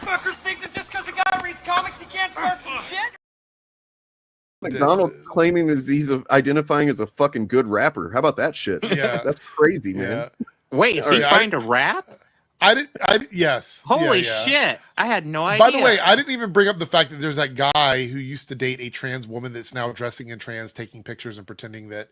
motherfuckers think that just because a guy reads comics, he can't start some shit? McDonald's claiming that he's identifying as a fucking good rapper. How about that shit? Yeah. That's crazy, man. Wait, is he trying to rap? Yes. Holy shit. I had no idea. By the way, I didn't even bring up the fact that there's that guy who used to date a trans woman that's now dressing in trans, taking pictures and pretending that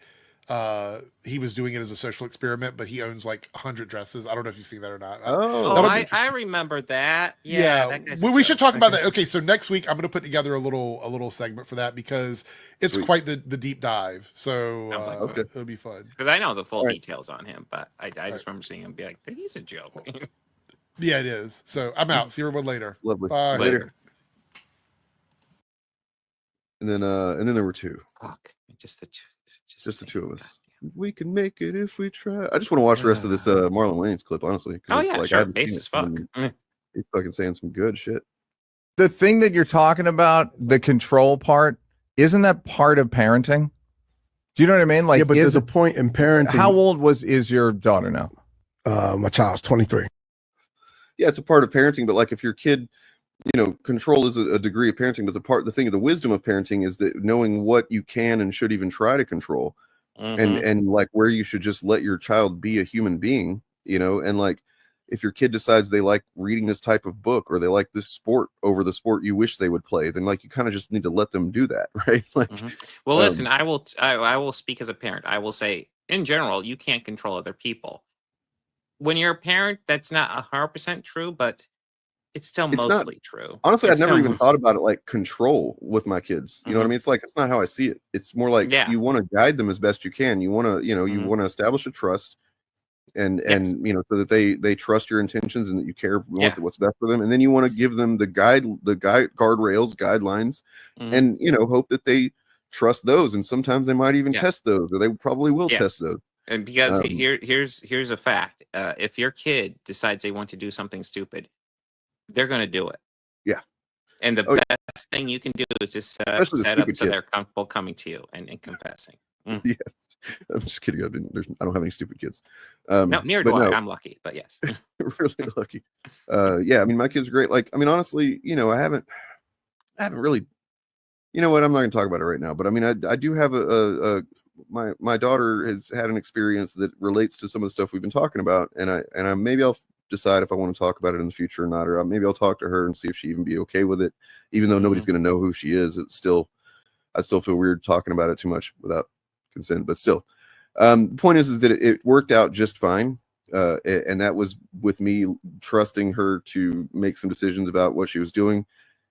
he was doing it as a social experiment, but he owns like 100 dresses. I don't know if you've seen that or not. I remember that. Yeah. We should talk about that. Okay, so next week I'm going to put together a little segment for that because it's quite the deep dive. So it'll be fun. Because I know the full details on him, but I just remember seeing him be like, he's a joke. Yeah, it is. So I'm out. See everyone later. Lovely. Bye. Later. And then there were two. Fuck. Just the two of us. We can make it if we try. I just want to watch the rest of this Marlon Wayans clip, honestly. Oh yeah, like, sure. Base as fuck. He's fucking saying some good shit. The thing that you're talking about, the control part, isn't that part of parenting? Do you know what I mean? Like, yeah, but there's a point in parenting. How old is your daughter now? My child's 23. Yeah, it's a part of parenting, but like if your kid, control is a degree of parenting, but the wisdom of parenting is that knowing what you can and should even try to control, and like where you should just let your child be a human being, and like if your kid decides they like reading this type of book or they like this sport over the sport you wish they would play, then like you kind of just need to let them do that, right? Like, well, listen, I will speak as a parent. I will say, in general, you can't control other people. When you're a parent, that's not 100% true, but it's still mostly true. Honestly, I've never even thought about it like control with my kids. You know what I mean? It's like, it's not how I see it. It's more like you want to guide them as best you can. You want to, you want to establish a trust and so that they trust your intentions and that you care what's best for them. And then you want to give them the guardrails, guidelines, and, hope that they trust those. And sometimes they might even test those, or they probably will test those. And because here's a fact. If your kid decides they want to do something stupid, they're going to do it. Yeah. And the best thing you can do is just set up so they're comfortable coming to you and confessing. Yes. I'm just kidding. I don't have any stupid kids. No, near do I. I'm lucky, but yes. Really lucky. Yeah, I mean, my kids are great. Like, I mean, honestly, I haven't really, I'm not going to talk about it right now, but I mean, I do have my daughter has had an experience that relates to some of the stuff we've been talking about, and I maybe I'll decide if I want to talk about it in the future or not, or maybe I'll talk to her and see if she even be okay with it, even though nobody's going to know who she is. I still feel weird talking about it too much without consent, but still, the point is that it worked out just fine, and that was with me trusting her to make some decisions about what she was doing,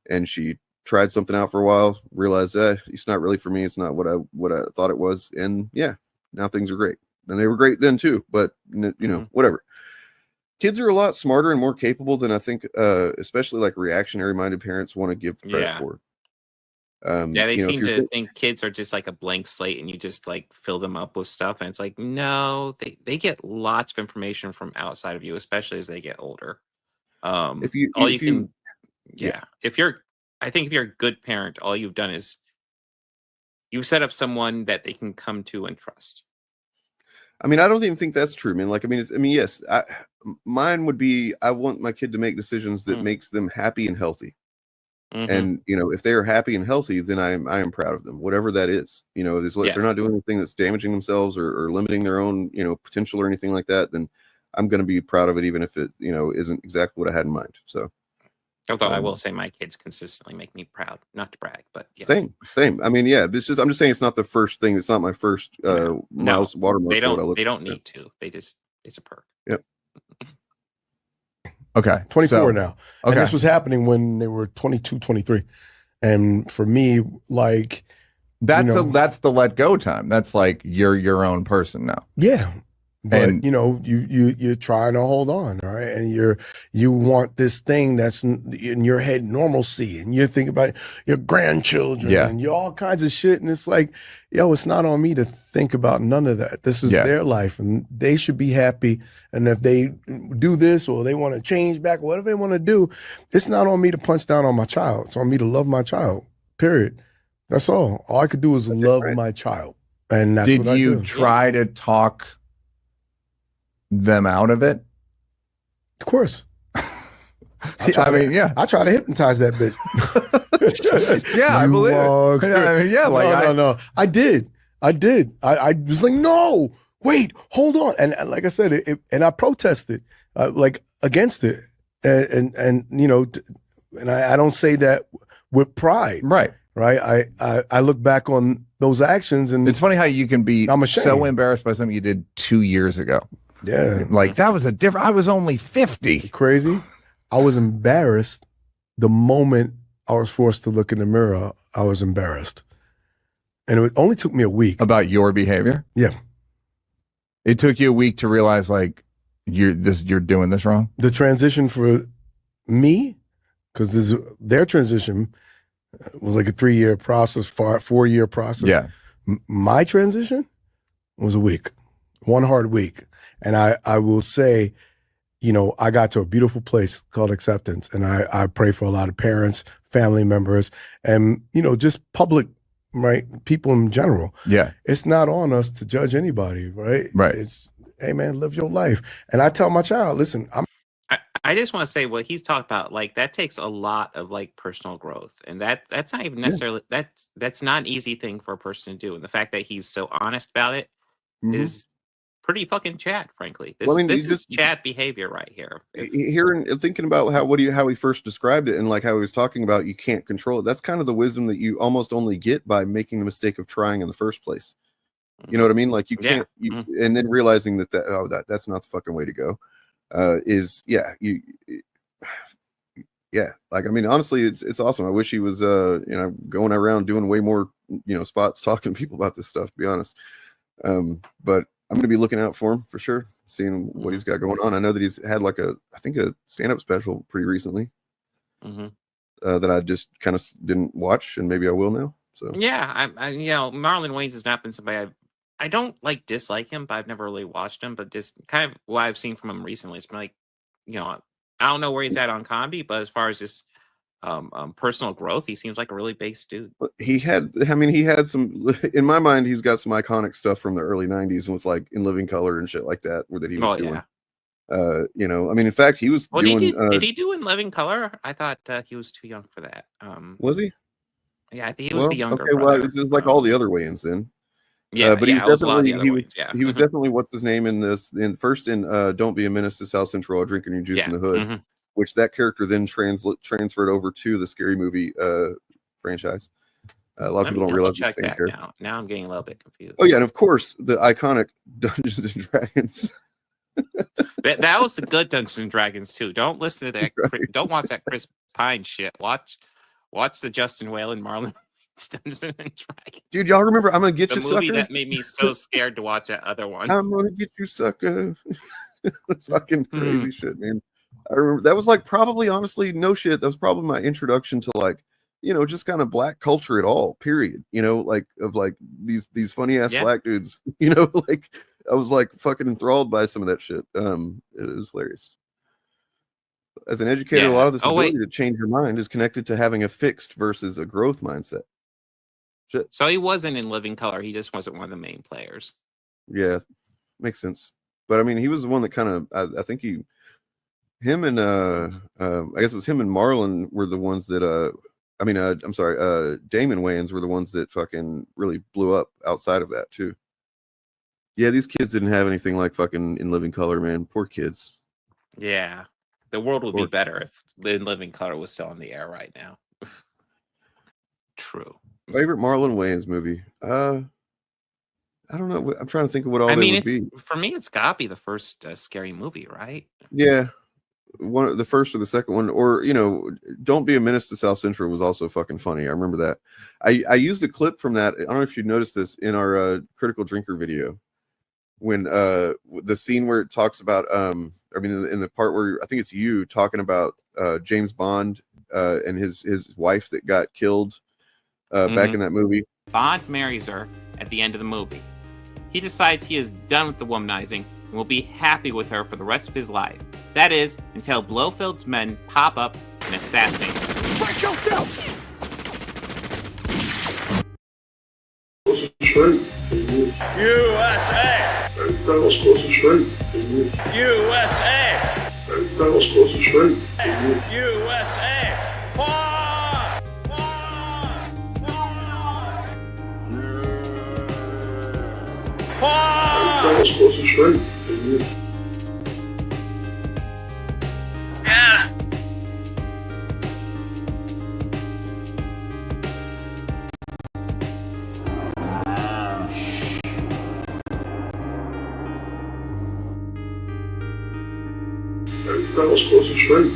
and she tried something out for a while, realized it's not really for me, it's not what I thought it was, and now things are great, and they were great then too, but whatever. Kids are a lot smarter and more capable than I think, especially like reactionary minded parents want to give credit for. They seem to think kids are just like a blank slate and you just like fill them up with stuff, and it's like, no, they get lots of information from outside of you, especially as they get older. If you're a good parent, all you've done is you've set up someone that they can come to and trust. I mean, I don't even think that's true, man. Like, yes, mine would be, I want my kid to make decisions that makes them happy and healthy. And, if they are happy and healthy, then I am proud of them, whatever that is. If they're not doing anything that's damaging themselves or limiting their own, potential or anything like that, then I'm going to be proud of it, even if it, isn't exactly what I had in mind. So. Although I will say my kids consistently make me proud, not to brag, but yes. Same. I mean, I'm just saying it's not the first thing. It's not my first watermark. They don't need to. It's a perk. Yep. Okay. 24 now. Okay. And this was happening when they were 22, 23. And for me, like, that's the let go time. That's like you're your own person now. Yeah. But you're trying to hold on, all right, and you want this thing that's in your head, normalcy, and you think about your grandchildren and you all kinds of shit, and it's like, it's not on me to think about none of that. This is their life, and they should be happy. And if they do this or they want to change back, whatever they want to do, it's not on me to punch down on my child. It's on me to love my child. Period. That's all. All I could do is love my child, and that's what I do. Did you try to talk them out of it? Of course. I try to hypnotize that bitch. Yeah, I believe it. No. I did. I was like, no, wait, hold on. And like I said, and I protested like against it. And you know, and I don't say that with pride. Right. I look back on those actions, and it's funny how you can be I'm ashamed. So embarrassed by something you did 2 years ago. Yeah. Like that was I was only 50. Crazy. I was embarrassed the moment I was forced to look in the mirror. I was embarrassed. And it only took me a week. About your behavior? Yeah. It took you a week to realize like you're doing this wrong? The transition for me, because their transition was like a 3-year process, 4-year process. Yeah. My transition was a week, one hard week. And I will say, you know, I got to a beautiful place called acceptance. And I pray for a lot of parents, family members, and, you know, just public, right, people in general. Yeah. It's not on us to judge anybody, right? Right. It's, hey, man, live your life. And I tell my child, listen, I just want to say what he's talked about, like that takes a lot of like personal growth, and that's not even necessarily that's not an easy thing for a person to do. And the fact that he's so honest about it is pretty fucking Chad, frankly. This is Chad behavior right here. Hearing, thinking about how he first described it, and like how he was talking about you can't control it. That's kind of the wisdom that you almost only get by making the mistake of trying in the first place. You know what I mean? Like you can't, and then realizing that's not the fucking way to go. Like I mean, honestly, it's awesome. I wish he was going around doing way more spots talking to people about this stuff, to be honest. But I'm gonna be looking out for him for sure, seeing what he's got going on. I know that he's had like a stand-up special pretty recently that I just kind of didn't watch, and maybe I will now. So yeah, I Marlon Wayans has not been somebody I don't like dislike him, but I've never really watched him. But just kind of what I've seen from him recently, it's been like, I don't know where he's at on comedy, but as far as just personal growth, he seems like a really base dude. He had some, in my mind, he's got some iconic stuff from the early 90s with like In Living Color and shit like that, that he was doing. Yeah. I mean, in fact, he was doing. Did he do In Living Color? I thought he was too young for that. Was he? Yeah, I think he was the younger. Okay, well, it was like all the other Wayans then. Yeah, but he was definitely he was definitely what's his name in this Don't Be a Menace to South Central or Drinking Your Juice in the Hood, which that character then transferred over to the Scary Movie franchise. A lot of people don't realize it's the same character. Now I'm getting a little bit confused. Oh yeah, and of course the iconic Dungeons and Dragons. that was the good Dungeons and Dragons too. Don't listen to that. Right. Don't watch that Chris Pine shit. Watch the Justin Whalen Marlon. Dungeons and Dragons. Dude, y'all remember I'm Gonna Get You, Sucker? The movie that made me so scared to watch that other one. I'm Gonna Get You, Sucker. Fucking crazy shit, man. I remember that was like probably, honestly, no shit. That was probably my introduction to like, just kind of black culture at all, period. Like of like these funny ass black dudes, like I was like fucking enthralled by some of that shit. It was hilarious. As an educator, a lot of this ability to change your mind is connected to having a fixed versus a growth mindset. Shit. So he wasn't in Living Color. He just wasn't one of the main players. Yeah, makes sense. But I mean, he was the one that kind of, I think him and I guess it was him and Marlon were the ones that, Damon Wayans were the ones that fucking really blew up outside of that too. Yeah, these kids didn't have anything like fucking In Living Color, man. Poor kids. Yeah. The world would be better if In Living Color was still on the air right now. True. Favorite Marlon Wayans movie? I don't know. I'm trying to think of what all they would be. For me, it's gotta be the first scary movie, right? Yeah, the first or the second one, or Don't Be a Menace to South Central was also fucking funny. I remember that. I used a clip from that. I don't know if you noticed this in our Critical Drinker video, when the scene where it talks about in the part where I think it's you talking about James Bond and his wife that got killed back in that movie. Bond marries her at the end of the movie. He decides he is done with the womanizing and will be happy with her for the rest of his life. That is, until Blofeld's men pop up and assassinate him. Break yourself! USA! USA! That was close and straight. USA! That was close and straight. Yes! That was close and straight.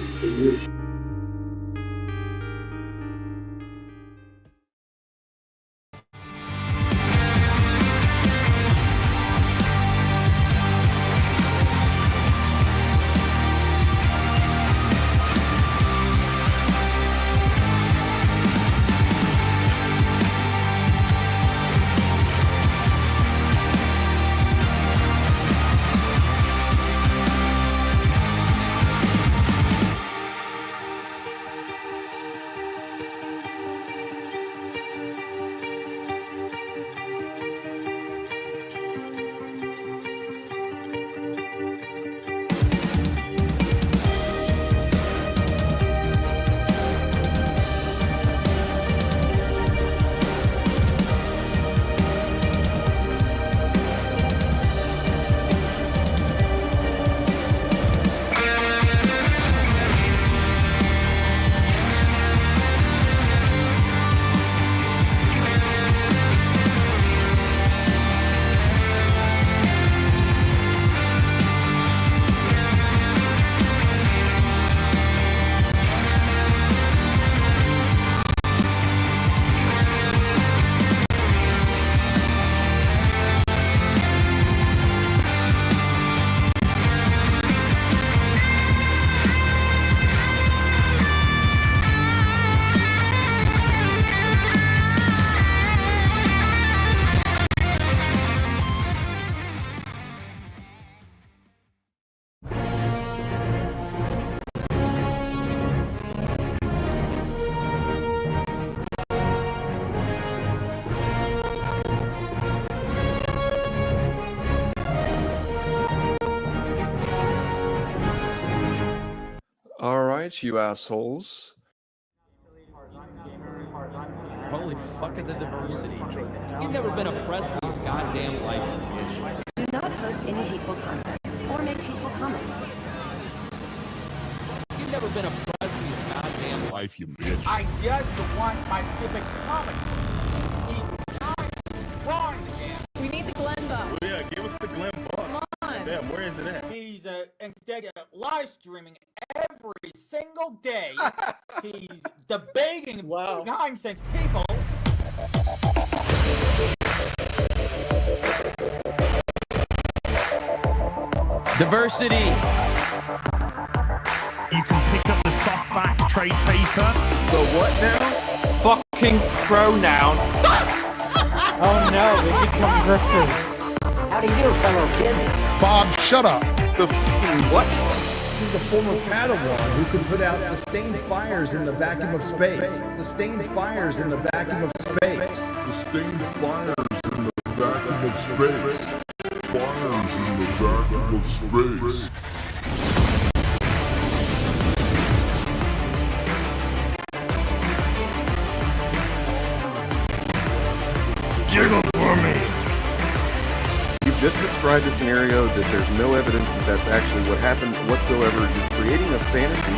All right, you assholes. Holy fuck at the diversity. You've never been oppressed in your goddamn life, bitch. Do not post any hateful content or make hateful comments. You've never been oppressed in your goddamn life, you bitch. I just want my stupid comic. He's drawing again. We need the Glen box. Oh, yeah, give us the Glen box. Come on. Damn, where is it at? He's instead of live streaming every single day, he's debating nonsense people. Diversity. You can pick up the softback trade paper. The what now? Fucking pronoun. Oh no, we become drifters. How do you do, fellow kids? Bob, shut up. The fucking what? He's a former Padawan who can put out sustained fires in the vacuum of space. Sustained fires in the vacuum of space. Sustained fires in the vacuum of space. Fires in the vacuum of space. Jiggle for me. You've just described a scenario that there's no evidence that that's actually what happened whatsoever. You're creating a fantasy.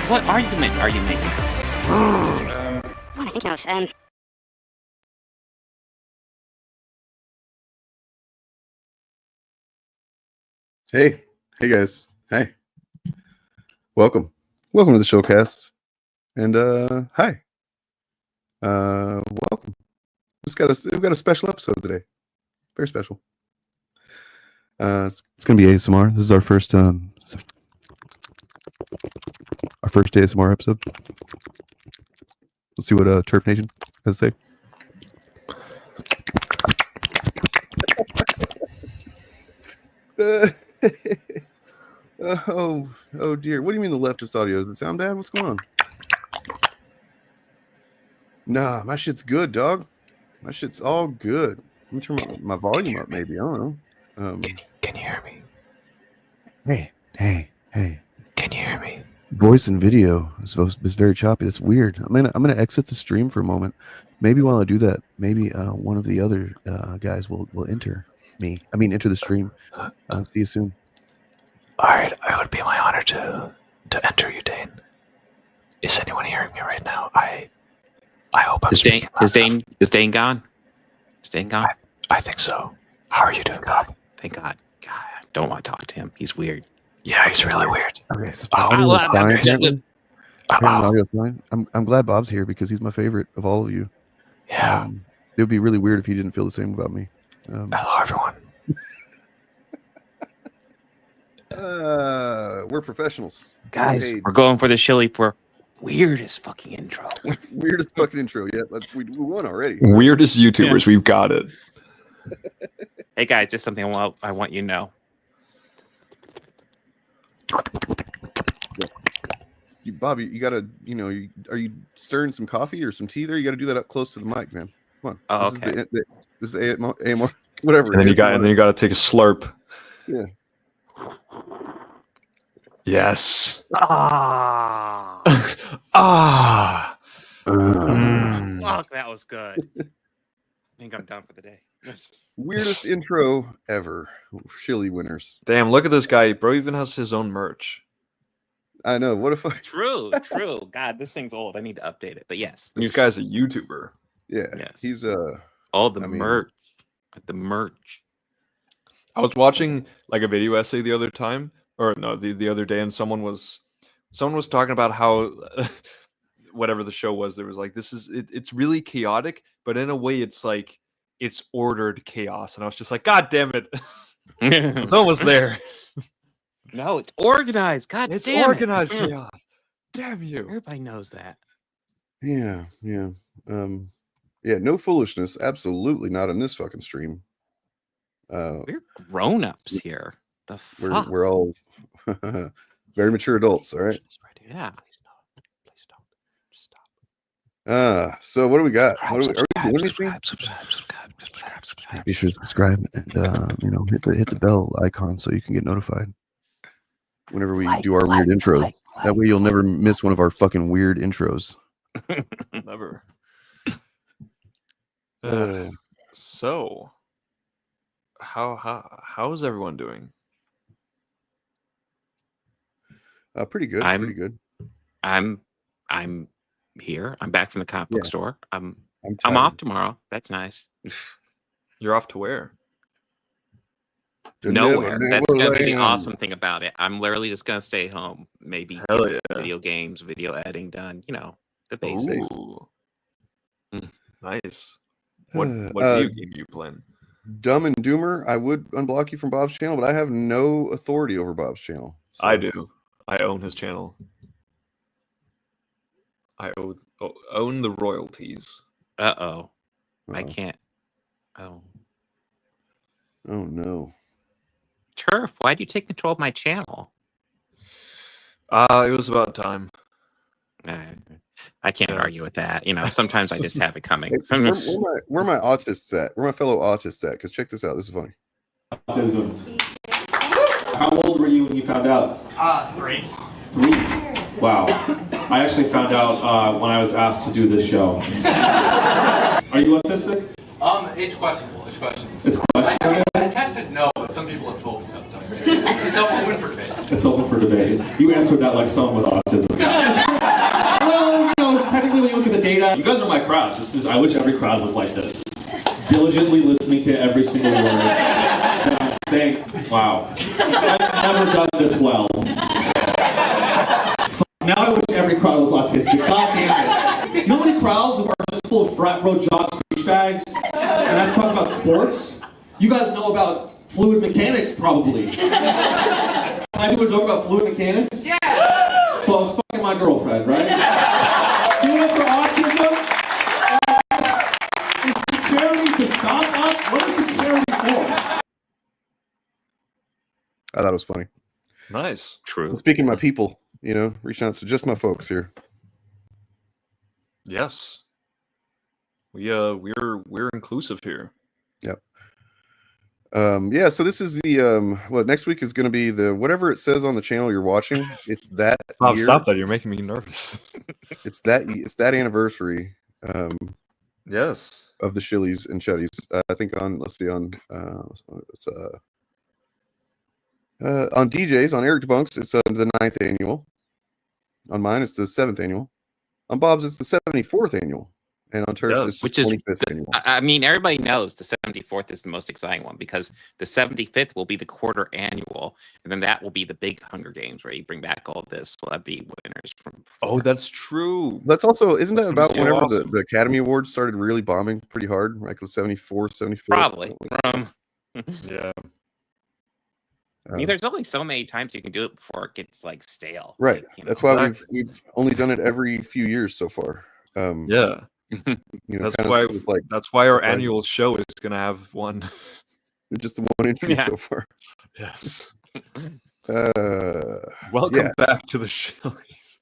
What argument are you making? I think of, Hey guys. Hey. Welcome to the Shillcast. And hi. Welcome. We've got a special episode today. Very special. It's gonna be ASMR. This is our first ASMR episode. Let's see what Turf Nation has to say. Oh dear. What do you mean the leftist audio? Does it sound bad? What's going on? Nah, my shit's good, dog. My shit's all good. Let me turn my volume up, maybe. I don't know. Can you hear me? Hey. Can you hear me? Voice and video is very choppy. That's weird. I'm gonna exit the stream for a moment. Maybe while I do that, maybe one of the other guys will enter the stream. See you soon. All right, it would be my honor to enter you, Dane. Is anyone hearing me right now? I hope I'm speaking. Is Dane gone? Is Dane gone? I think so. How are you doing, Bob? Thank God. God, I don't want to talk to him. He's weird. Yeah, he's really weird. Okay, so audio's fine. I'm glad Bob's here because he's my favorite of all of you. Yeah. It would be really weird if he didn't feel the same about me. Hello, everyone. We're professionals. Guys, we're going for the Shilly for weirdest fucking intro. Weirdest fucking intro. Yeah, we won already. Weirdest YouTubers. We've got it. Hey guys, just something I want you to know. Bobby, you gotta, are you stirring some coffee or some tea there? You gotta do that up close to the mic, man. Come on. Oh, this okay. Is the AMR, whatever. And then you got to take a slurp. Yeah. Yes. Ah. Ah. Fuck, that was good. I think I'm done for the day. Weirdest intro ever. Shilly winners. Damn, look at this guy. Bro even has his own merch. I know. What if I... True. God, this thing's old. I need to update it. But yes. This guy's a YouTuber. Yeah. Yes. He's all the merch. The merch. I was watching like a video essay the other time, or no, the other day, and someone was talking about how whatever the show was, there was like, it's really chaotic, but in a way it's like it's ordered chaos. And I was just like, God damn it. It's almost there. No, it's organized. God it's damn organized it. chaos. Damn you. Everybody knows that. Yeah. No foolishness. Absolutely not in this fucking stream. We're grown-ups here. The fuck? We're all very mature adults, all right? Yeah. So what do we got? Subscribe. Be sure to subscribe and hit the bell icon so you can get notified whenever we do our weird intros. That way you'll never miss one of our fucking weird intros. Never. So how's everyone doing? Pretty good. Pretty good. I'm here. I'm back from the comic book store. I'm off tomorrow. That's nice. You're off to where? Nowhere. That's gonna be the awesome thing about it. I'm literally just gonna stay home. Maybe get some video games, video editing done. The basics. Nice. What video game are you playing? Dumb and Doomer. I would unblock you from Bob's channel, but I have no authority over Bob's channel. So. I do. I own his channel. I own the royalties. Uh-oh. I can't. Oh no. Turf, why'd you take control of my channel? It was about time. I can't argue with that. Sometimes I just have it coming. Where my autists at? Where my fellow autists at? Because check this out. This is funny. Autism. How old were you when you found out? 3. 3? Wow. I actually found out when I was asked to do this show. Are you autistic? It's questionable. It's questionable. It's questionable? I tested no, but some people have told me so. It's open for debate. It's open for debate. You answered that like someone with autism. Well, technically when you look at the data, you guys are my crowd. I wish every crowd was like this. Diligently listening to every single word. And I'm saying, wow, I've never done this well. Now I wish every crowd was autistic. God damn it. You know how many crowds are just full of frat bro jock douchebags? And I talk about sports? You guys know about fluid mechanics, probably. Can I do a joke about fluid mechanics? Yeah! So I was fucking my girlfriend, right? You know, for autism? Is the charity to stop us? What is the charity for? I thought it was funny. Nice. True. Speaking of my people, reaching out to just my folks here. Yes. We're inclusive here. Yep. Yeah, so this is the well, next week is going to be the whatever it says on the channel you're watching. It's that Bob, year. stop that! You're making me nervous. It's that anniversary. Yes, of the Shillies and Chuddies. I think on it's on DJ's on Eric DeBunk's it's the 9th annual. On mine it's the 7th annual. On Bob's it's the 74th annual. And on Turf's it's which the is 25th annual. I mean, everybody knows the 74th is the most exciting one because the 75th will be the quarter annual, and then that will be the big Hunger Games where you bring back all the celebrity winners from before. Oh, that's true. That's also isn't that about so whenever awesome. the Academy Awards started really bombing pretty hard, like the 74, 75? Probably. Yeah. I mean, there's only so many times you can do it before it gets like stale. Right. Like, That's why we've only done it every few years so far. Yeah. You know, that's why our annual show is gonna have one. Just the one entry so far. Yes. Welcome back to the Shillies.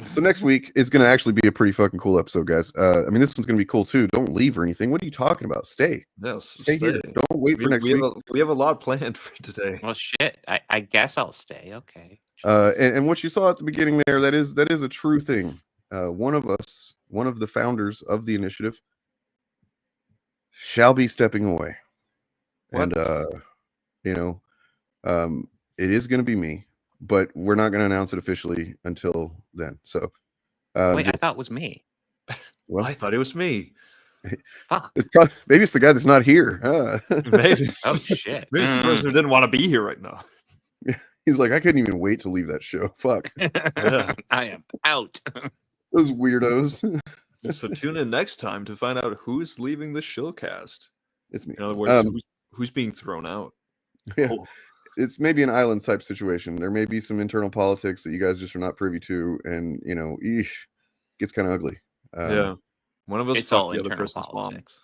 So next week is going to actually be a pretty fucking cool episode, guys. I mean, this one's going to be cool too. Don't leave or anything. What are you talking about? Stay. Yes. Stay here. Don't wait for next week. We have a lot planned for today. Well, shit. I guess I'll stay. Okay. And what you saw at the beginning there, that is a true thing. One of the founders of the initiative, shall be stepping away. What? And you know, it is going to be me, but we're not going to announce it officially until then. So wait, I thought it was me. Well, I thought it was me. Fuck. Maybe it's the guy that's not here. Maybe. Oh shit. Maybe it's the person who didn't want to be here right now. He's like, I couldn't even wait to leave that show. Fuck. I am out. Those weirdos. So tune in next time to find out who's leaving the Shillcast. It's me. In other words, who's being thrown out. Yeah. It's maybe an island type situation. There may be some internal politics that you guys just are not privy to, and you know, gets kind of ugly. Yeah, one of us it's all the other internal person's politics.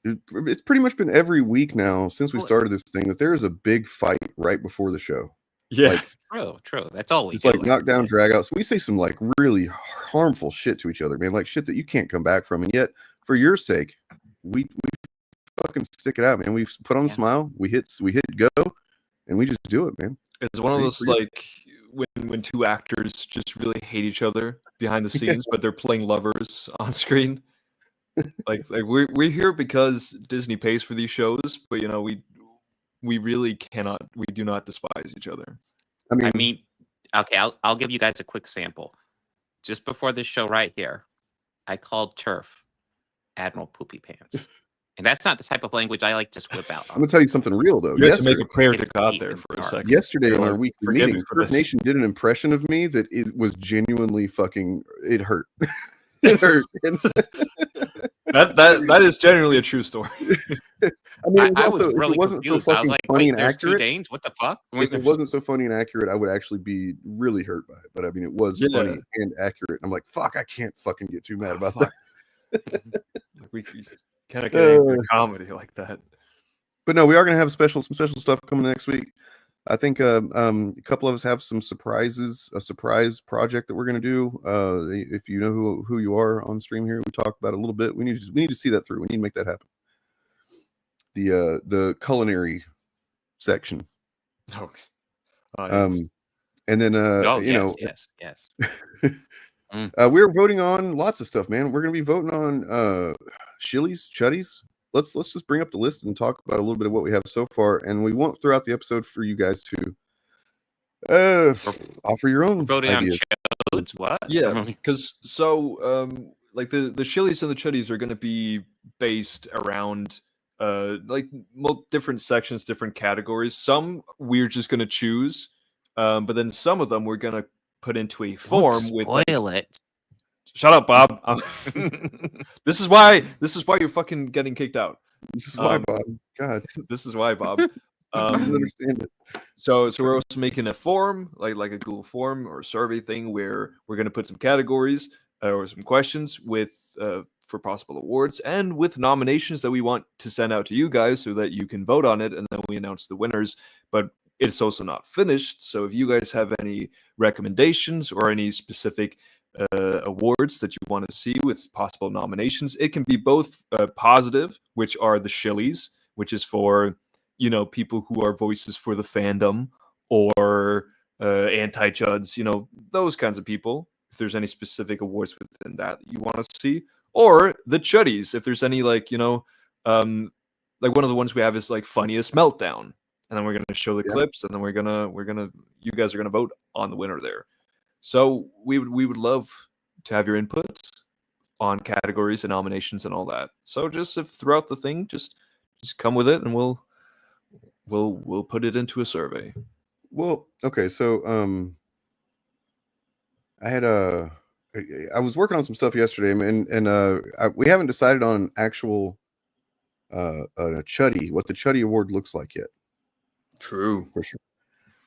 It's pretty much been every week now since we started this thing that there is a big fight right before the show. Yeah, like, true. That's all we it's do. like knockdown, drag out. So we say some like really harmful shit to each other, man. Like shit that you can't come back from, and yet for your sake, we fucking stick it out, man. We put on a smile, we hit go, and we just do it, man. It's one of those like when two actors just really hate each other behind the scenes, but they're playing lovers on screen. like we're here because Disney pays for these shows, but you know we really cannot. We do not despise each other. I mean, okay, I'll give you guys a quick sample. Just before this show right here, I called Turf Admiral Poopy Pants. And that's not the type of language I like to whip out. I'm gonna tell you something real though. You have to make a prayer to God there for a second. Yesterday on our weekly Forgive meeting, me for Turf this. Nation did an impression of me that it was genuinely fucking. It hurt. It hurt. that is genuinely a true story. I mean, I was really if it wasn't confused. so I was fucking like, funny wait, and there's two accurate. Danes? What the fuck? If it wasn't so funny and accurate, I would actually be really hurt by it. But I mean, it was funny and accurate. I'm like, fuck, I can't fucking get too mad about that. We kind of get into comedy like that. But no, we are going to have some special stuff coming next week. I think a couple of us have some surprises, a surprise project that we're going to do. If you know who you are on stream here, we talked about it a little bit. We need to see that through. We need to make that happen. The culinary section. Oh, yes. And then yes. We're voting on lots of stuff, man. We're going to be voting on Shillies, Chuddies. Let's just bring up the list and talk about a little bit of what we have so far, and we want throughout the episode for you guys to offer your own voting ideas. on chuds. What? Yeah, because like the Shillies and the Chuddies are going to be based around like different sections, different categories. Some we're just going to choose, but then some of them we're going to put into a form with. Spoil it. Shut up, Bob. This is why you're fucking getting kicked out. This is why, Bob. God, this is why, Bob. I don't understand it. So we're also making a form, like a Google form or a survey thing, where we're going to put some categories or some questions with for possible awards and with nominations that we want to send out to you guys so that you can vote on it, and then we announce the winners. But it's also not finished. So if you guys have any recommendations or any specific awards that you want to see with possible nominations, it can be both positive, which are the Shillies, which is for you know, people who are voices for the fandom or anti-chuds, you know, those kinds of people. If there's any specific awards within that you want to see, or the chuddies, if there's any, like, you know, like one of the ones we have is like funniest meltdown, and then we're gonna show the clips, and then we're gonna you guys are gonna vote on the winner there. So we would love to have your inputs on categories and nominations and all that. So just if throughout the thing, just come with it, and we'll put it into a survey. Well, okay, so I was working on some stuff yesterday, and we haven't decided on an actual a chuddy, what the chuddy award looks like yet. True, for sure.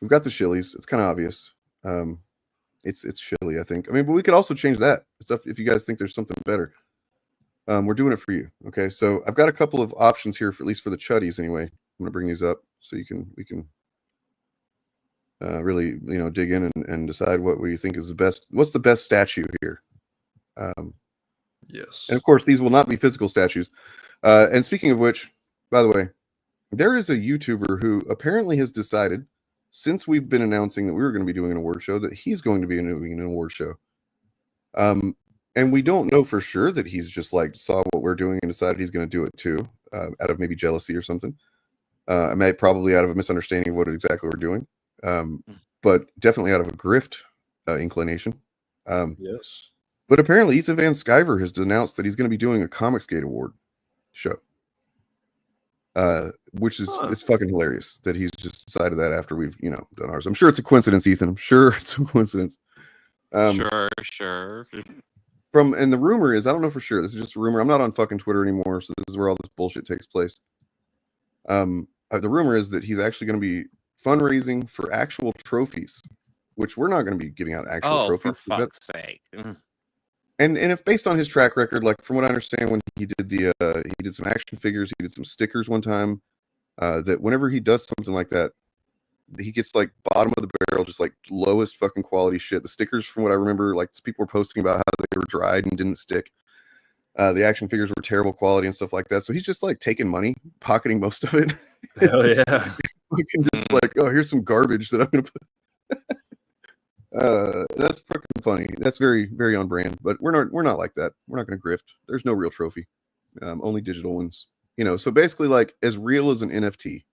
We've got the Shillies. It's kind of obvious. It's Shilly, I think. I mean, but we could also change that stuff if you guys think there's something better. We're doing it for you. Okay, so I've got a couple of options here, for at least for the chuddies anyway. I'm gonna bring these up so we can really, you know, dig in and decide what we think is the best. What's the best statue here? Yes. And of course, these will not be physical statues. And speaking of which, by the way, there is a YouTuber who apparently has decided, since we've been announcing that we were going to be doing an award show, that he's going to be doing an award show. And we don't know for sure that he's just like saw what we're doing and decided he's going to do it too, out of maybe jealousy or something. I may probably out of a misunderstanding of what exactly we're doing, but definitely out of a grift inclination. Yes. But apparently Ethan Van Sciver has announced that he's going to be doing a Comicsgate Award show. Which is it's fucking hilarious that he's just decided that after we've, you know, done ours. I'm sure it's a coincidence, Ethan. I'm sure it's a coincidence. Sure. And the rumor is, I don't know for sure. This is just a rumor. I'm not on fucking Twitter anymore, so this is where all this bullshit takes place. The rumor is that he's actually going to be fundraising for actual trophies, which we're not going to be giving out actual trophies. For fuck's sake. And if based on his track record, like from what I understand, when he did he did some action figures, he did some stickers one time, that whenever he does something like that, he gets like bottom of the barrel, just like lowest fucking quality shit. The stickers, from what I remember, like people were posting about how they were dried and didn't stick. The action figures were terrible quality and stuff like that. So he's just like taking money, pocketing most of it. Hell yeah. We can just like, oh, here's some garbage that I'm gonna put. That's fucking funny. That's very, very on brand. But we're not like that. We're not gonna grift. There's no real trophy. Only digital ones. You know, so basically like as real as an NFT.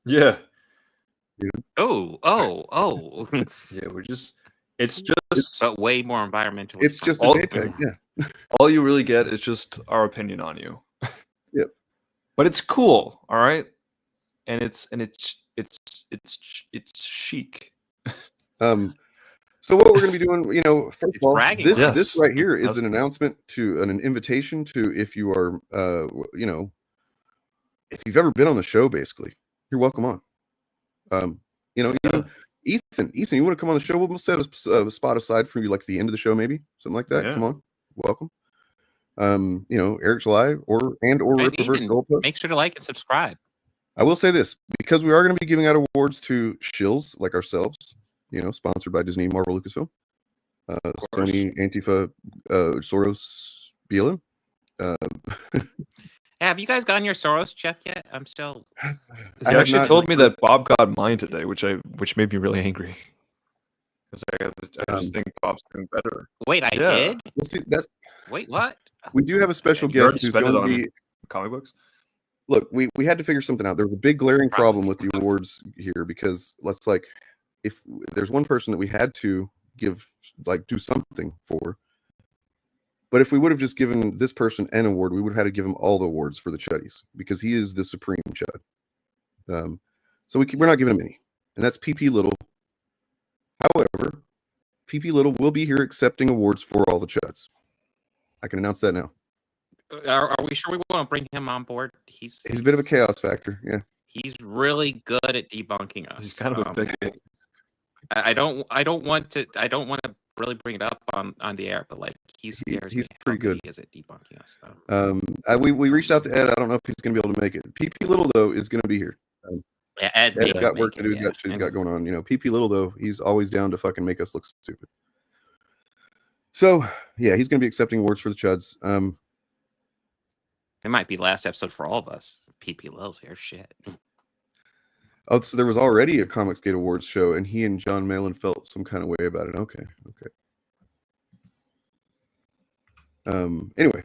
Yeah. Yeah. Oh. Yeah, it's just but way more environmental. It's just a JPEG, yeah. All you really get is just our opinion on you. Yep. But it's cool, all right? And it's chic. So what we're going to be doing, you know, first of all, this Yes. right here is an announcement to an invitation to, if you are, you know, if you've ever been on the show, basically, you're welcome on. You know, Ethan, you want to come on the show? We'll set a spot aside for you, like the end of the show, maybe something like that. Yeah. Come on, welcome. You know, Eric July or Rip Reverse Goalpost. Make sure to like and subscribe. I will say this, because we are going to be giving out awards to shills like ourselves, you know, sponsored by Disney, Marvel, Lucasfilm, Sony, Antifa, Soros, BLM. Have you guys gotten your Soros check yet? I'm still. He actually told me that Bob got mine today, which made me really angry. Because I just think Bob's doing better. Wait, I did? Well, see, Wait, what? We do have a special You already guest who's spent it going to on be comic books. Look, we had to figure something out. There was a big glaring problem with the awards here, because let's like, if there's one person that we had to give, like, do something for, but if we would have just given this person an award, we would have had to give him all the awards for the chuddies, because he is the supreme chud. So we're not giving him any, and that's PP Little. However, PP Little will be here accepting awards for all the chuds. I can announce that now. Are we sure we want to bring him on board? He's a bit of a chaos factor. Yeah. He's really good at debunking us. He's kind of a big. I don't want to really bring it up on the air, but like he's pretty good. He is at debunking us. We reached out to Ed. I don't know if he's going to be able to make it. PP Little though is going to be here. Yeah, Ed's got work to do. He's got shit he's got going on. You know, PP Little though, he's always down to fucking make us look stupid. So yeah, he's going to be accepting awards for the chuds. It might be last episode for all of us. PP Little's here. Shit. Oh, so there was already a Comicsgate Awards show, and he and John Malin felt some kind of way about it. Okay. Anyway.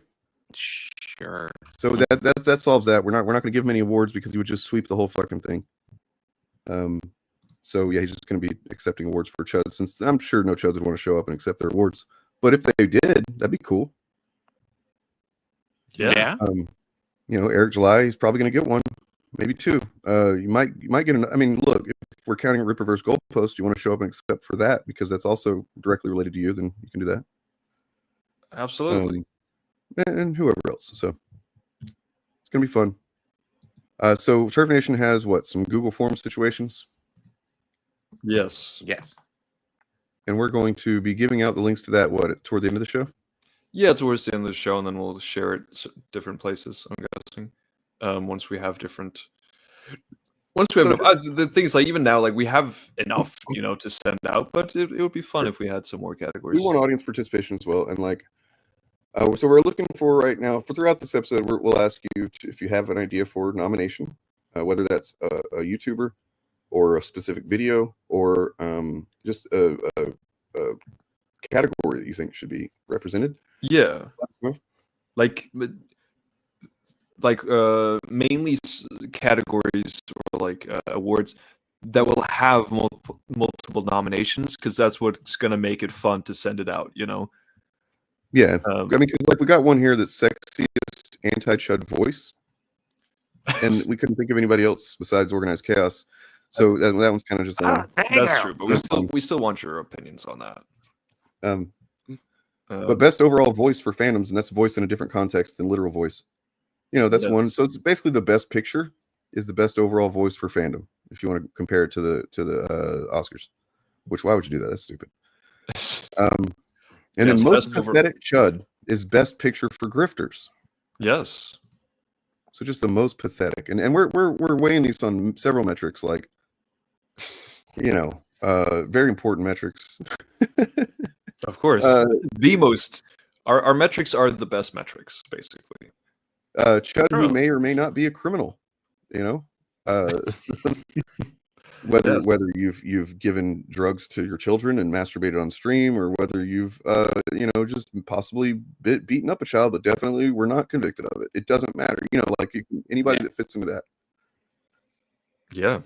Sure. So that solves that. We're not going to give him any awards because he would just sweep the whole fucking thing. So yeah, he's just going to be accepting awards for chuds, since I'm sure no chuds would want to show up and accept their awards. But if they did, that'd be cool. Yeah. Eric July, he's probably going to get one, maybe two. You might get I mean, look, if we're counting Ripperverse Goalpost, you want to show up and accept for that because that's also directly related to you, then you can do that. Absolutely. And whoever else. So it's gonna be fun. So Turf Nation has some Google Forms situations. Yes. And we're going to be giving out the links to that toward the end of the show. Yeah, towards the end of the show, and then we'll share it different places, I'm guessing. Once we have enough. The thing is, like, even now, like, we have enough, to send out, but it would be fun if we had some more categories. We want audience participation as well, and like, so we're looking for right now, throughout this episode, we'll ask you if you have an idea for nomination, whether that's a YouTuber or a specific video or just a category that you think should be represented. Yeah, like mainly categories or like awards that will have multiple nominations, because that's what's gonna make it fun to send it out. Yeah, I mean, 'cause, like, we got one here that's sexiest anti-chud voice, and we couldn't think of anybody else besides Organized Chaos. So that one's kind of just that's true, but we still want your opinions on that. But best overall voice for fandoms, and that's voice in a different context than literal voice. That's one. So it's basically the best picture is the best overall voice for fandom. If you want to compare it to the Oscars, which why would you do that? That's stupid. And then most pathetic chud is best picture for grifters. Yes. So just the most pathetic, and we're weighing these on several metrics, like very important metrics. Of course, our metrics are the best metrics, basically. Chud who may or may not be a criminal, whether you've given drugs to your children and masturbated on stream, or whether you've just possibly beaten up a child, but definitely were not convicted of it. It doesn't matter, anybody that fits into that. Yeah.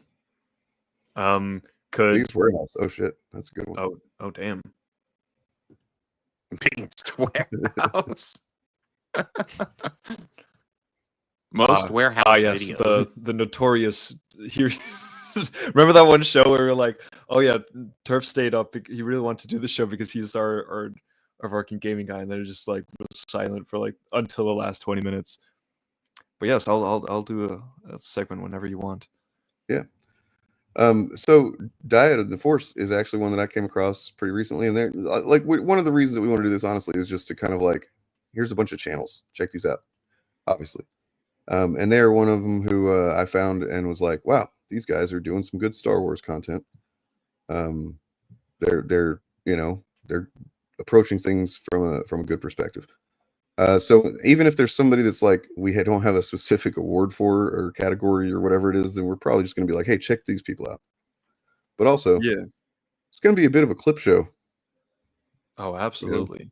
Biggest warehouse. Oh shit, that's a good one. Oh damn. Biggest warehouse. Most warehouse videos. The notorious here. Remember that one show where we were like, oh yeah, Turf stayed up. He really wanted to do the show because he's our fucking gaming guy, and then just like was silent for like until the last 20 minutes. But yes, I'll do a segment whenever you want. Yeah. So Diet of the Force is actually one that I came across pretty recently, and they're like, one of the reasons that we want to do this, honestly, is just to kind of like, here's a bunch of channels, check these out, obviously. And they're one of them who I found and was like, wow, these guys are doing some good Star Wars content. They're approaching things from a good perspective. So even if there's somebody that's like, we don't have a specific award for or category or whatever it is, then we're probably just going to be like, hey, check these people out. But also, it's going to be a bit of a clip show. Oh, absolutely.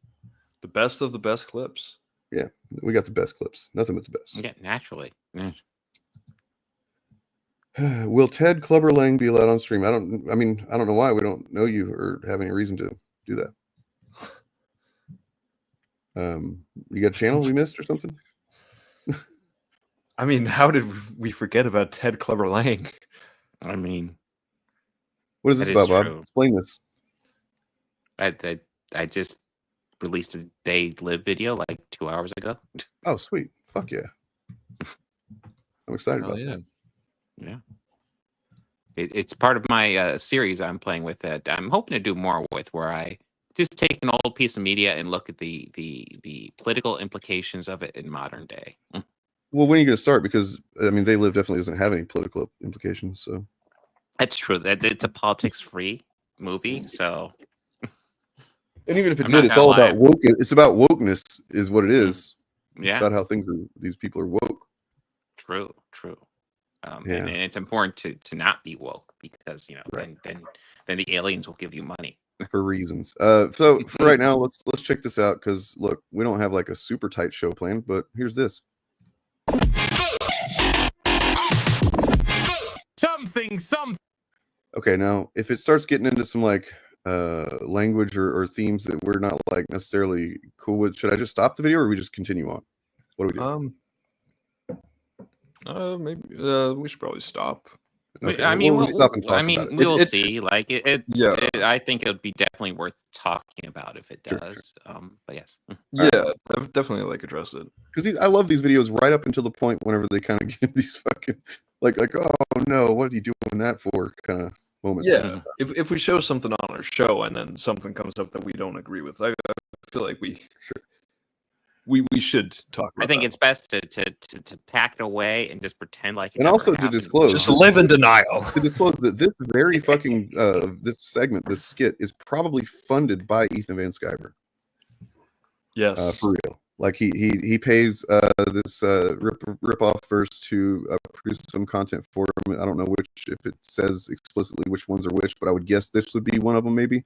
The best of the best clips. Yeah, we got the best clips. Nothing but the best. Yeah, naturally. Will Ted Clubber Lang be allowed on stream? I don't know why. We don't know you or have any reason to do that. You got a channel we missed or something? I mean, how did we forget about Ted Clubber Lang? I mean, what is this about, Bob? Explain this. I just released a They Live video like 2 hours ago. Oh, sweet. Fuck yeah. I'm excited about that. Yeah. It's part of my series I'm playing with that I'm hoping to do more with, where I just take an old piece of media and look at the political implications of it in modern day. Well, when are you going to start? Because, I mean, They Live definitely doesn't have any political implications, so. That's true. It's a politics-free movie, so. And even if it did, it's all about woke. It's about wokeness, is what it is. Yeah. It's about how these people are woke. True. And it's important to not be woke because then the aliens will give you money for reasons. So for right now, let's check this out because look, we don't have like a super tight show plan, but here's this. Something. Okay, now if it starts getting into some like language or themes that we're not like necessarily cool with, should I just stop the video or we just continue on? What do we do? Maybe we should probably stop. Okay, I mean, we we'll see. Like I think it would be definitely worth talking about if it does. Sure. But yes, yeah, I've definitely like address it because I love these videos right up until the point whenever they kind of get these fucking like oh no, what are you doing that for kind of moments. Yeah, if we show something on our show and then something comes up that we don't agree with, I feel like we should talk about I think it's best to pack it away and just pretend like it and never also happened. to disclose, just live in denial. To disclose that this very fucking this segment, this skit is probably funded by Ethan Van Sciver. Yes, for real. Like he pays this rip off verse to produce some content for him. I don't know if it says explicitly which ones are which, but I would guess this would be one of them maybe.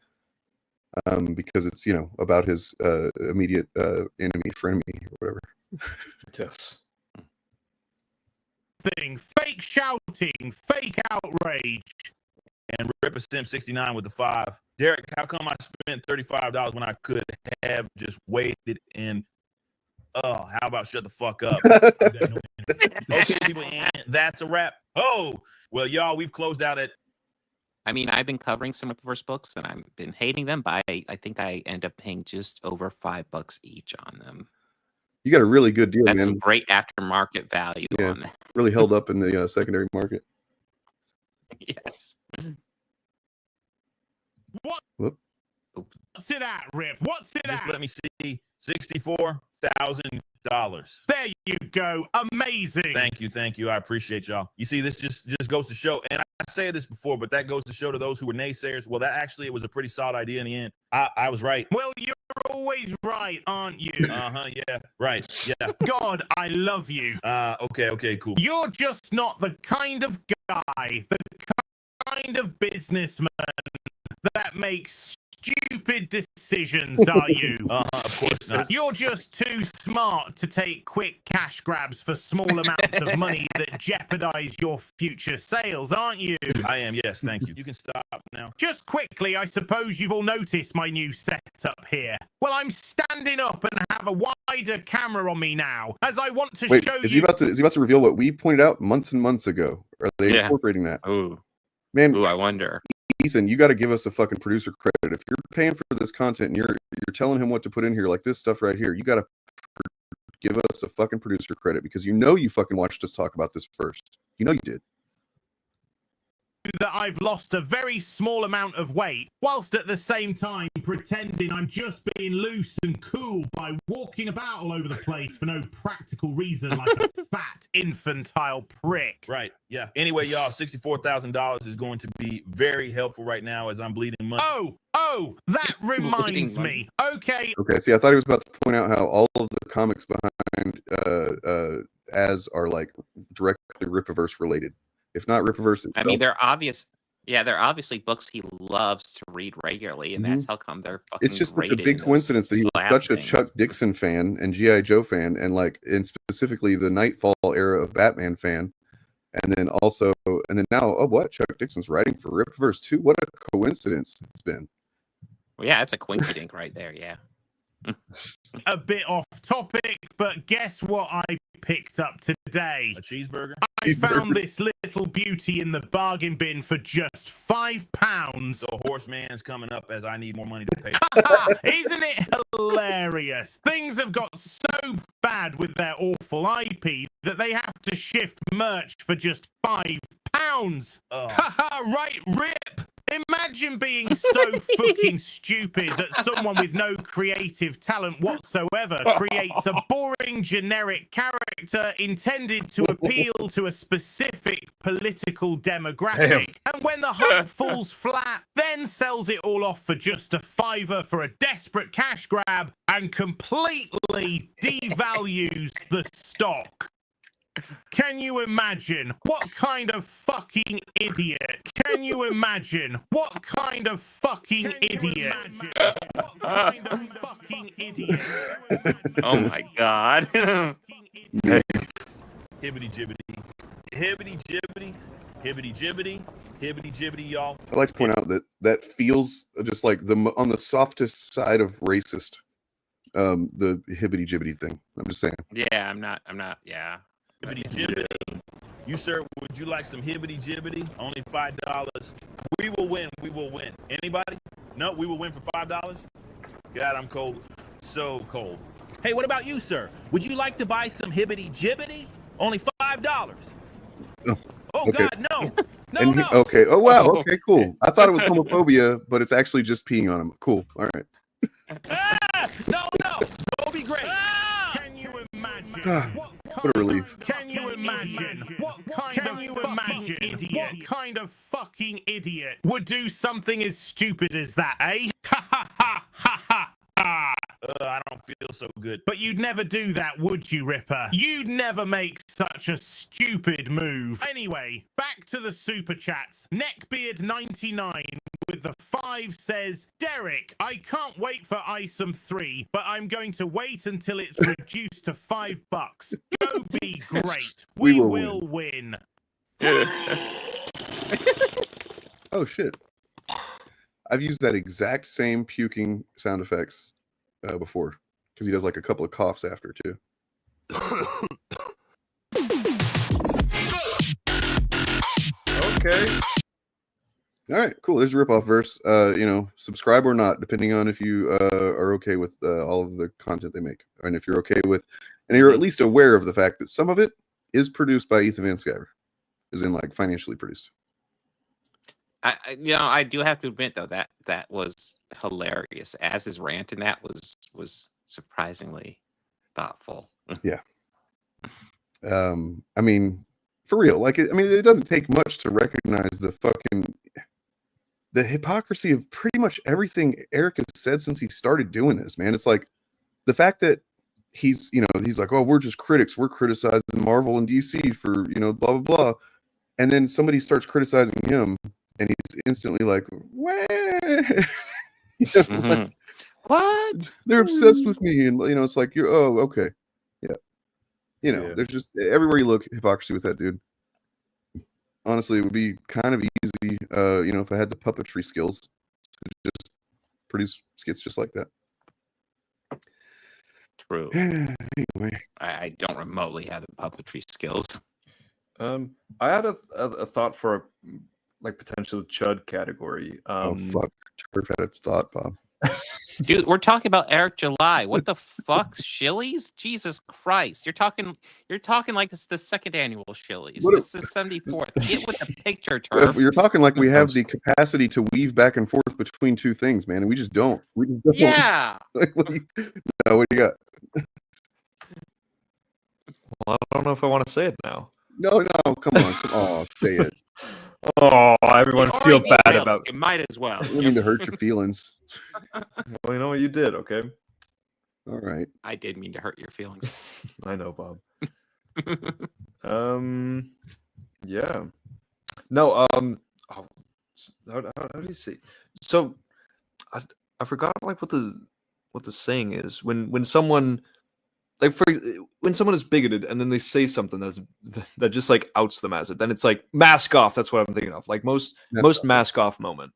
Because it's about his immediate enemy, frenemy, or whatever. Yes. Fake shouting, fake outrage. And Ripper Sim 69 with the 5. Derek, how come I spent $35 when I could have just waited and how about shut the fuck up? Okay, people, and that's a wrap. Oh, well, y'all, we've closed out at. I mean, I've been covering some Rippaverse books and I've been hating them, but I think I end up paying just over $5 each on them. You got a really good deal. That's man. some great aftermarket value on that. Really held up in the secondary market. Yes. What? Whoop. What's it at, Rip? What's it Just at? let me see. $64,000. There you go. Amazing. Thank you. I appreciate y'all. You see, this just goes to show, and I said this before, but that goes to show to those who were naysayers. Well, it was a pretty solid idea in the end. I was right. Well, you're always right, aren't you? Yeah. Right. Yeah. God, I love you. Okay, cool. You're just not the kind of guy, the kind of businessman that makes stupid decisions, are you? Of course not. You're just too smart to take quick cash grabs for small amounts of money that jeopardize your future sales, aren't you? I am, yes, thank you. You can stop now. Just quickly, I suppose you've all noticed my new setup here. Well, I'm standing up and have a wider camera on me now, as I want to show you... Is he about to reveal what we pointed out months and months ago? Are they incorporating that? Ooh. Man, I wonder. Ethan, you got to give us a fucking producer credit. If you're paying for this content and you're telling him what to put in here, like this stuff right here, you got to give us a fucking producer credit because you fucking watched us talk about this first. You did. That I've lost a very small amount of weight, whilst at the same time pretending I'm just being loose and cool by walking about all over the place for no practical reason, like a fat infantile prick. Right, yeah. Anyway, y'all, $64,000 is going to be very helpful right now as I'm bleeding money. Oh, that reminds me. Okay, see, I thought he was about to point out how all of the comics behind as are like directly Rippaverse related. If not Rippaverse itself. I mean, they're obviously books he loves to read regularly, and that's how come they're fucking. It's just such a big coincidence that he was such a Chuck Dixon fan and G.I. Joe fan, and specifically the Nightfall era of Batman fan, and then now Chuck Dixon's writing for Rippaverse too. What a coincidence it's been. Well, yeah, it's a quinky dink right there. Yeah. A bit off topic, but guess what I picked up today? A cheeseburger? I found this little beauty in the bargain bin for just £5. So Horseman's coming up as I need more money to pay. Isn't it hilarious? Things have got so bad with their awful IP that they have to shift merch for just £5. Right, Rip? Imagine being so fucking stupid that someone with no creative talent whatsoever creates a boring generic character intended to appeal to a specific political demographic. And when the hype falls flat, then sells it all off for just a £5 for a desperate cash grab and completely devalues the stock. Can you imagine? What kind of fucking idiot? Can you imagine? What kind of fucking idiot? What kind of fucking idiot? Oh my god. Hibbity jibbity, hibbity jibbity, hibbity jibbity, hibbity jibbity, y'all. I'd like to point out that that feels just like on the softest side of racist. The hibbity jibbity thing. I'm just saying. Yeah, I'm not. Yeah. Hibbity jibbity. You sir, would you like some hibbity jibbity? Only $5. We will win. We will win. Anybody? No, we will win for $5. God, I'm cold. So cold. Hey, what about you, sir? Would you like to buy some hibbity jibbity? Only $5. Oh Okay. God, no. And No. okay. Oh wow. Okay. Cool. I thought it was homophobia, but it's actually just peeing on him. Cool. All right. No. Go be great. Can you imagine? What a relief. Can you imagine? What kind of fucking idiot? What kind of fucking idiot would do something as stupid as that, eh? Ha ha ha ha ha ha. I don't feel so good. But you'd never do that, would you, Ripper? You'd never make such a stupid move. Anyway, back to the super chats. Neckbeard99 with the 5 says, Derek, I can't wait for Isom 3, but I'm going to wait until it's reduced to $5. Go be great. We will win. Oh shit. I've used that exact same puking sound effects before, because he does like a couple of coughs after too. Okay. All right, cool. There's a ripoff verse. Subscribe or not, depending on if you are okay with all of the content they make, and if you're okay with, and you're at least aware of the fact that some of it is produced by Ethan Van Sciver, as in like financially produced. I do have to admit though that was hilarious. As his rant in that was surprisingly thoughtful. Yeah. I mean, for real, like it doesn't take much to recognize the hypocrisy of pretty much everything Eric has said since he started doing this, man. It's like the fact that he's like, oh, we're just critics. We're criticizing Marvel and DC for, blah, blah, blah. And then somebody starts criticizing him and he's instantly like, like, what? They're obsessed with me. And, it's like, okay. Yeah. There's just everywhere you look, hypocrisy with that dude. Honestly, it would be kind of easy, if I had the puppetry skills to just produce skits just like that. True. Anyway, I don't remotely have the puppetry skills. I had a thought for a potential chud category. Oh fuck! Turf had its thought, Bob. Dude, we're talking about Eric July. What the fuck, Shillies? Jesus Christ! You're talking like this is the second annual Shillies. This is 74th. Get with the picture, Turf. You're talking like we have the capacity to weave back and forth between two things, man, and we just don't. Yeah. Like, what do you got? Well, I don't know if I want to say it now. No, come on. Oh, say it. Oh, everyone feel bad about it. Might as well. I don't mean to hurt your feelings. Well, you know what you did, okay? All right. I did mean to hurt your feelings. I know, Bob. Yeah. No, how do you say? So I forgot like what the saying is when someone when someone is bigoted and then they say something that just like outs them as it, then it's like mask off. That's what I'm thinking of. Like most mask off moment.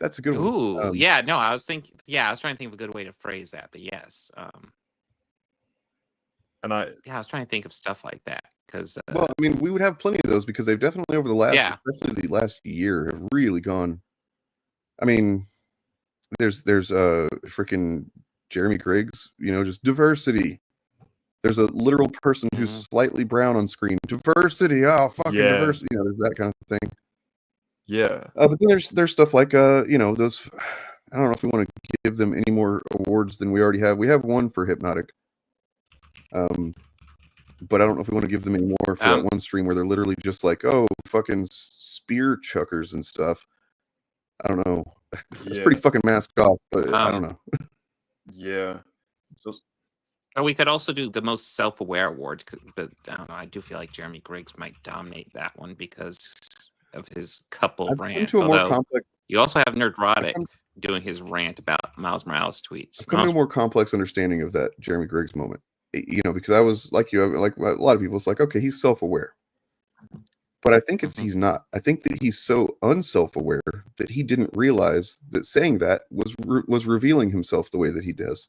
That's a good one. Ooh, yeah. No, I was trying to think of a good way to phrase that, but yes. I was trying to think of stuff like that because. Well, I mean, we would have plenty of those because they've definitely over the last, especially the last year, have really gone. I mean, there's freaking Jeremy Griggs, just diversity. There's a literal person who's slightly brown on screen. Diversity, diversity. There's that kind of thing. Yeah. But then there's stuff like those. I don't know if we want to give them any more awards than we already have. We have one for Hypnotic. But I don't know if we want to give them any more for that one stream where they're literally just like, oh, fucking spear chuckers and stuff. I don't know. It's pretty fucking mask off, but I don't know. Yeah. Or we could also do the most self-aware award, but I don't know. I do feel like Jeremy Griggs might dominate that one because of his couple I've come rants. to a more Although complex. you also have Nerdrotic doing his rant about Miles Morales tweets. I've come to a more complex understanding of that Jeremy Griggs moment. Because I was like you, like a lot of people, it's like, okay, he's self-aware. But I think he's not. I think that he's so unself-aware that he didn't realize that saying that was revealing himself the way that he does.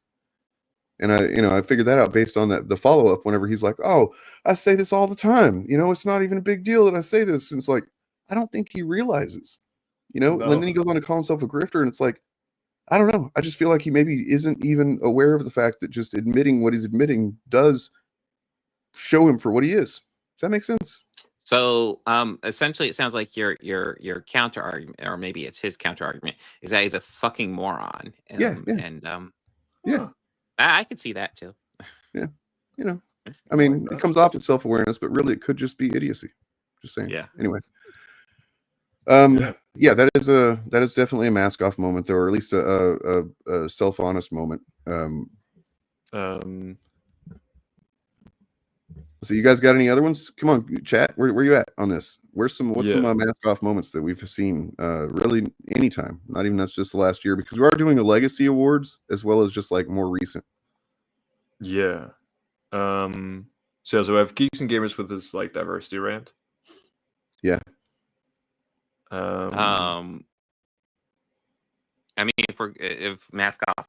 And I figured that out based on the follow-up whenever he's like, oh, I say this all the time. It's not even a big deal that I say this. And it's like, I don't think he realizes, No. And then he goes on to call himself a grifter. And it's like, I don't know. I just feel like he maybe isn't even aware of the fact that just admitting what he's admitting does show him for what he is. Does that make sense? So essentially, it sounds like your counter argument, or maybe it's his counter argument, is that he's a fucking moron. Yeah. I could see that too. Yeah. I mean, it comes off as self-awareness, but really it could just be idiocy. Just saying. Yeah. Anyway. Yeah, that is definitely a mask off moment, though, or at least a self-honest moment. So you guys got any other ones? Come on, chat. Where you at on this? What's some mask off moments that we've seen? Really, anytime. Not even that's just the last year, because we are doing a legacy awards as well as just like more recent. Yeah. So we have Geeks and Gamers with his like diversity rant. Yeah. I mean, if mask off,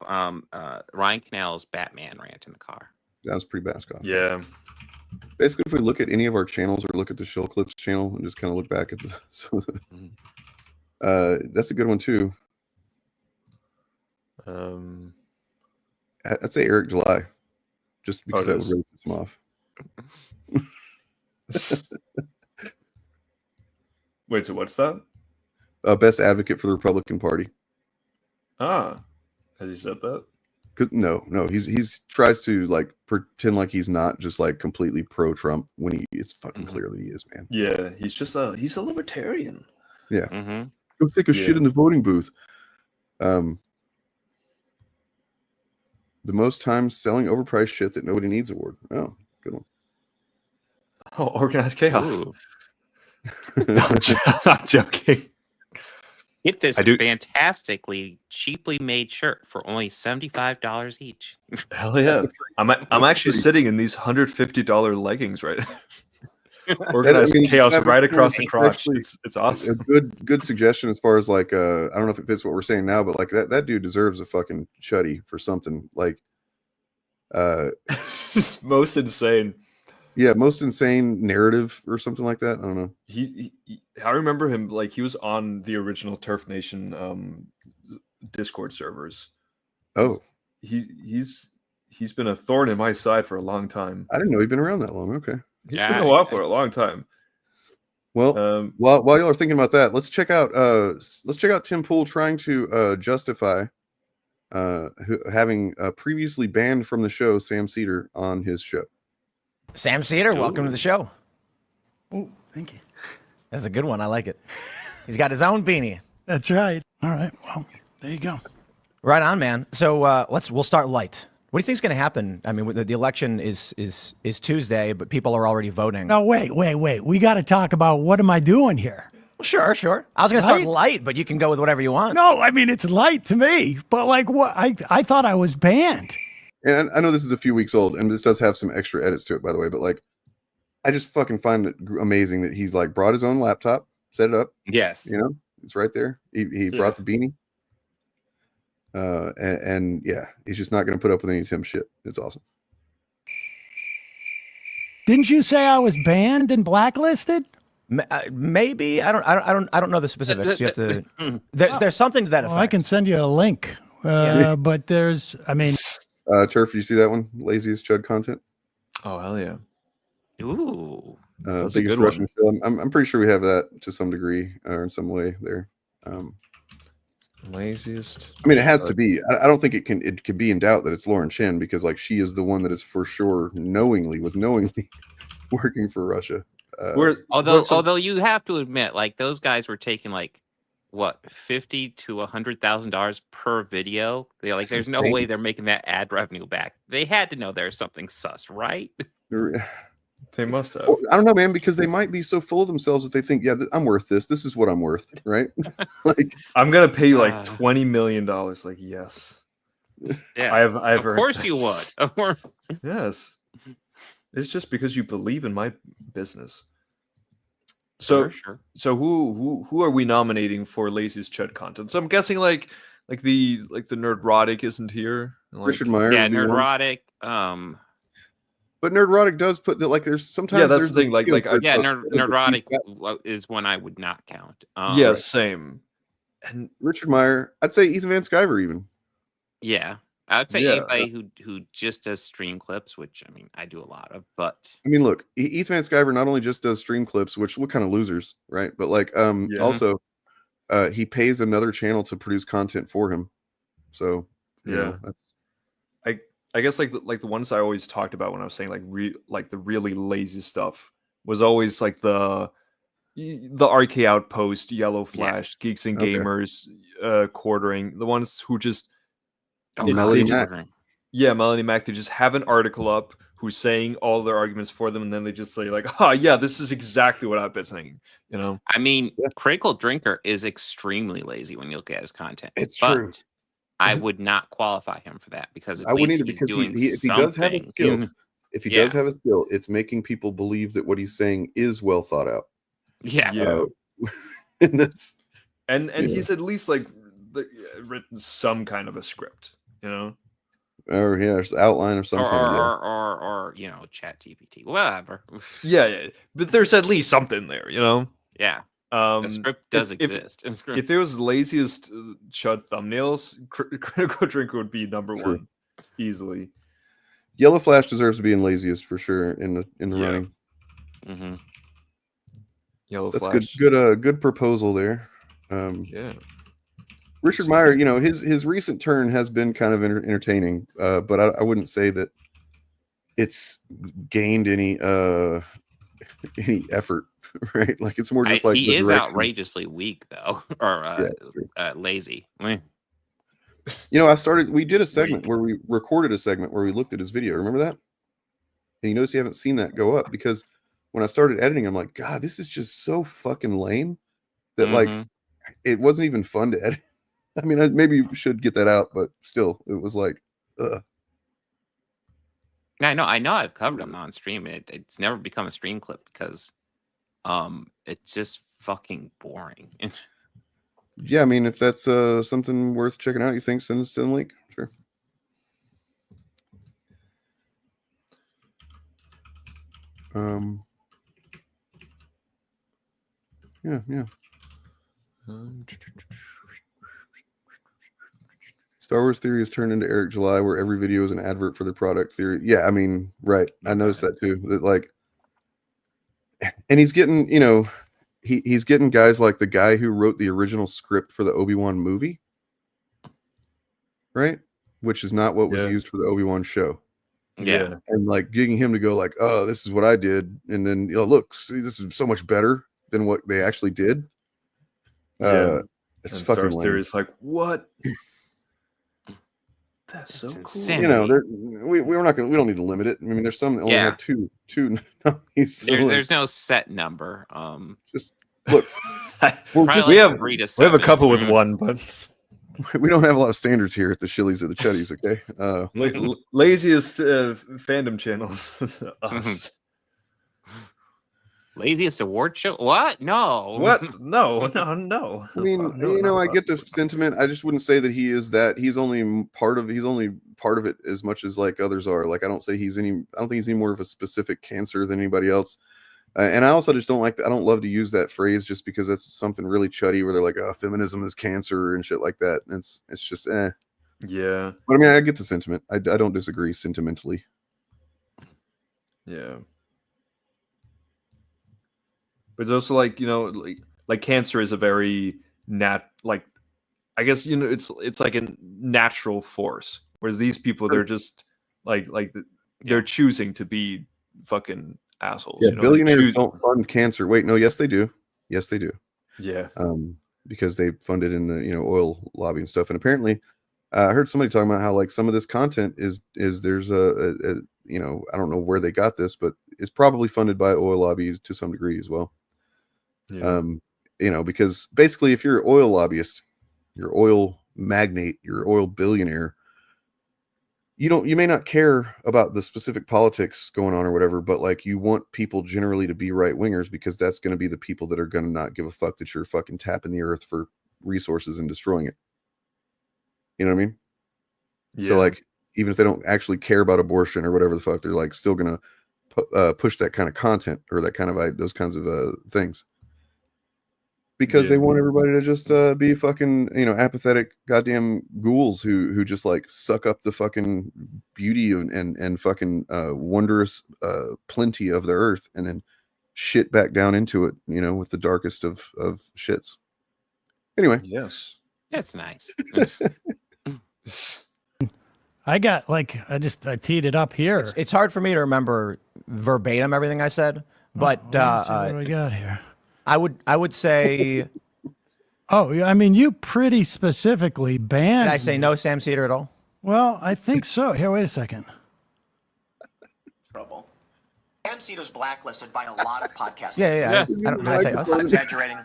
Ryan Cannell's Batman rant in the car. That was pretty mask off. Yeah. Basically, if we look at any of our channels or look at the Shill Clips channel and just kind of look back at that's a good one too. I'd say Eric July, just because that would really piss him off. Wait, so what's that? Best advocate for the Republican Party. Ah, has he said that? No, he's tries to like pretend like he's not just like completely pro-Trump when it's fucking clear that he is, man. Yeah, he's a libertarian. Yeah, go take a shit in the voting booth. The most times selling overpriced shit that nobody needs award. Oh, good one. Oh, organized chaos. No, I'm not joking. Get this fantastically cheaply made shirt for only $75 each. Hell yeah! I'm actually sitting in these $150 leggings right now. Organized chaos right across the crotch. It's awesome. A good suggestion as far as like I don't know if it fits what we're saying now, but like that dude deserves a fucking chuddy for something like most insane. Yeah, most insane narrative or something like that. I don't know. I remember him like he was on the original Turf Nation Discord servers. Oh, he's been a thorn in my side for a long time. I didn't know he'd been around that long. Okay, he's been a while for a long time. Well, while y'all are thinking about that, let's check out Tim Pool trying to justify having previously banned from the show Sam Cedar on his show. Sam Cedar, welcome to the show. Oh, thank you. That's a good one. I like it. He's got his own beanie. That's right. All right. Well, there you go. Right on, man. So we'll start light. What do you think is going to happen? I mean, the election is Tuesday, but people are already voting. No, wait. We got to talk about what am I doing here? Well, sure. I was going to start light, but you can go with whatever you want. No, I mean, it's light to me, but like what? I thought I was banned. And I know this is a few weeks old, and this does have some extra edits to it, by the way. But like, I just fucking find it amazing that he's like brought his own laptop, set it up. Yes, it's right there. He brought the beanie, and yeah, he's just not going to put up with any Tim shit. It's awesome. Didn't you say I was banned and blacklisted? Maybe I don't know the specifics. You have to. There's something to that effect. Well, I can send you a link, but there's. I mean. Turf, you see that one? Laziest Chud content. Oh hell yeah! Ooh, that's biggest Russian film. I'm pretty sure we have that to some degree or in some way there. Laziest. I mean, it has to be. I don't think it can be in doubt that it's Lauren Chen, because like she is the one that is for sure knowingly working for Russia. Although you have to admit, like those guys were taking like what, $50,000 to $100,000 per video. They're like, That's there's no insane. way they're making that ad revenue back. They had to know there's something sus, right? They must have. Well, I don't know, man, because they might be so full of themselves that they think, yeah, I'm worth this. This is what I'm worth, right? Like, I'm gonna pay you like $20 million. Like, yes. Yeah, I've of heard course you this. would. Of course. Yes. It's just because you believe in my business. So, so who are we nominating for Lazy's Chud content? So I'm guessing like the Nerdrotic isn't here. Like, Richard Meyer. Yeah, would be one. Nerdrotic. But Nerdrotic does put that, like, there's sometimes. Yeah, that's there's the thing. Like yeah, Nerdrotic is one I would not count. Yeah, same. And Richard Meyer, I'd say Ethan Van Sciver even. Yeah, I would say Yeah. anybody who just does stream clips, which I mean I do a lot of, but I mean, look, Ethan Van Sciver not only just does stream clips, which what kind of losers, right? But like, also, he pays another channel to produce content for him. So you know, that's... I guess like the ones I always talked about when I was saying like the really lazy stuff was always like the RK Outpost, Yellow Flash, Geeks and Gamers, Quartering, the ones who just Melody Mac. Yeah, Melanie Mac. They just have an article up who's saying all their arguments for them, and then they just say like, "Oh yeah, this is exactly what I've been saying." You know. I mean, Critical Drinker is extremely lazy when you look at his content. It's but true. I would not qualify him for that because at I wouldn't least either, he's because doing if he does have a something. skill, if he does have a skill, it's making people believe that what he's saying is well thought out. Yeah. And that's and he's at least like written some kind of a script, you know, or there's the outline of some kind. Or you know, Chat GPT, whatever. yeah, but there's at least something there, you know. Yeah. The script does exist. If it was laziest chud thumbnails, Critical Drinker would be number one easily. Yellow Flash deserves to be in laziest for sure in the running. Mm-hmm. Yellow That's Flash. good proposal there. Yeah. Richard Meyer, you know, his recent turn has been kind of entertaining, but I wouldn't say that it's gained any effort, right? Like it's more just like he the is direction. outrageously weak though, or lazy. You know, we did a segment where we recorded a segment where we looked at his video. Remember that? And you notice you haven't seen that go up because when I started editing, I'm like, God, this is just so fucking lame that like it wasn't even fun to edit. I mean, maybe you should get that out, but still, it was like, ugh. I know I've covered them on stream. It's never become a stream clip because it's just fucking boring. Yeah, I mean, if that's something worth checking out, you think, send us a link. Sure. Yeah. Star Wars Theory has turned into Eric July, where every video is an advert for their product. Theory. Yeah, I mean, right. I noticed that too. That like, and he's getting, you know, he's getting guys like the guy who wrote the original script for the Obi-Wan movie, right? Which is not what was used for the Obi-Wan show. Yeah. And like getting him to go like, oh, this is what I did. And then, you know, look, see, this is so much better than what they actually did. It's and fucking Star Series like, what? That's so cool. You know, we don't need to limit it. I mean, there's some that only have two nominees. There's no set number. Just look, we have a couple with one, but we don't have a lot of standards here at the Shillies or the Chuddies. Okay, laziest fandom channels. Us. Laziest award show? What? No. What? No. I mean, you know, I get the sentiment. I just wouldn't say that he is that. He's only part of it as much as like others are. Like I don't think he's any more of a specific cancer than anybody else. And I also just don't like that. I don't love to use that phrase just because that's something really chuddy where they're like, oh, feminism is cancer and shit like that. And it's just Yeah. But I mean, I get the sentiment. I don't disagree sentimentally. Yeah. But it's also like, you know, like cancer is a very I guess, you know, it's like a natural force. Whereas these people, they're just they're choosing to be fucking assholes. Yeah, you know? billionaires don't fund cancer. Wait, no, yes they do. Yes they do. Yeah. because they funded in the oil lobby and stuff. And apparently, I heard somebody talking about how like some of this content is there's a I don't know where they got this, but it's probably funded by oil lobbies to some degree as well. Yeah. Because basically, if you're an oil lobbyist, you're oil magnate, you're oil billionaire, you may not care about the specific politics going on or whatever, but like you want people generally to be right wingers because that's going to be the people that are going to not give a fuck that you're fucking tapping the earth for resources and destroying it. You know what I mean? Yeah. So like, even if they don't actually care about abortion or whatever the fuck, they're like still going to push that kind of content or that kind of those kinds of things. Because they want everybody to just be fucking, apathetic goddamn ghouls who just like suck up the fucking beauty and fucking wondrous plenty of the earth and then shit back down into it, with the darkest of shits. Anyway. Yes. That's nice. I got I teed it up here. It's hard for me to remember verbatim everything I said, but let's see what do we got here? I would say. Oh, I mean, you pretty specifically banned. Did I say no Sam Cedar at all? Well, I think so. Here, wait a second. Trouble. Sam Cedar's blacklisted by a lot of podcasts. Yeah. Did I say us? I'm not exaggerating.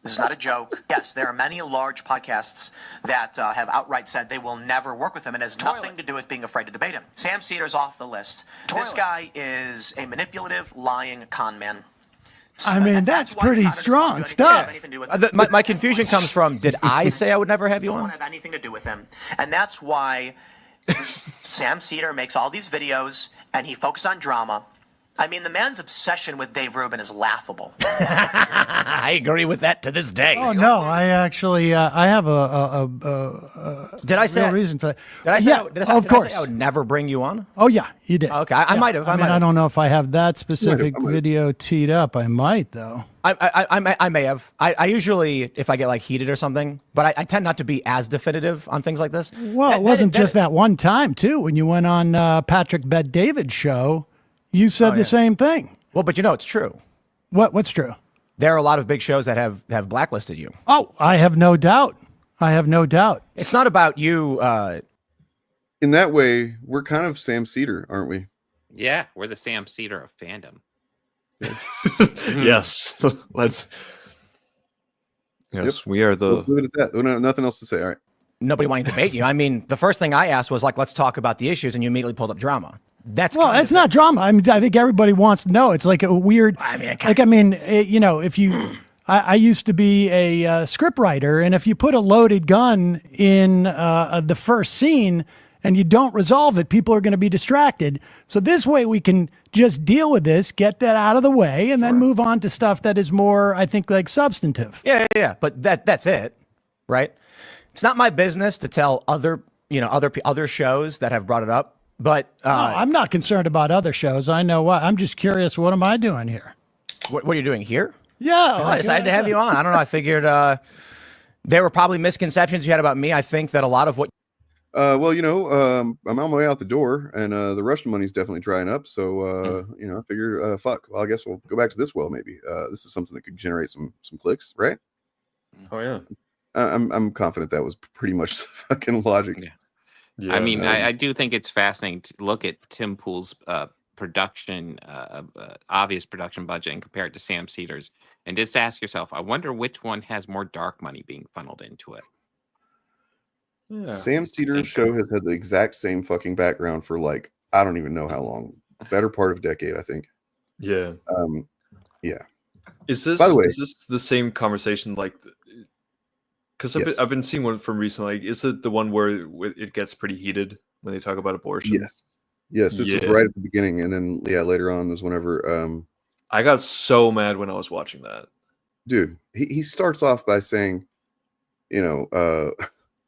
This is not a joke. Yes, there are many large podcasts that have outright said they will never work with him and has nothing to do with being afraid to debate him. Sam Cedar's off the list. This guy is a manipulative, lying con man. I mean, that's pretty strong stuff. My confusion comes from, did I say I would never have you on? Don't have anything to do with him. And that's why Sam Cedar makes all these videos and he focuses on drama. I mean, the man's obsession with Dave Rubin is laughable. I agree with that to this day. Oh no, I actually I have Did I say real reason for that? Did I say? Of course. I say I would never bring you on? Oh yeah, you did. Okay, I might have. I don't know if I have that specific video teed up. I might though. I may have. I usually, if I get like heated or something, but I tend not to be as definitive on things like this. Well, it wasn't just that one time too. When you went on Patrick Bet-David's show, you said the same thing. Well, but it's true. What's true? There are a lot of big shows that have blacklisted you. Oh, I have no doubt. It's not about you. In that way, we're kind of Sam Cedar, aren't we? Yeah, we're the Sam Cedar of fandom. Yes. Yes, we are the. Let's leave it at that. Nothing else to say. All right. Nobody wanting to debate you. I mean, the first thing I asked was like, let's talk about the issues, and you immediately pulled up drama. That's not drama. I mean, I think everybody wants to know. It's like a weird. If you, I used to be a script writer, and if you put a loaded gun in the first scene and you don't resolve it, people are going to be distracted. So this way we can just deal with this, get that out of the way, and then move on to stuff that is more, I think, like substantive. Yeah. But that's it, right? It's not my business to tell other shows that have brought it up. But no, I'm not concerned about other shows. I know what. I'm just curious. What am I doing here? What are you doing here? Yeah, I decided to have you on. I don't know. I figured there were probably misconceptions you had about me. I think that a lot of what. I'm on my way out the door, and the Russian money's definitely drying up. So I figured, fuck. Well, I guess we'll go back to this well. Maybe this is something that could generate some clicks, right? Oh yeah. I'm confident that was pretty much the fucking logic. Yeah. Yeah, I mean, I do think it's fascinating to look at Tim Pool's production, obvious production budget, and compare it to Sam Cedar's, and just ask yourself, I wonder which one has more dark money being funneled into it. Yeah. Sam Cedar's show has had the exact same fucking background for like I don't even know how long, better part of a decade, I think. Yeah. Yeah. Is this, by the way, is this the same conversation like? Because I've been seeing one from recently. Like, is it the one where it gets pretty heated when they talk about abortion? Yes. This was right at the beginning, and then later on was whenever. I got so mad when I was watching that. Dude, he starts off by saying, like oh,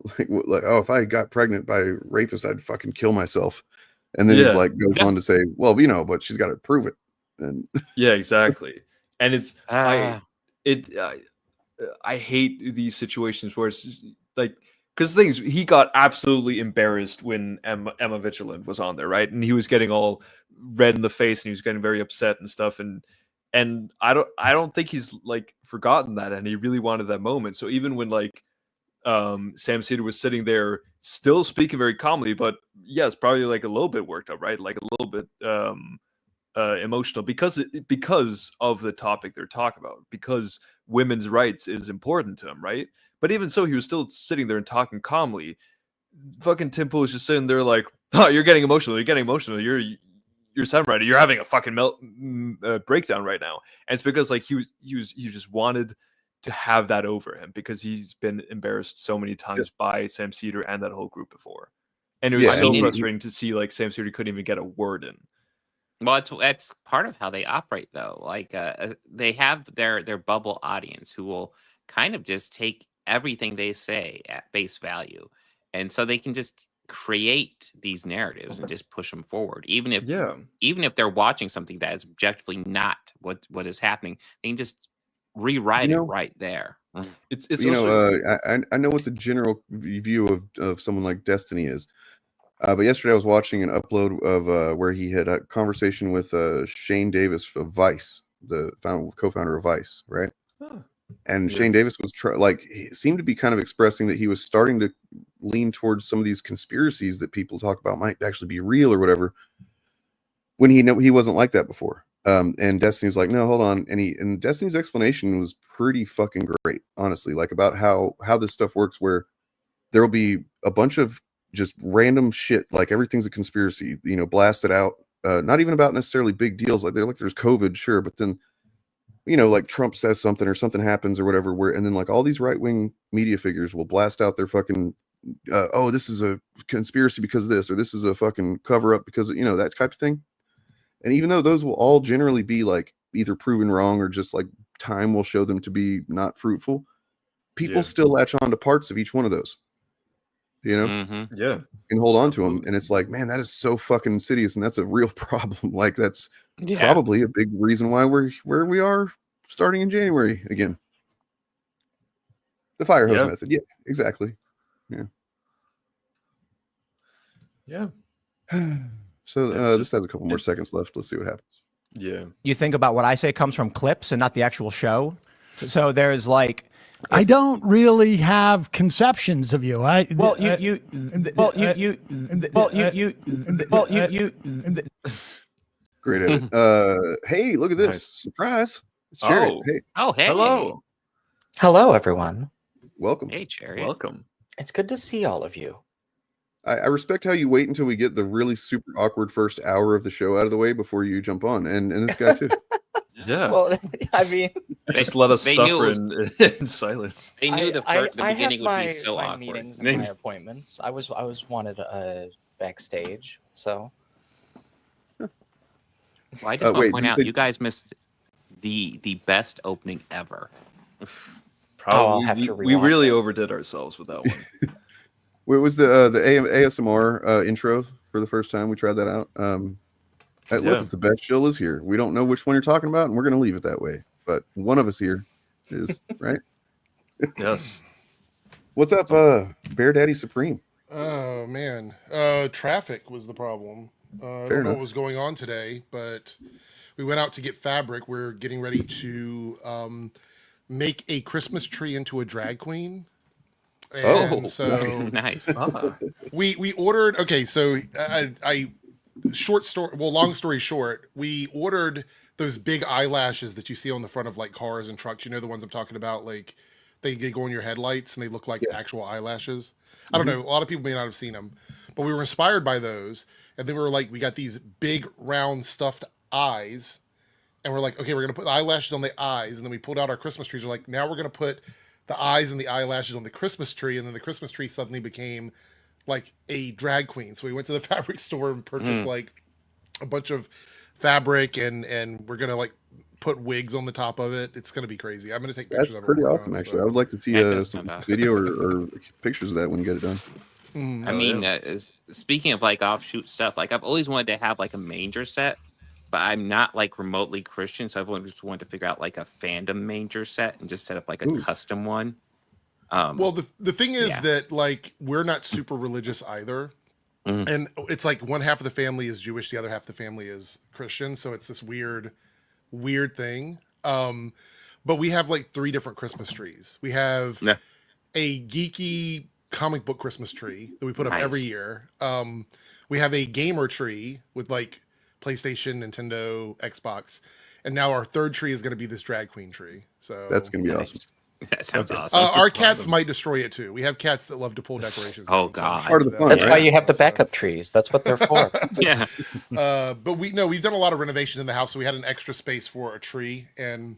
if I got pregnant by a rapist, I'd fucking kill myself, and then he's like goes on to say, well, but she's got to prove it, and yeah, exactly, and it's I hate these situations where it's like, because the thing is, he got absolutely embarrassed when Emma Vigilant was on there, right? And he was getting all red in the face and he was getting very upset and stuff. And And I don't think he's like forgotten that, and he really wanted that moment. So even when like Sam Cedar was sitting there still speaking very calmly, but yes, probably like a little bit worked up, right? Like a little bit emotional because of the topic they're talking about, because women's rights is important to him, right? But even so, he was still sitting there and talking calmly. Fucking Tim Pool was just sitting there like, oh, you're getting emotional. You're sound right. You're having a fucking breakdown right now. And it's because like he just wanted to have that over him because he's been embarrassed so many times by Sam Cedar and that whole group before. And it was so frustrating to see like Sam Cedar couldn't even get a word in. Well, it's part of how they operate, though. Like they have their bubble audience who will kind of just take everything they say at face value, and so they can just create these narratives and just push them forward, even if they're watching something that is objectively not what is happening. They can just rewrite it right there. It's I know what the general view of someone like Destiny is. But yesterday I was watching an upload of where he had a conversation with Shane Davis of Vice, the co-founder of Vice, right? Huh. And Shane Davis was he seemed to be kind of expressing that he was starting to lean towards some of these conspiracies that people talk about might actually be real or whatever. When he wasn't like that before. And Destiny was like, no, hold on. And Destiny's explanation was pretty fucking great, honestly, like about how this stuff works, where there will be a bunch of just random shit, like everything's a conspiracy, blasted out, not even about necessarily big deals, like there's COVID, sure, but then like Trump says something or something happens or whatever, and then like all these right-wing media figures will blast out their fucking oh, this is a conspiracy because of this, or this is a fucking cover-up because of, that type of thing. And even though those will all generally be like either proven wrong or just like time will show them to be not fruitful, people still latch on to parts of each one of those. And hold on to them, and it's like, man, that is so fucking insidious, and that's a real problem. Like that's probably a big reason why we're where we are starting in January again. The fire hose method, exactly, So this has a couple more seconds left. Let's see what happens. You think about what I say comes from clips and not the actual show. So there's like. I don't really have conceptions of you. Great edit. Hey, look at this surprise! It's Cherry. Hey. Hello. Hello, everyone. Welcome. Hey, Cherry. Welcome. It's good to see all of you. I respect how you wait until we get the really super awkward first hour of the show out of the way before you jump on, and this guy too. Yeah. Well, I mean, just let us suffer in silence. They knew the beginning would be so my awkward. Meetings and my appointments. I was wanted backstage, so. Well, I just want to point out, you guys missed the best opening ever. Probably, we really overdid ourselves with that one. Where was the ASMR intro for the first time? We tried that out. Look, it's the best shill is here. We don't know which one you're talking about, and we're going to leave it that way. But one of us here is, right? Yes. What's up, Bear Daddy Supreme? Oh, man. Traffic was the problem. I don't know what was going on today, but we went out to get fabric. We're getting ready to make a Christmas tree into a drag queen. And so nice. We ordered. Okay, so long story short, we ordered those big eyelashes that you see on the front of like cars and trucks. You know the ones I'm talking about? Like they go in your headlights and they look like actual eyelashes. I don't know. A lot of people may not have seen them, but we were inspired by those. And then we were like, we got these big round stuffed eyes. And we're like, okay, we're going to put the eyelashes on the eyes. And then we pulled out our Christmas trees. We're like, now we're going to put the eyes and the eyelashes on the Christmas tree. And then the Christmas tree suddenly became like a drag queen. So we went to the fabric store and purchased like a bunch of fabric and we're going to like put wigs on the top of it. It's going to be crazy. I'm going to take pictures of it. That's pretty awesome, actually. I would like to see some video or pictures of that when you get it done. I mean, speaking of like offshoot stuff, like I've always wanted to have like a manger set, but I'm not like remotely Christian, so I've always just wanted to figure out like a fandom manger set and just set up like a custom one. Well, the thing is that like we're not super religious either, and it's like one half of the family is Jewish, the other half of the family is Christian, so it's this weird weird thing. But we have like 3 different Christmas trees. We have a geeky comic book Christmas tree that we put up every year. We have a gamer tree with like PlayStation, Nintendo, Xbox, and now our 3rd tree is going to be this drag queen tree. So that's going to be awesome. That sounds awesome. Our cats might destroy it too. We have cats that love to pull decorations. Oh god, part of the fun. That's why you have the backup trees. That's what they're for. Yeah. But we've done a lot of renovation in the house, so we had an extra space for a tree, and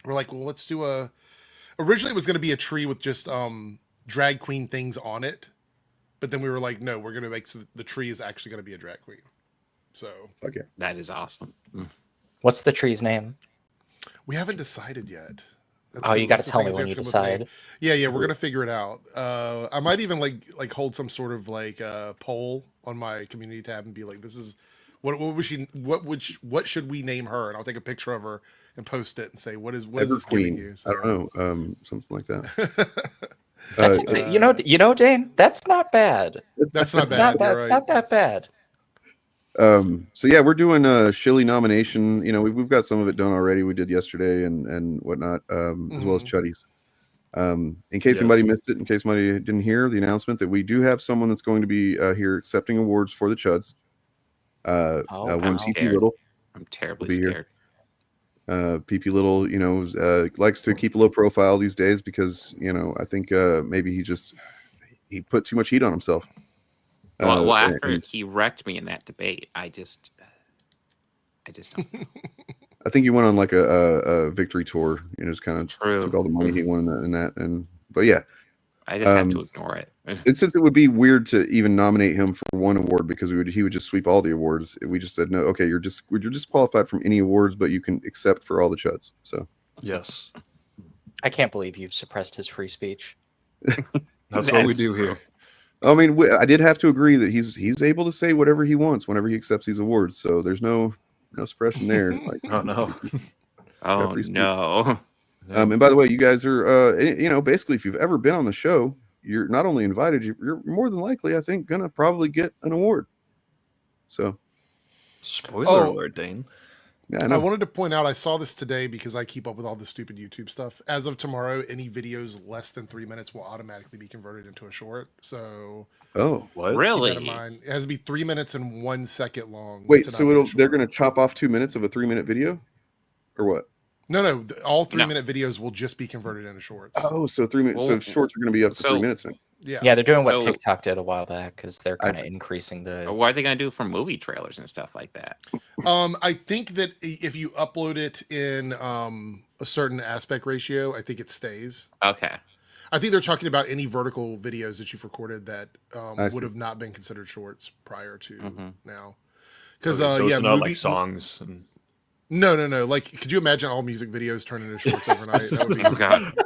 we're like, well, let's do a. Originally, it was going to be a tree with just drag queen things on it, but then we were like, no, we're going to make so the tree is actually going to be a drag queen. So okay, that is awesome. What's the tree's name? We haven't decided yet. You got to tell me when you decide. Yeah, we're gonna figure it out. I might even like hold some sort of like poll on my community tab and be like, "This is what should we name her?" And I'll take a picture of her and post it and say, "What is this giving you?" So, I don't know, something like that. That's, you know, Dane, that's not bad. That's not bad. That's not that bad. So yeah, we're doing a Shillie nomination. You know, we've got some of it done already. We did yesterday and whatnot, as well as Chuddies. In case anybody missed it, in case somebody didn't hear the announcement that we do have someone that's going to be here accepting awards for the Chuds. When PP Little, I'm terribly scared. PP Little, you know, likes to keep a low profile these days because, you know, I think maybe he put too much heat on himself. Well, after he wrecked me in that debate, I just don't know. I think he went on like a victory tour, you know, just kind of took all the money he won in that. But yeah, I just have to ignore it. And since it would be weird to even nominate him for one award because he would just sweep all the awards, we just said no. Okay, you're disqualified from any awards, but you can accept for all the Chuds. So yes, I can't believe you've suppressed his free speech. That's what we do here. I mean, I did have to agree that he's able to say whatever he wants whenever he accepts these awards. So there's no suppression there. Like, oh no, oh no. And by the way, you guys are, you know, basically, if you've ever been on the show, you're not only invited, you're more than likely, I think, gonna probably get an award. So, spoiler alert, Dane. Yeah, I wanted to point out, I saw this today because I keep up with all the stupid YouTube stuff. As of tomorrow, any videos less than 3 minutes will automatically be converted into a short. So, what? Really? Keep that in mind. It has to be 3 minutes and 1 second long. Wait, so they're going to chop off 2 minutes of a 3-minute video, or what? No, all 3-minute videos will just be converted into shorts. Oh, so 3 minutes. So shorts are going to be up to 3 minutes now. Yeah, they're doing what TikTok did a while back because they're kind of increasing the. What are they going to do for movie trailers and stuff like that? I think that if you upload it in a certain aspect ratio, I think it stays. Okay. I think they're talking about any vertical videos that you've recorded that would have not been considered shorts prior to now. Because so it's not movie, like songs and. No. Like, could you imagine all music videos turn into shorts overnight? That would be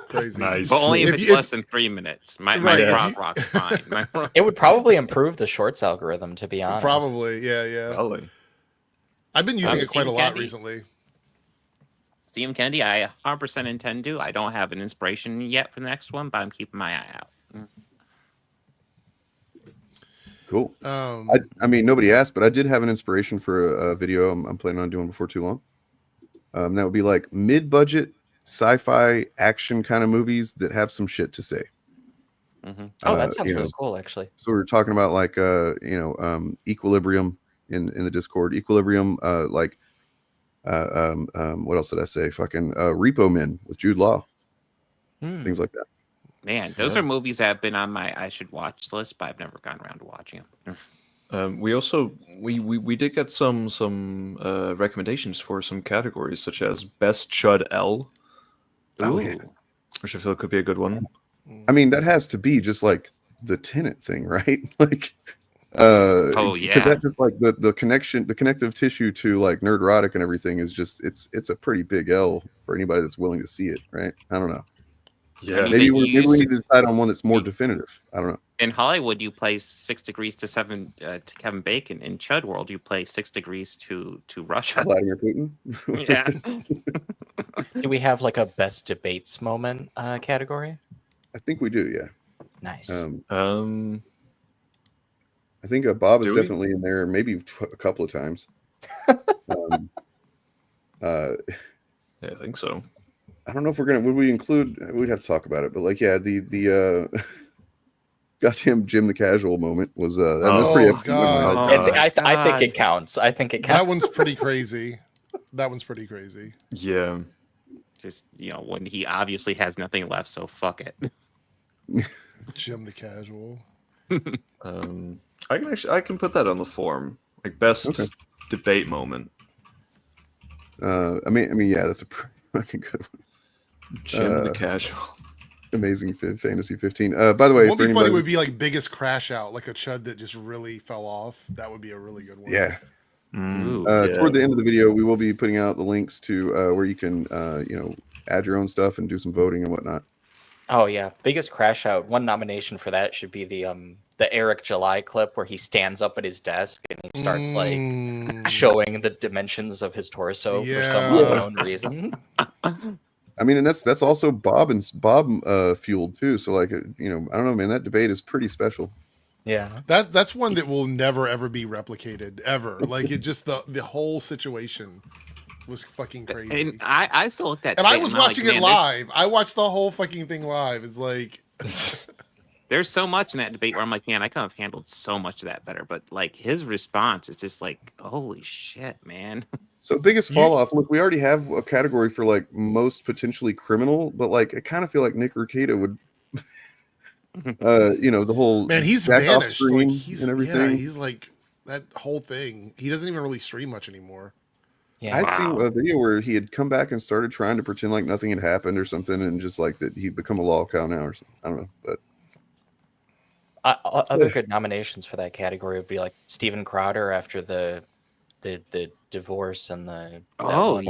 crazy. Nice. But only if it's less than 3 minutes. My rock's fine. It would probably improve the shorts algorithm, to be honest. Probably, yeah. Probably. I've been using it quite a lot recently. Stephen Kennedy, I 100% intend to. I don't have an inspiration yet for the next one, but I'm keeping my eye out. Cool. I mean, nobody asked, but I did have an inspiration for a video I'm planning on doing before too long. That would be like mid-budget sci-fi action kind of movies that have some shit to say. Oh, that sounds really cool, actually. So we're talking about like Equilibrium in the Discord. Equilibrium, what else did I say? Fucking Repo Men with Jude Law. Things like that. Man, those are movies that have been on my I should watch list, but I've never gotten around to watching them. We also we did get some recommendations for some categories such as Best Chud L, which I feel could be a good one. I mean, that has to be just like the Tenet thing, right? Like, because that just like the connection, the connective tissue to like Nerdrotic and everything is just it's a pretty big L for anybody that's willing to see it, right? I don't know. Yeah, maybe we need to decide on one that's more definitive. I don't know. In Hollywood, you play 6 degrees to Kevin Bacon. In Chud World, you play 6 degrees to Russia. Vladimir Putin. Yeah. Do we have like a best debates moment category? I think we do. Yeah. Nice. I think Bob is definitely in there, maybe a couple of times. Yeah, I think so. I don't know if would we include, we'd have to talk about it, but like, yeah, the goddamn Jim the Casual moment was, that was pretty epic. I think it counts. I think it counts. That one's pretty crazy. That one's pretty crazy. Yeah. Just, when he obviously has nothing left, so fuck it. Jim the Casual. I can put that on the form. Like best debate moment. I mean, yeah, that's a fucking good one. Jim the Casual. Amazing Fantasy 15. By the way, What would be funny would be like biggest crash out, like a chud that just really fell off. That would be a really good one. Yeah. Yeah. Toward the end of the video, we will be putting out the links to where you can, add your own stuff and do some voting and whatnot. Oh yeah, biggest crash out. One nomination for that should be the Eric July clip where he stands up at his desk and he starts like showing the dimensions of his torso for some unknown reason. I mean, and that's also Bob fueled too. So like, I don't know, man, that debate is pretty special. Yeah, that's one that will never ever be replicated ever. Like it just the whole situation was fucking crazy. And I still looked at, and I was watching it live. I watched the whole fucking thing live. It's like there's so much in that debate where I'm like, man, I could have handled so much of that better. But like his response is just like, holy shit, man. So biggest fall off. Look, we already have a category for like most potentially criminal, but like I kind of feel like Nick Rekieta would. The whole man, he's vanished. Like and everything. Yeah, he's like that whole thing. He doesn't even really stream much anymore. Yeah, I'd seen a video where he had come back and started trying to pretend like nothing had happened or something, and just like that he'd become a law cow now or something. I don't know, but other good nominations for that category would be like Steven Crowder after the divorce and the God,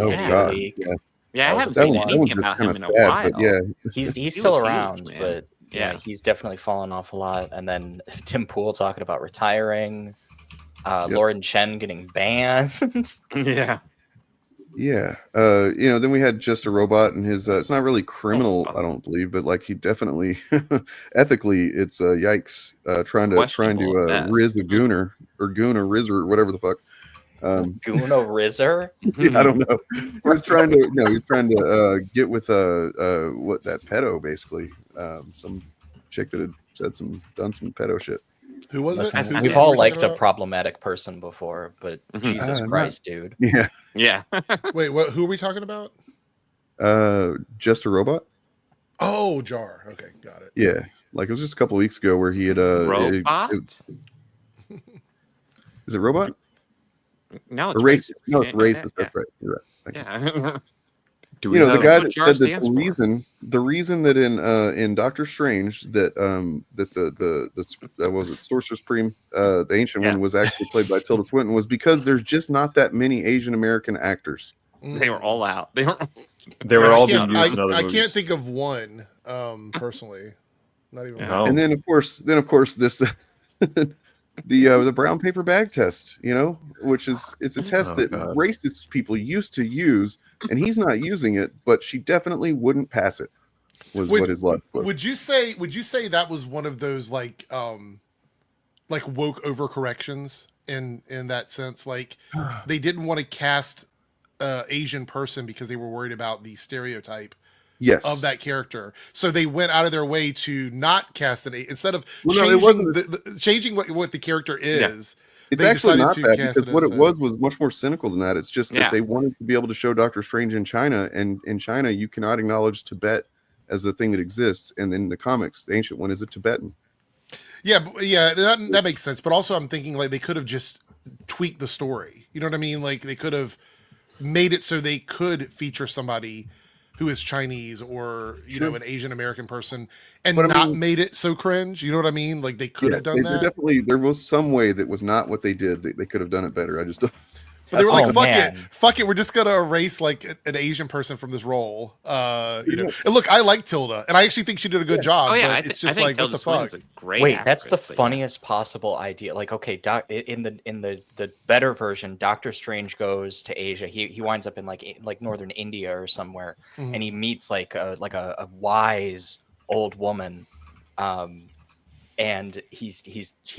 yeah, I haven't seen anything about him in a while. But yeah, he's still around, but yeah, he's definitely fallen off a lot. And then Tim Pool talking about retiring, Lauren Chen getting banned. Yeah. Yeah. Then we had Just a Robot and his it's not really criminal, I don't believe, but like he definitely ethically it's yikes. Trying to riz a gooner or goon or rizzer or whatever the fuck. Goon or rizzer? I don't know. He's trying to get with what that pedo basically. Some chick that had done some pedo shit. Who was it? We've all liked a problematic person before, but Jesus Christ, dude. Yeah. Yeah. Wait, what? Who are we talking about? Just a Robot. Oh, Jar. Okay, got it. Yeah, like it was just a couple of weeks ago where he had Robot. Is it Robot? No, it's racist. racist. No, it's racist. Yeah. That's right. You're right. Yeah. The guy that said that the reason that in Doctor Strange that that was it Sorcerer Supreme, the ancient one was actually played by Tilda Swinton was because there's just not that many Asian American actors. They were all out. They were all being used in other I movies. can't think of one personally. Not even. No. And then of course this the brown paper bag test, which is it's a test that racist people used to use, and he's not using it, but she definitely wouldn't pass it. What his luck was. Would you say that was one of those like woke overcorrections in that sense? Like they didn't want to cast Asian person because they were worried about the stereotype of that character, so they went out of their way to not cast an instead of changing what the character is. It's actually not that, because what it was much more cynical than that. It's just that they wanted to be able to show Doctor Strange in China, and in China you cannot acknowledge Tibet as a thing that exists, and in the comics the ancient one is a Tibetan. That makes sense, but also I'm thinking like they could have just tweaked the story, you know what I mean? Like they could have made it so they could feature somebody who is Chinese or an Asian American person, and made it so cringe. You know what I mean? Like they could have done that. There was some way that was not what they did. They could have done it better. I just don't. But they were like, fuck it. We're just gonna erase like an Asian person from this role. And look, I like Tilda, and I actually think she did a good job. Oh yeah, but it's just like what the fuck. Wait, that's the funniest possible idea. Like, okay, in the better version, Doctor Strange goes to Asia. He winds up in like northern India or somewhere, and he meets like a wise old woman. And he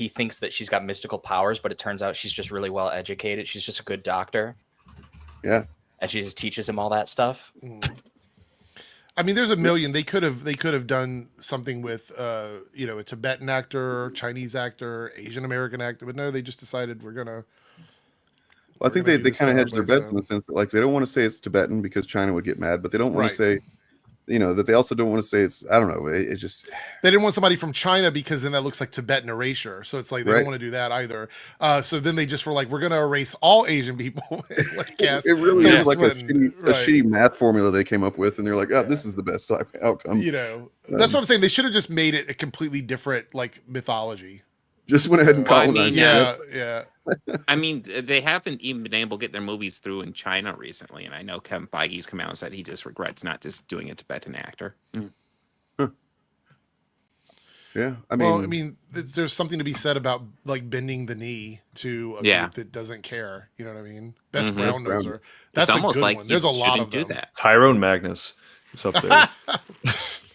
thinks that she's got mystical powers, but it turns out she's just really well educated. She's just a good doctor. Yeah. and she just teaches him all that stuff. I mean, there's a million. They could have done something with a Tibetan actor, Chinese actor, Asian American actor, but no, they just decided we're gonna. Well, I think they kind of hedge their bets in the sense that like they don't want to say it's Tibetan because China would get mad, but they don't want to say, that they also don't want to say it's, I don't know, it just. They didn't want somebody from China because then that looks like Tibetan erasure. So it's like they don't want to do that either. So then they just were like, we're going to erase all Asian people. It really is like a shitty math formula they came up with, and they're like, oh, this is the best outcome. That's what I'm saying. They should have just made it a completely different like mythology. Just went ahead and colonized. Yeah. I mean, they haven't even been able to get their movies through in China recently, and I know Kevin Feige's come out and said he just regrets not just doing a Tibetan actor. Yeah, I mean, there's something to be said about like bending the knee to a group that doesn't care. You know what I mean? Best brown noser. That's almost a good like one. There's a lot of do them. that. Tyrone Magnus is up there.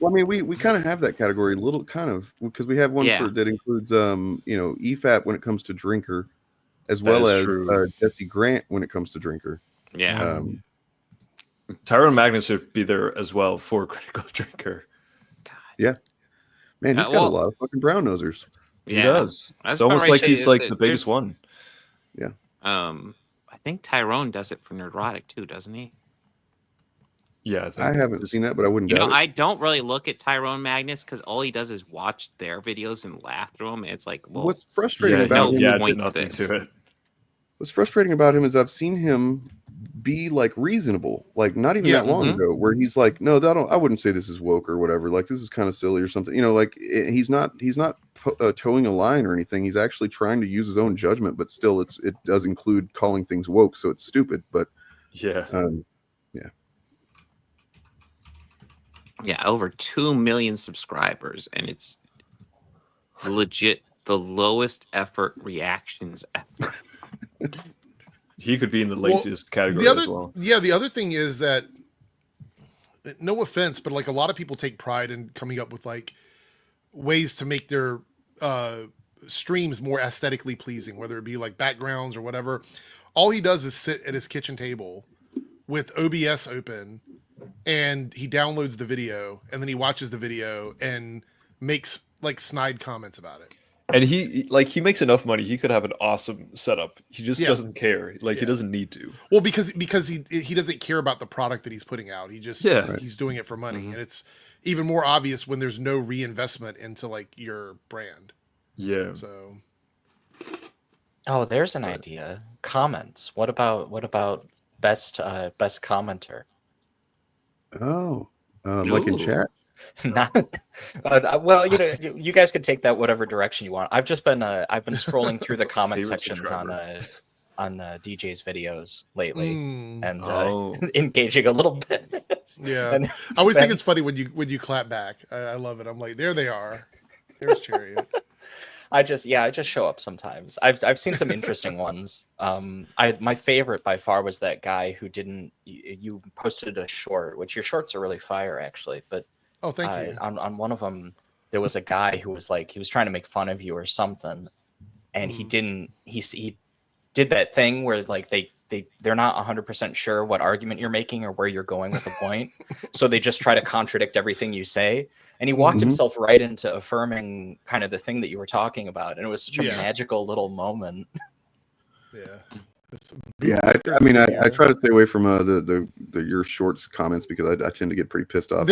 Well, I mean, we kind of have that category, because we have one that includes, EFAP when it comes to drinker, as well as Jesse Grant when it comes to drinker. Yeah. Tyrone Magnus should be there as well for critical drinker. Yeah. Man, he's got a lot of fucking brown nosers. He does. It's almost like he's like the biggest one. Yeah. I think Tyrone does it for Nerdrotic too, doesn't he? Yeah, I haven't seen that, but I wouldn't doubt it. I don't really look at Tyrone Magnus because all he does is watch their videos and laugh through them. It's like, well, what's frustrating about him? It's nothing to it. What's frustrating about him is I've seen him be like reasonable, like not even that long ago, where he's like, no, I wouldn't say this is woke or whatever. Like this is kind of silly or something. He's not towing a line or anything. He's actually trying to use his own judgment, but still, it does include calling things woke, so it's stupid. But yeah. Yeah, over 2 million subscribers, and it's legit the lowest effort reactions ever. He could be in the laziest category as well. Yeah, the other thing is that, no offense, but like a lot of people take pride in coming up with like ways to make their streams more aesthetically pleasing, whether it be like backgrounds or whatever. All he does is sit at his kitchen table with OBS open, and he downloads the video, and then he watches the video and makes like snide comments about it. And he makes enough money. He could have an awesome setup. He just doesn't care. He doesn't need to. Well, because he doesn't care about the product that he's putting out. He just he's doing it for money, and it's even more obvious when there's no reinvestment into like your brand. Yeah. So. Oh, there's an idea. Comments. What about best commenter? Oh, like in chat. Not, well, you guys can take that whatever direction you want. I've just been scrolling through the comment sections on DJ's videos lately and engaging a little bit. Yeah, I always think it's funny when you clap back. I love it. I'm like, there they are. There's Chariot. I just show up sometimes. I've seen some interesting ones. My favorite by far was that guy who you posted a short, which your shorts are really fire actually, but. Oh, thank you. On one of them, there was a guy who was like, he was trying to make fun of you or something, and he did that thing where like they're not 100% sure what argument you're making or where you're going with the point, so they just try to contradict everything you say. And he walked himself right into affirming kind of the thing that you were talking about, and it was such a magical little moment. Yeah. Yeah, I mean, I try to stay away from the your shorts comments because I tend to get pretty pissed off.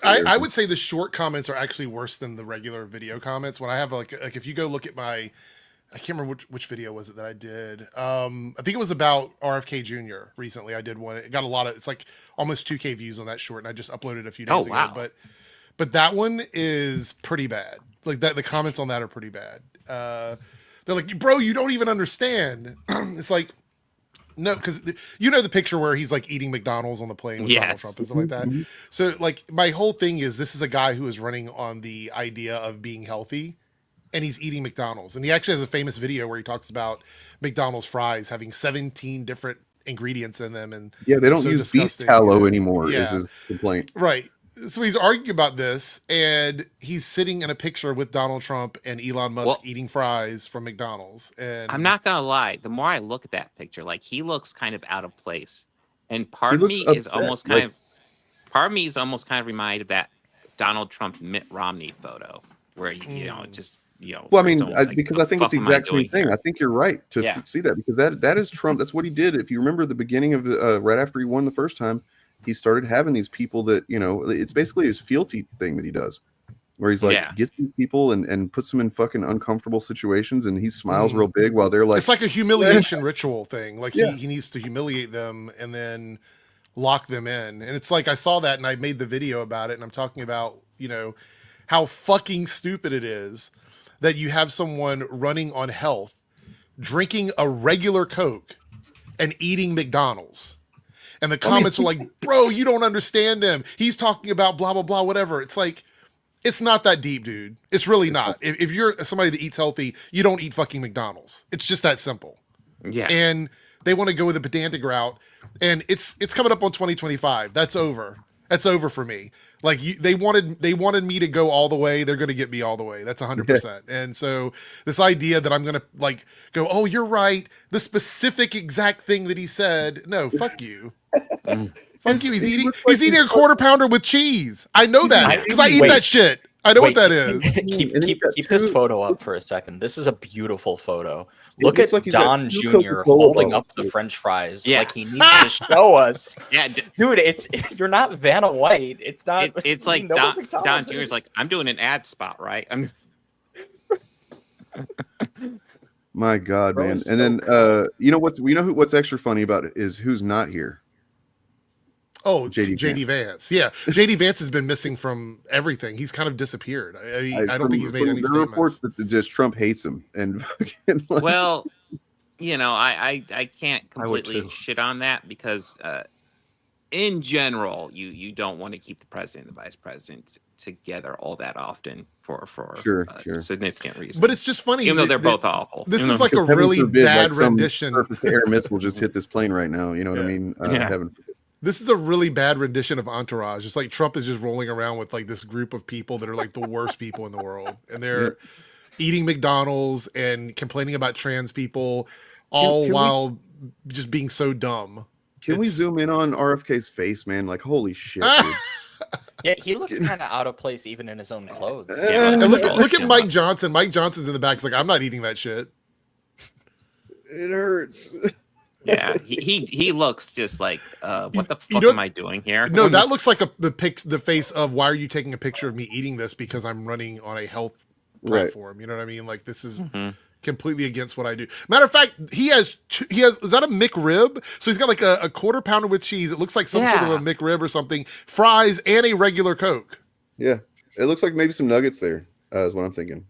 I would say the short comments are actually worse than the regular video comments. When I have like if you go look at I can't remember which video was it that I did. I think it was about RFK Jr. recently. I did one. It got it's like almost 2K views on that short, and I just uploaded a few days ago. But that one is pretty bad. Like the comments on that are pretty bad. They're like, bro, you don't even understand. It's like, no, because the picture where he's like eating McDonald's on the plane with Donald Trump and stuff like that. So like my whole thing is this is a guy who is running on the idea of being healthy, and he's eating McDonald's. And he actually has a famous video where he talks about McDonald's fries having 17 different ingredients in them. And yeah, they don't use beef tallow anymore is his complaint. Right. So he's arguing about this, and he's sitting in a picture with Donald Trump and Elon Musk eating fries from McDonald's. And I'm not gonna lie, the more I look at that picture, like he looks kind of out of place. And part He of me looks is upset, almost kind of reminded of that Donald Trump Mitt Romney photo where you know just Well, I mean, like, because "The I think it's the fuck am I exact same doing thing. here?" I think you're right to Yeah. see that, because that is Trump. That's what he did. If you remember the beginning of right after he won the first time, he started having these people that, you know, it's basically his fealty thing that he does, where he's like gets these people and puts them in fucking uncomfortable situations, and he smiles real big while they're like, It's like a humiliation ritual thing. Like he needs to humiliate them and then lock them in. And it's like, I saw that and I made the video about it, and I'm talking about, you know, how fucking stupid it is that you have someone running on health, drinking a regular Coke and eating McDonald's. And the comments are like, bro, you don't understand him. He's talking about blah, blah, blah, whatever. It's like, it's not that deep, dude. It's really not. If you're somebody that eats healthy, you don't eat fucking McDonald's. It's just that simple. Yeah. And they want to go with a pedantic route. And it's coming up on 2025. That's over. That's over for me. Like they wanted me to go all the way. They're going to get me all the way. That's 100%. And so this idea that I'm going to like go, oh, you're right, the specific exact thing that he said. No, fuck you. Fuck you. He's eating a quarter pounder with cheese. I know that because I eat that shit. I know what that is. Keep this photo up for a second. This is a beautiful photo. Look at like he's got Don two Jr. Coca-Cola holding bottles. up the French fries Yeah. like he needs to show us. Yeah, Dude, you're not Vanna White. It's not. it's you like know what Don McDonald's Jr.'s is. like, I'm doing an ad spot, right? my God, Bro, man. it's And then what's extra funny about it is who's not here. Oh, JD Vance. Yeah, JD Vance has been missing from everything. He's kind of disappeared. I don't think he's made any There are statements. reports that just Trump hates him, and fucking, like, Well, you know, I can't I would completely too. shit on that because in general, you don't want to keep the president and the vice president together all that often for Sure. significant reasons. But it's just funny, even though they're that- both awful. this Even is though- like a heaven really forbid, bad some rendition. surface-to-air missile just hit this plane right now. You know what I mean? Heaven forbid. This is a really bad rendition of Entourage. It's like Trump is just rolling around with like this group of people that are like the worst people in the world, and they're eating McDonald's and complaining about trans people, all can we- while just being so dumb. Can we zoom in on RFK's face, man? Like, holy shit, dude. Yeah, he looks kind of out of place even in his own clothes. And look at Mike Johnson. Mike Johnson's in the back. He's like, I'm not eating that shit. It hurts. Yeah, he looks just like, what the fuck don't- am I doing here? No, that looks like the face of, why are you taking a picture of me eating this because I'm running on a health Right. platform? You know what I mean? Like, this is completely against what I do. Matter of fact, he has is that a McRib? So he's got like a quarter pounder with cheese. It looks like some sort of a McRib or something, fries, and a regular Coke. Yeah, it looks like maybe some nuggets there. Is what I'm thinking.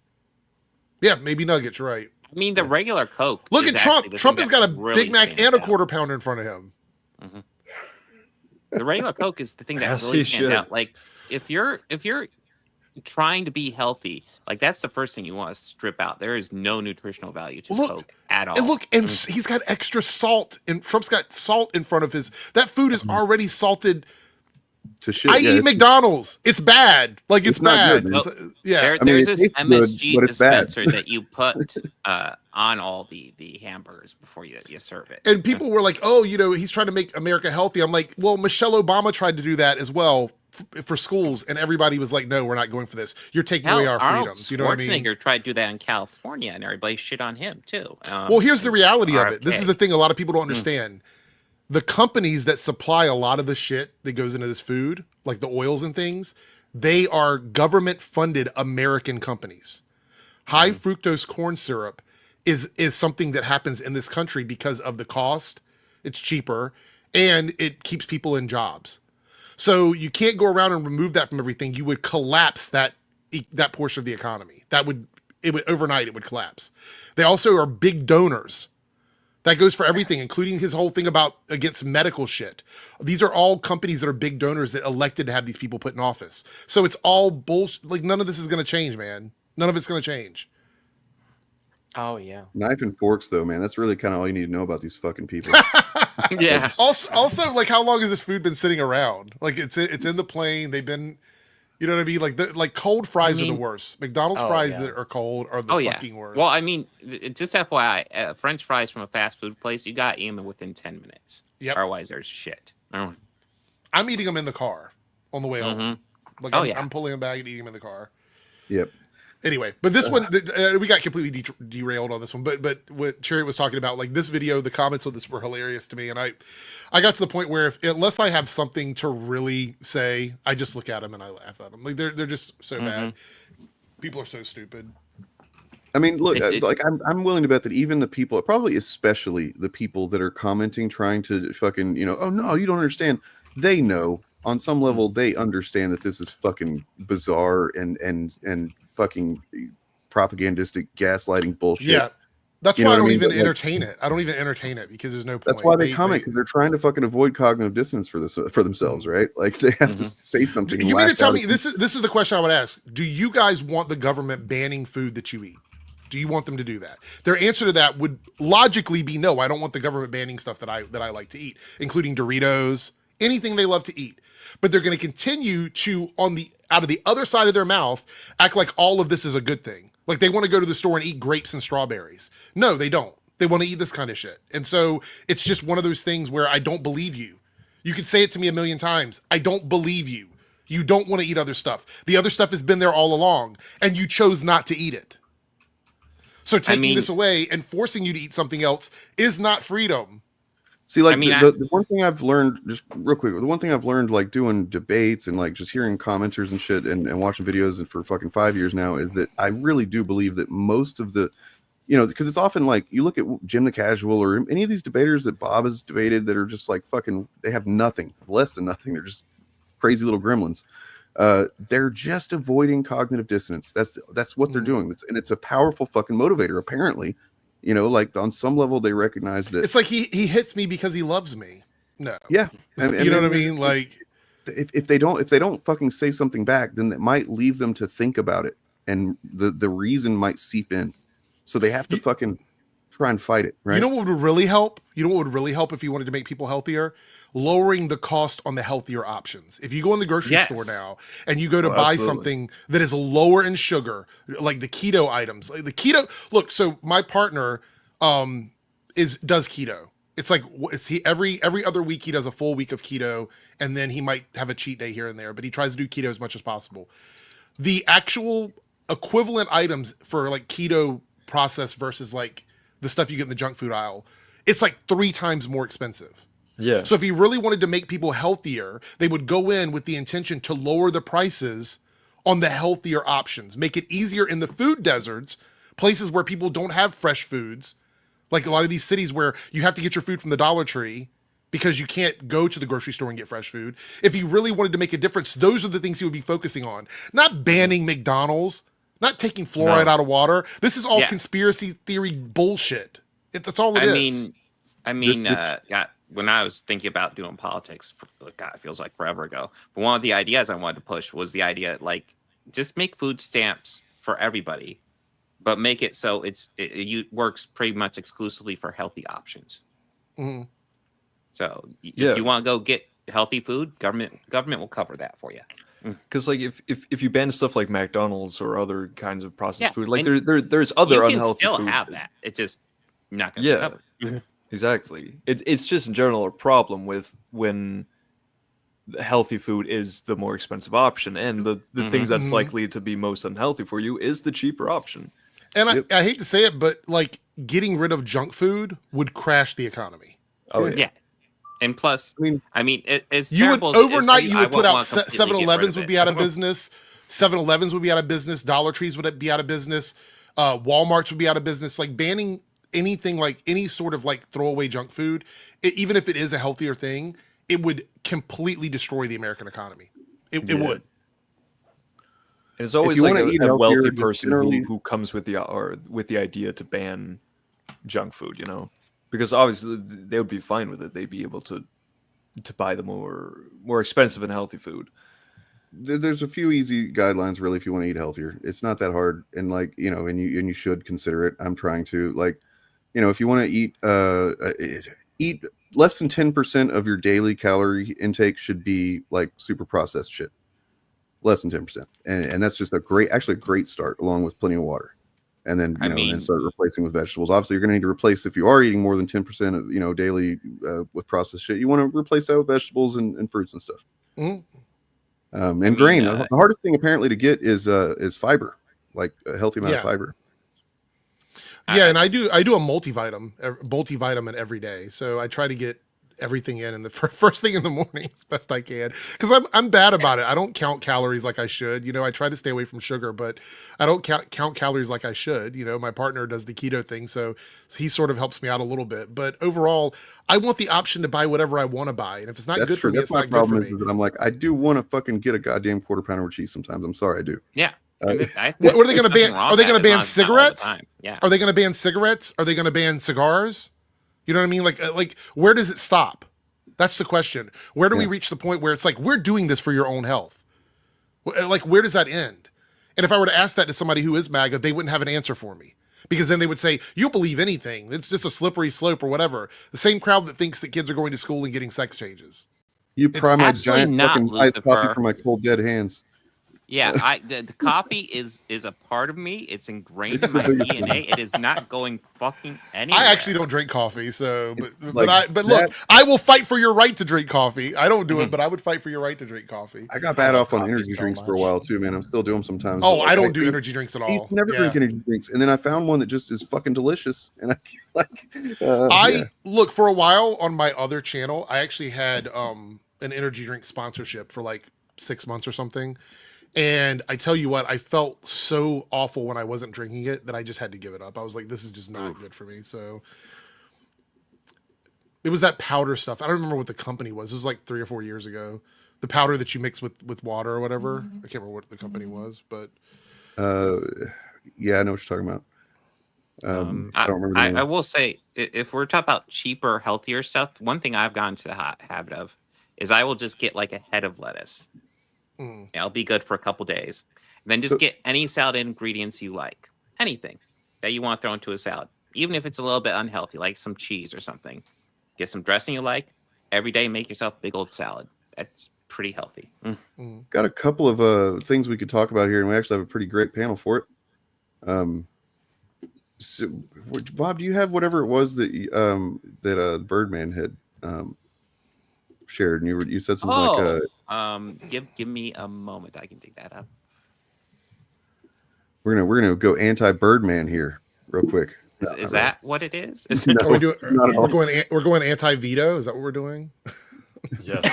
Yeah, maybe nuggets. You're right. I mean, the regular Coke. Look is at Trump. actually the Trump thing has got a that really Big Mac stands and a out. quarter pounder in front of him. The regular Coke is the thing that As really he stands should. out. Like, if you're trying to be healthy, like that's the first thing you want to strip out. There is no nutritional value to Coke at all. And look, and he's got extra salt, and Trump's got salt in front of his. That food is already salted. To shit. I yeah, eat it's- McDonald's. It's bad. Like it's not bad. good, man. Yeah. There's this tastes good, MSG but it's bad. dispenser that you put on all the hamburgers before you serve it. And people were like, "Oh, you know, he's trying to make America healthy." I'm like, "Well, Michelle Obama tried to do that as well for schools, and everybody was like, "No, we're not going for this. You're taking away our Arnold freedoms." You know what I mean? Schwarzenegger tried to do that in California, and everybody shit on him too. Well, here's the reality of it. This is RFK. the thing a lot of people don't understand. The companies that supply a lot of the shit that goes into this food, like the oils and things, they are government-funded American companies. High fructose corn syrup is something that happens in this country because of the cost. It's cheaper, and it keeps people in jobs. So you can't go around and remove that from everything. You would collapse that portion of the economy. It would overnight, it would collapse. They also are big donors. That goes for everything, including his whole thing about against medical shit. These are all companies that are big donors that elected to have these people put in office. So it's all bullshit. Like, none of this is going to change, man. None of it's going to change. Oh yeah. Knife and forks, though, man. That's really kind of all you need to know about these fucking people. Also, like, how long has this food been sitting around? Like, it's in the plane. They've been, You know what I mean? Like cold fries are the worst. McDonald's fries that are cold are the fucking worst. Well, I mean, just FYI, French fries from a fast food place, you got to eat them within 10 minutes. Yep. Otherwise, there's shit. I'm eating them in the car on the way home. Like I'm pulling them back and eating them in the car. Yep. Anyway, but this one, we got completely derailed on this one. But what Chariot was talking about, like this video, the comments on this were hilarious to me. And I got to the point where unless I have something to really say, I just look at them and I laugh at them. Like they're just so bad. People are so stupid. I mean, look, I'm willing to bet that even the people, probably especially the people that are commenting, trying to fucking, oh no, you don't understand. They know on some level, they understand that this is fucking bizarre and fucking propagandistic gaslighting bullshit. Yeah. That's why I don't even entertain it. I don't even entertain it because there's no point. That's why they comment, because they're trying to fucking avoid cognitive dissonance for themselves, right? Like they have to say something. You mean to tell me this is the question I would ask? Do you guys want the government banning food that you eat? Do you want them to do that? Their answer to that would logically be no. I don't want the government banning stuff that I like to eat, including Doritos, anything they love to eat. But they're going to continue to, out of the other side of their mouth, act like all of this is a good thing. Like they want to go to the store and eat grapes and strawberries. No, they don't. They want to eat this kind of shit. And so it's just one of those things where I don't believe you. You could say it to me a million times. I don't believe you. You don't want to eat other stuff. The other stuff has been there all along, and you chose not to eat it. So taking this away and forcing you to eat something else is not freedom. See, like the one thing I've learned, just real quick, the one thing I've learned, like doing debates and like just hearing commenters and shit and watching videos and for fucking 5 years now, is that I really do believe that most of the, because it's often like you look at Jim the Casual or any of these debaters that Bob has debated that are just like fucking, they have nothing, less than nothing. They're just crazy little gremlins. They're just avoiding cognitive dissonance. That's what they're doing. And it's a powerful fucking motivator, apparently. Like on some level they recognize that it's like he hits me because he loves me. No. Yeah. You know what I mean? Like if they don't fucking say something back, then that might leave them to think about it. And the reason might seep in. So they have to fucking try and fight it, right? You know what would really help? You know what would really help if you wanted to make people healthier? Lowering the cost on the healthier options. If you go in the grocery store now and you go to buy something that is lower in sugar, like the keto items, like the keto. Look, so my partner does keto. It's like every other week he does a full week of keto, and then he might have a cheat day here and there, but he tries to do keto as much as possible. The actual equivalent items for like keto process versus like the stuff you get in the junk food aisle, it's like 3 times more expensive. Yeah. So if he really wanted to make people healthier, they would go in with the intention to lower the prices on the healthier options, make it easier in the food deserts, places where people don't have fresh foods, like a lot of these cities where you have to get your food from the Dollar Tree because you can't go to the grocery store and get fresh food. If he really wanted to make a difference, those are the things he would be focusing on. Not banning McDonald's, not taking fluoride out of water. This is all conspiracy theory bullshit. That's all it is. When I was thinking about doing politics, God, it feels like forever ago. But one of the ideas I wanted to push was the idea, like, just make food stamps for everybody, but make it so it works pretty much exclusively for healthy options. Mm-hmm. So if you want to go get healthy food, government will cover that for you. Because like if you ban stuff like McDonald's or other kinds of processed food, like there's other unhealthy food. You can still have that. It's just not going to cover. Exactly. It's just in general a problem with when healthy food is the more expensive option, and the things that's likely to be most unhealthy for you is the cheaper option. And I hate to say it, but like getting rid of junk food would crash the economy. Oh yeah. And plus, I mean, it's you would terrible overnight. You would put out 7-Elevens would be out of business. 7-Elevens would be out of business. Dollar Trees would be out of business. Walmarts would be out of business. Like banning anything, like any sort of like throwaway junk food, even if it is a healthier thing, it would completely destroy the American economy. It would. And it's always like a wealthy person who comes with the idea to ban junk food, because obviously they would be fine with it. They'd be able to buy the more expensive and healthy food. There's a few easy guidelines really if you want to eat healthier. It's not that hard, and like and you should consider it. I'm trying to, like, if you want to eat less than 10% of your daily calorie intake should be like super processed shit. less than 10%, and that's just actually a great start, along with plenty of water. And then and then start replacing with vegetables. Obviously, you're going to need to replace if you are eating more than 10% of daily with processed shit. You want to replace that with vegetables and fruits and stuff. Mm-hmm. And grain. The hardest thing apparently to get is fiber, like a healthy amount of fiber. Yeah, and I do a multivitamin every day. So I try to get everything in the first thing in the morning as best I can, because I'm bad about it. I don't count calories like I should. I try to stay away from sugar, but I don't count calories like I should. My partner does the keto thing, so he sort of helps me out a little bit. But overall, I want the option to buy whatever I want to buy, and if it's not good for me, it's not good for me. Is that I'm like, I do want to fucking get a goddamn quarter pounder with cheese sometimes. I'm sorry, I do. Yeah. What are they going to ban? Are they going to ban cigarettes? Yeah. Are they going to ban cigarettes? Are they going to ban cigars? You know what I mean? Like where does it stop? That's the question. Where do we reach the point where it's like, we're doing this for your own health? Like, where does that end? And if I were to ask that to somebody who is MAGA, they wouldn't have an answer for me, because then they would say, you'll believe anything. It's just a slippery slope or whatever. The same crowd that thinks that kids are going to school and getting sex changes. You pry my giant fucking iced coffee from my cold dead hands. Yeah, the coffee is a part of me. It's ingrained in my DNA. It is not going fucking anywhere. I actually don't drink coffee, so but look, I will fight for your right to drink coffee. I don't do it, but I would fight for your right to drink coffee. I got bad off on energy drinks for a while too, man. I'm still doing them sometimes. Oh, I don't do energy drinks at all. I never drink energy drinks, and then I found one that just is fucking delicious, and look, for a while on my other channel, I actually had an energy drink sponsorship for like 6 months or something. And I tell you what, I felt so awful when I wasn't drinking it that I just had to give it up. I was like, this is just not good for me. So it was that powder stuff. I don't remember what the company was. It was like 3 or 4 years ago. The powder that you mix with water or whatever. I can't remember what the company was, but yeah, I know what you're talking about. I don't remember. I will say, if we're talking about cheaper, healthier stuff, one thing I've gotten to the habit of is I will just get like a head of lettuce. It'll be good for a couple days. And then just get any salad ingredients you like. Anything that you want to throw into a salad. Even if it's a little bit unhealthy, like some cheese or something. Get some dressing you like. Every day, make yourself a big old salad. That's pretty healthy. Got a couple of things we could talk about here, and we actually have a pretty great panel for it. So, Bob, do you have whatever it was that Birdman had shared, and you said something like give me a moment, I can dig that up. We're gonna go anti-Birdman here real quick. Is that what it is? No, we're going anti-veto. Is that what we're doing? Yes.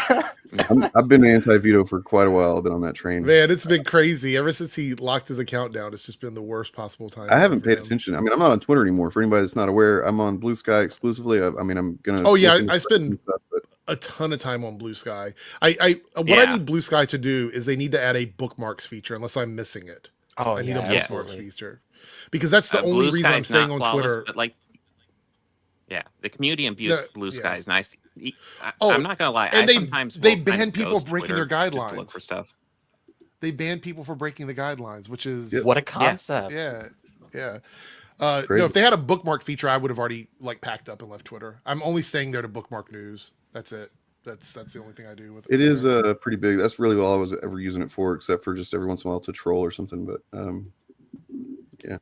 I've been anti-veto for quite a while. I've been on that train. Man, it's been crazy ever since he locked his account down. It's just been the worst possible time. I haven't paid attention. I mean, I'm not on Twitter anymore. For anybody that's not aware, I'm on Blue Sky exclusively. I mean, I'm gonna. Oh yeah, I spend a ton of time on Blue Sky. I need Blue Sky to do is they need to add a bookmarks feature, unless I'm missing it. Oh, I need a bookmarks feature, because that's the only reason I'm staying on Twitter. But like, yeah, the community and Blue Sky is nice. I'm not gonna lie. And sometimes they ban people breaking their guidelines. Just to look for stuff. They ban people for breaking the guidelines, which is what a concept. Yeah. No, if they had a bookmark feature, I would have already packed up and left Twitter. I'm only staying there to bookmark news. That's it. That's the only thing I do with it. It is pretty big. That's really all I was ever using it for, except for just every once in a while to troll or something. But yeah.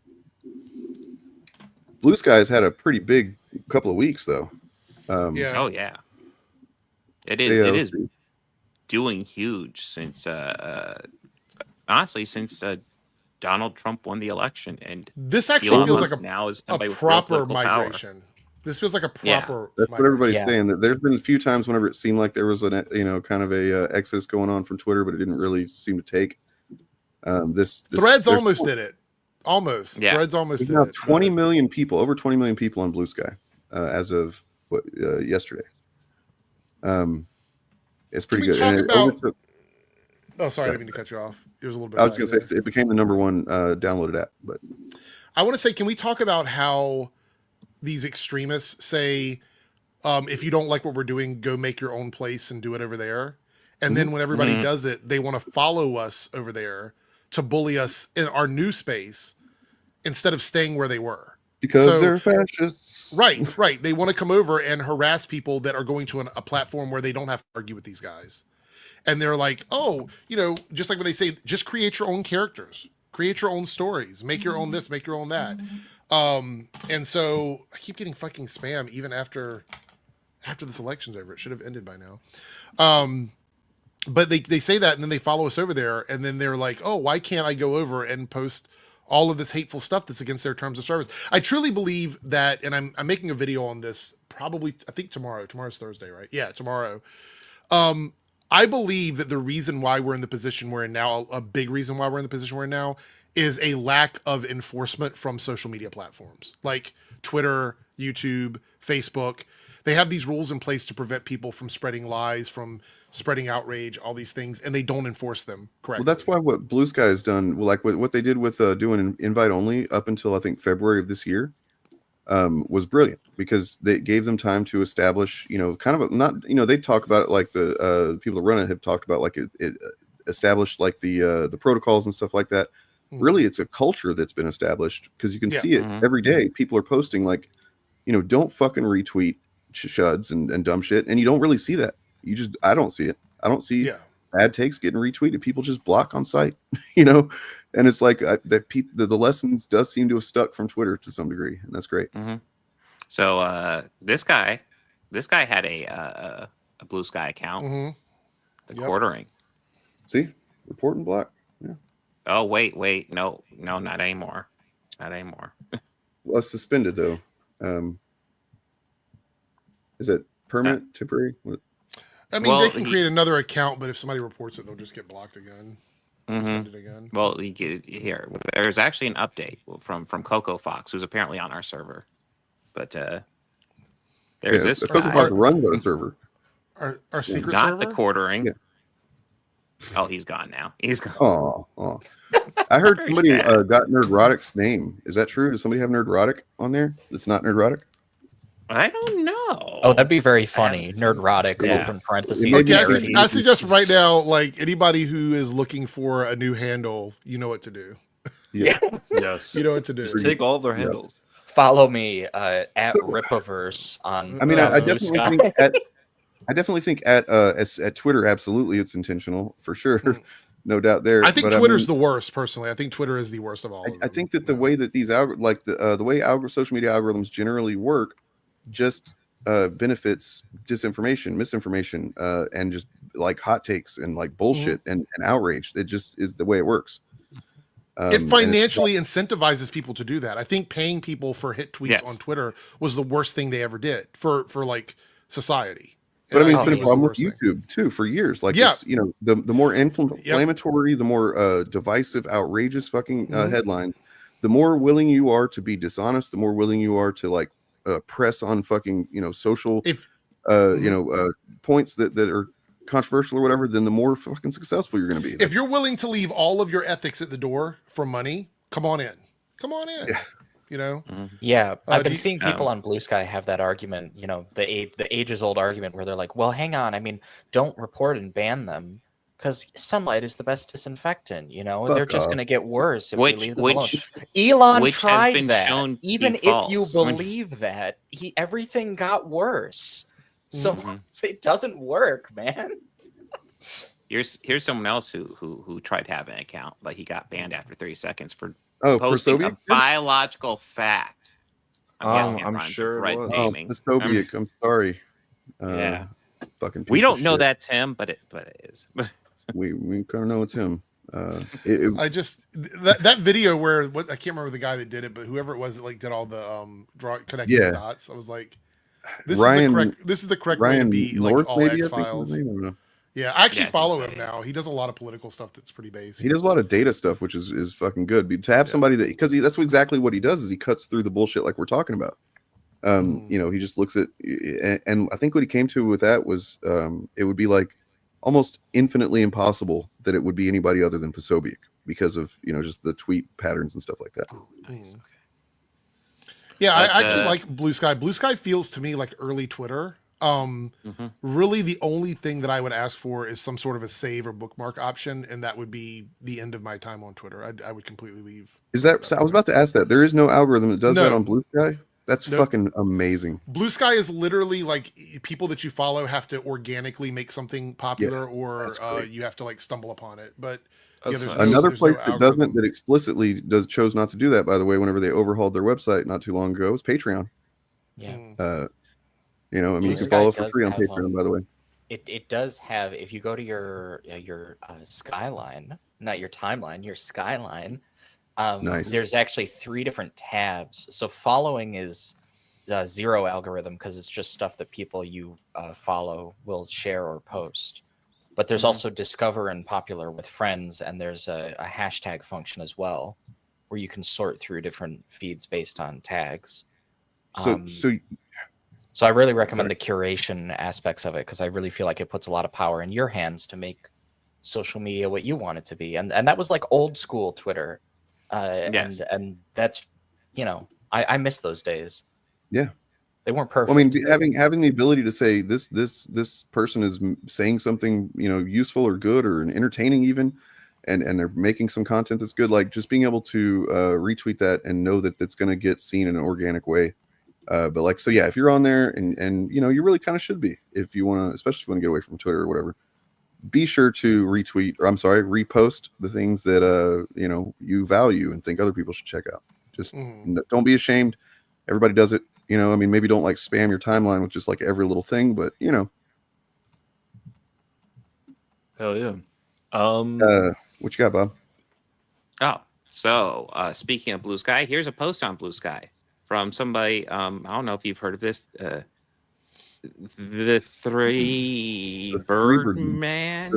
Blue Sky's had a pretty big couple of weeks though. Oh yeah. It is doing huge since honestly since Donald Trump won the election, and this actually feels like a proper migration. Power. This feels like a proper. That's what everybody's saying. That there's been a few times whenever it seemed like there was kind of a exodus going on from Twitter, but it didn't really seem to take. This Threads almost did it. Almost. Yeah. Threads almost did it. 20 million people, over 20 million people on Blue Sky as of yesterday. It's pretty good. Oh, sorry, I didn't mean to cut you off. It was a little bit. I was going to say it became the #1 downloaded app, but I want to say, can we talk about how these extremists say, if you don't like what we're doing, go make your own place and do it over there. And then when everybody does it, they want to follow us over there to bully us in our new space instead of staying where they were. Because they're fascists. Right. They want to come over and harass people that are going to a platform where they don't have to argue with these guys. and they're like, oh, just like when they say, just create your own characters, create your own stories, make your own this, make your own that. And so I keep getting fucking spam even after this election's over. It should have ended by now. But they say that, and then they follow us over there, and then they're like, oh, why can't I go over and post all of this hateful stuff that's against their terms of service? I truly believe that, and I'm making a video on this probably, I think tomorrow's Thursday, right? Yeah, tomorrow. I believe that the reason why we're in the position we're in now, a big reason why we're in the position we're in now, is a lack of enforcement from social media platforms like Twitter, YouTube, Facebook. They have these rules in place to prevent people from spreading lies, from spreading outrage, all these things, and they don't enforce them correctly. Well, that's why what Blue Sky has done, like what they did with doing an invite only up until I think February of this year, was brilliant, because they gave them time to establish, kind of they talk about it like the people that run it have talked about, like it established like the protocols and stuff like that. Mm-hmm. Really, it's a culture that's been established, because you can see it every day. People are posting like, don't fucking retweet chuds and dumb shit, and you don't really see that. I don't see it. I don't see bad takes getting retweeted. People just block on site, and it's like the lessons does seem to have stuck from Twitter to some degree, and that's great. Mm-hmm. So this guy had a Blue Sky account. Mm-hmm. The quartering. See, report and block. Yeah. Oh wait, no, not anymore. Well, it's suspended though. Is it permanent, temporary? What? I mean, they can create another account, but if somebody reports it, they'll just get blocked again. Suspended again. Well, here, there's actually an update from Coco Fox, who's apparently on our server. But there's this. Coco Fox runs our server. Our secret not server? The quartering. Yeah. Oh, he's gone now. He's gone. Oh. I heard somebody got Nerdrotic's name. Is that true? Does somebody have Nerdrotic on there? That's not Nerdrotic? I don't know. Oh, that'd be very funny. Nerdrotic, open parentheses. Okay, I suggest right now, like, anybody who is looking for a new handle, you know what to do. Yeah. Yes. You know what to do. Just take all of their handles. Follow me at Ripaverse on. I mean, I definitely think at Twitter, absolutely, it's intentional for sure. No doubt there. I think Twitter's the worst, personally. I think Twitter is the worst of all. I think that the way that these the way social media algorithms generally work just benefits disinformation, misinformation, and just like hot takes and like bullshit and outrage. It just is the way it works. It financially incentivizes people to do that. I think paying people for hit tweets on Twitter was the worst thing they ever did for like society. But I mean, it's been a problem with YouTube too for years. Like, it's, the more inflammatory, the more divisive, outrageous fucking headlines, the more willing you are to be dishonest, the more willing you are to like press on fucking social points that are controversial or whatever, then the more fucking successful you're going to be. If you're willing to leave all of your ethics at the door for money, come on in. Yeah. Yeah, I've been seeing people on Blue Sky have that argument, the ages-old argument where they're like, well, hang on, I mean, don't report and ban them because sunlight is the best disinfectant, they're just going to get worse if we leave them alone. Elon tried that. Even if you believe that, everything got worse. So it doesn't work, man. Here's someone else who tried to have an account, but he got banned after 30 seconds for posting a biological fact. I'm sure right naming. Dystopic. I'm sorry. Yeah. Fucking. We don't know that's him, but it is. we kind of know it's him. I just that video where I can't remember the guy that did it, but whoever it was that like did all the connecting the dots. I was like, this is the correct way to be like all X-Files. Yeah, I actually follow him now. He does a lot of political stuff that's pretty basic. He does a lot of data stuff, which is fucking good. But to have somebody that, because that's exactly what he does, is he cuts through the bullshit like we're talking about. He just looks at, and I think what he came to with that was it would be like almost infinitely impossible that it would be anybody other than Posobiec because of just the tweet patterns and stuff like that. Oh, nice. Okay. Yeah, I actually like Blue Sky. Blue Sky feels to me like early Twitter. Really the only thing that I would ask for is some sort of a save or bookmark option, and that would be the end of my time on Twitter. I would completely leave. Is that, so I was about to ask that. There is no algorithm that does that on Blue Sky? That's fucking amazing. Blue Sky is literally like people that you follow have to organically make something popular, or you have to like stumble upon it. But yeah, there's another there's place no that algorithm. doesn't, that explicitly chose not to do that. By the way, whenever they overhauled their website not too long ago, is Patreon. Yeah. You know, I mean, Blue you can Sky follow for does free on have, Patreon. By the way, it does have. If you go to your Skyline, not your timeline, your Skyline. Nice. There's actually 3 different tabs. So following is 0 algorithm because it's just stuff that people you follow will share or post. But there's also discover and popular with friends, and there's a hashtag function as well, where you can sort through different feeds based on tags. So I really recommend the curation aspects of it, because I really feel like it puts a lot of power in your hands to make social media what you want it to be. And that was like old school Twitter. Yes. And that's, you know, I miss those days. Yeah, they weren't perfect. Well, I mean, having the ability to say this person is saying something, you know, useful or good or entertaining even, and they're making some content that's good. Like just being able to retweet that and know that it's going to get seen in an organic way. But like, so yeah, if you're on there and you know, you really kind of should be, if you want to, especially if you want to get away from Twitter or whatever. Be sure to repost the things that you know, you value and think other people should check out. Just don't be ashamed. Everybody does it, you know. I mean, maybe don't like spam your timeline with just like every little thing, but you know. Hell yeah. What you got, Bob? Oh, so speaking of Blue Sky, here's a post on Blue Sky from somebody. I don't know if you've heard of this. The Birdman.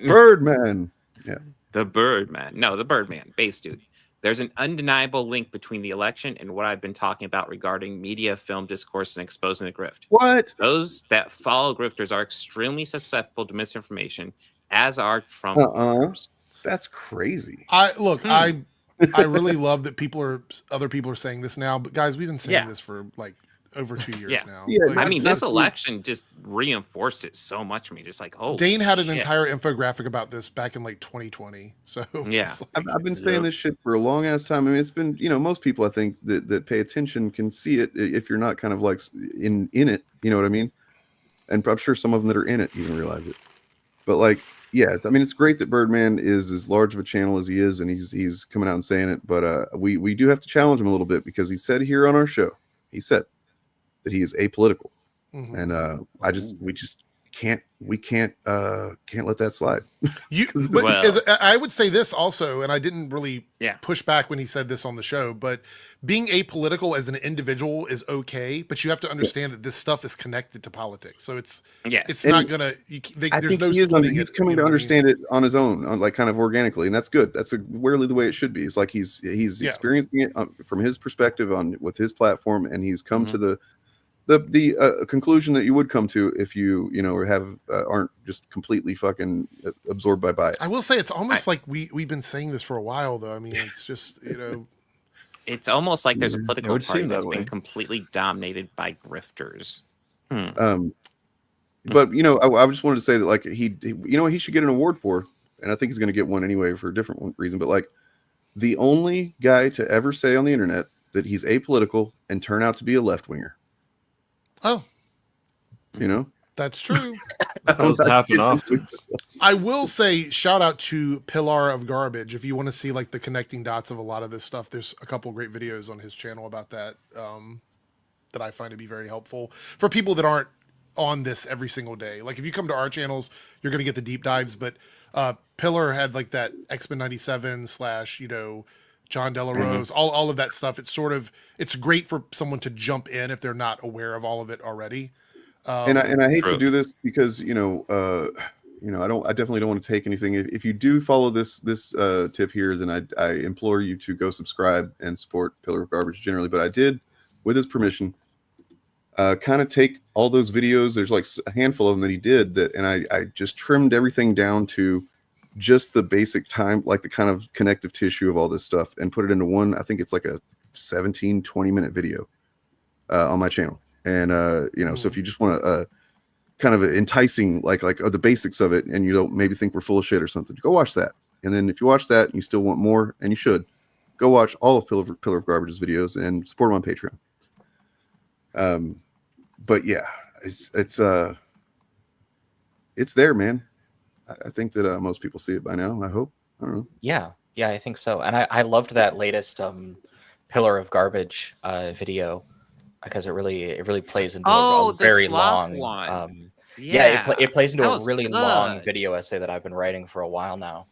Birdman. Yeah. The Birdman. No, the Birdman. Base dude. There's an undeniable link between the election and what I've been talking about regarding media, film discourse, and exposing the grift. What? Those that follow grifters are extremely susceptible to misinformation, as are Trump. That's crazy. I really love that other people are saying this now, but guys, we've been saying this for like over 2 years now. Yeah, Like, I mean, this election just reinforced it so much for me. Just like, oh, Dane had an entire infographic about this back in like 2020. So yeah, I've been saying this shit for a long ass time. I mean, it's been, you know, most people I think that pay attention can see it if you're not kind of like in it. You know what I mean? And I'm sure some of them that are in it even realize it. But like, yeah, I mean, it's great that Birdman is as large of a channel as he is, and he's coming out and saying it. But we do have to challenge him a little bit, because he said here on our show, he said that he is apolitical, and we just can't let that slide. I would say this also, and I didn't really push back when he said this on the show, but being apolitical as an individual is okay, but you have to understand that this stuff is connected to politics, so it's not gonna. There's no splitting. He's coming to understand it on his own, like kind of organically, and that's good. That's rarely the way it should be. It's like he's experiencing it from his perspective with his platform, and he's come to the conclusion that you would come to if you aren't just completely fucking absorbed by bias. I will say it's almost like we've been saying this for a while, though. I mean, it's just, you know, it's almost like there's a political party that that's way. been completely dominated by grifters. But you know, I just wanted to say that like he should get an award for, and I think he's going to get one anyway for a different reason. But like, the only guy to ever say on the internet that he's apolitical and turn out to be a left winger. Oh, you know, that's true. That doesn't happen often. I will say, shout out to Pillar of Garbage. If you want to see like the connecting dots of a lot of this stuff, there's a couple great videos on his channel about that that I find to be very helpful for people that aren't on this every single day. Like if you come to our channels, you're going to get the deep dives, but Pillar had like that X-Men 97 / you know, John Delarose, all of that stuff. It's great for someone to jump in if they're not aware of all of it already. And I hate to do this because I definitely don't want to take anything. If you do follow this tip here, then I implore you to go subscribe and support Pillar of Garbage generally. But I did, with his permission, kind of take all those videos. There's like a handful of them that he did and I just trimmed everything down to just the basic time, like the kind of connective tissue of all this stuff, and put it into one. I think it's like a 17-20 minute video on my channel. And so if you just want to kind of enticing like the basics of it, and you don't maybe think we're full of shit or something, go watch that. And then if you watch that and you still want more, and you should, go watch all of Pillar of Garbage's videos and support him on Patreon. But yeah, it's there, man. I think that most people see it by now. I hope. I don't know. Yeah, I think so. And I loved that latest Pillar of Garbage video because it really plays into a the very slop long one. it plays into that a was really long good. video essay that I've been writing for a while now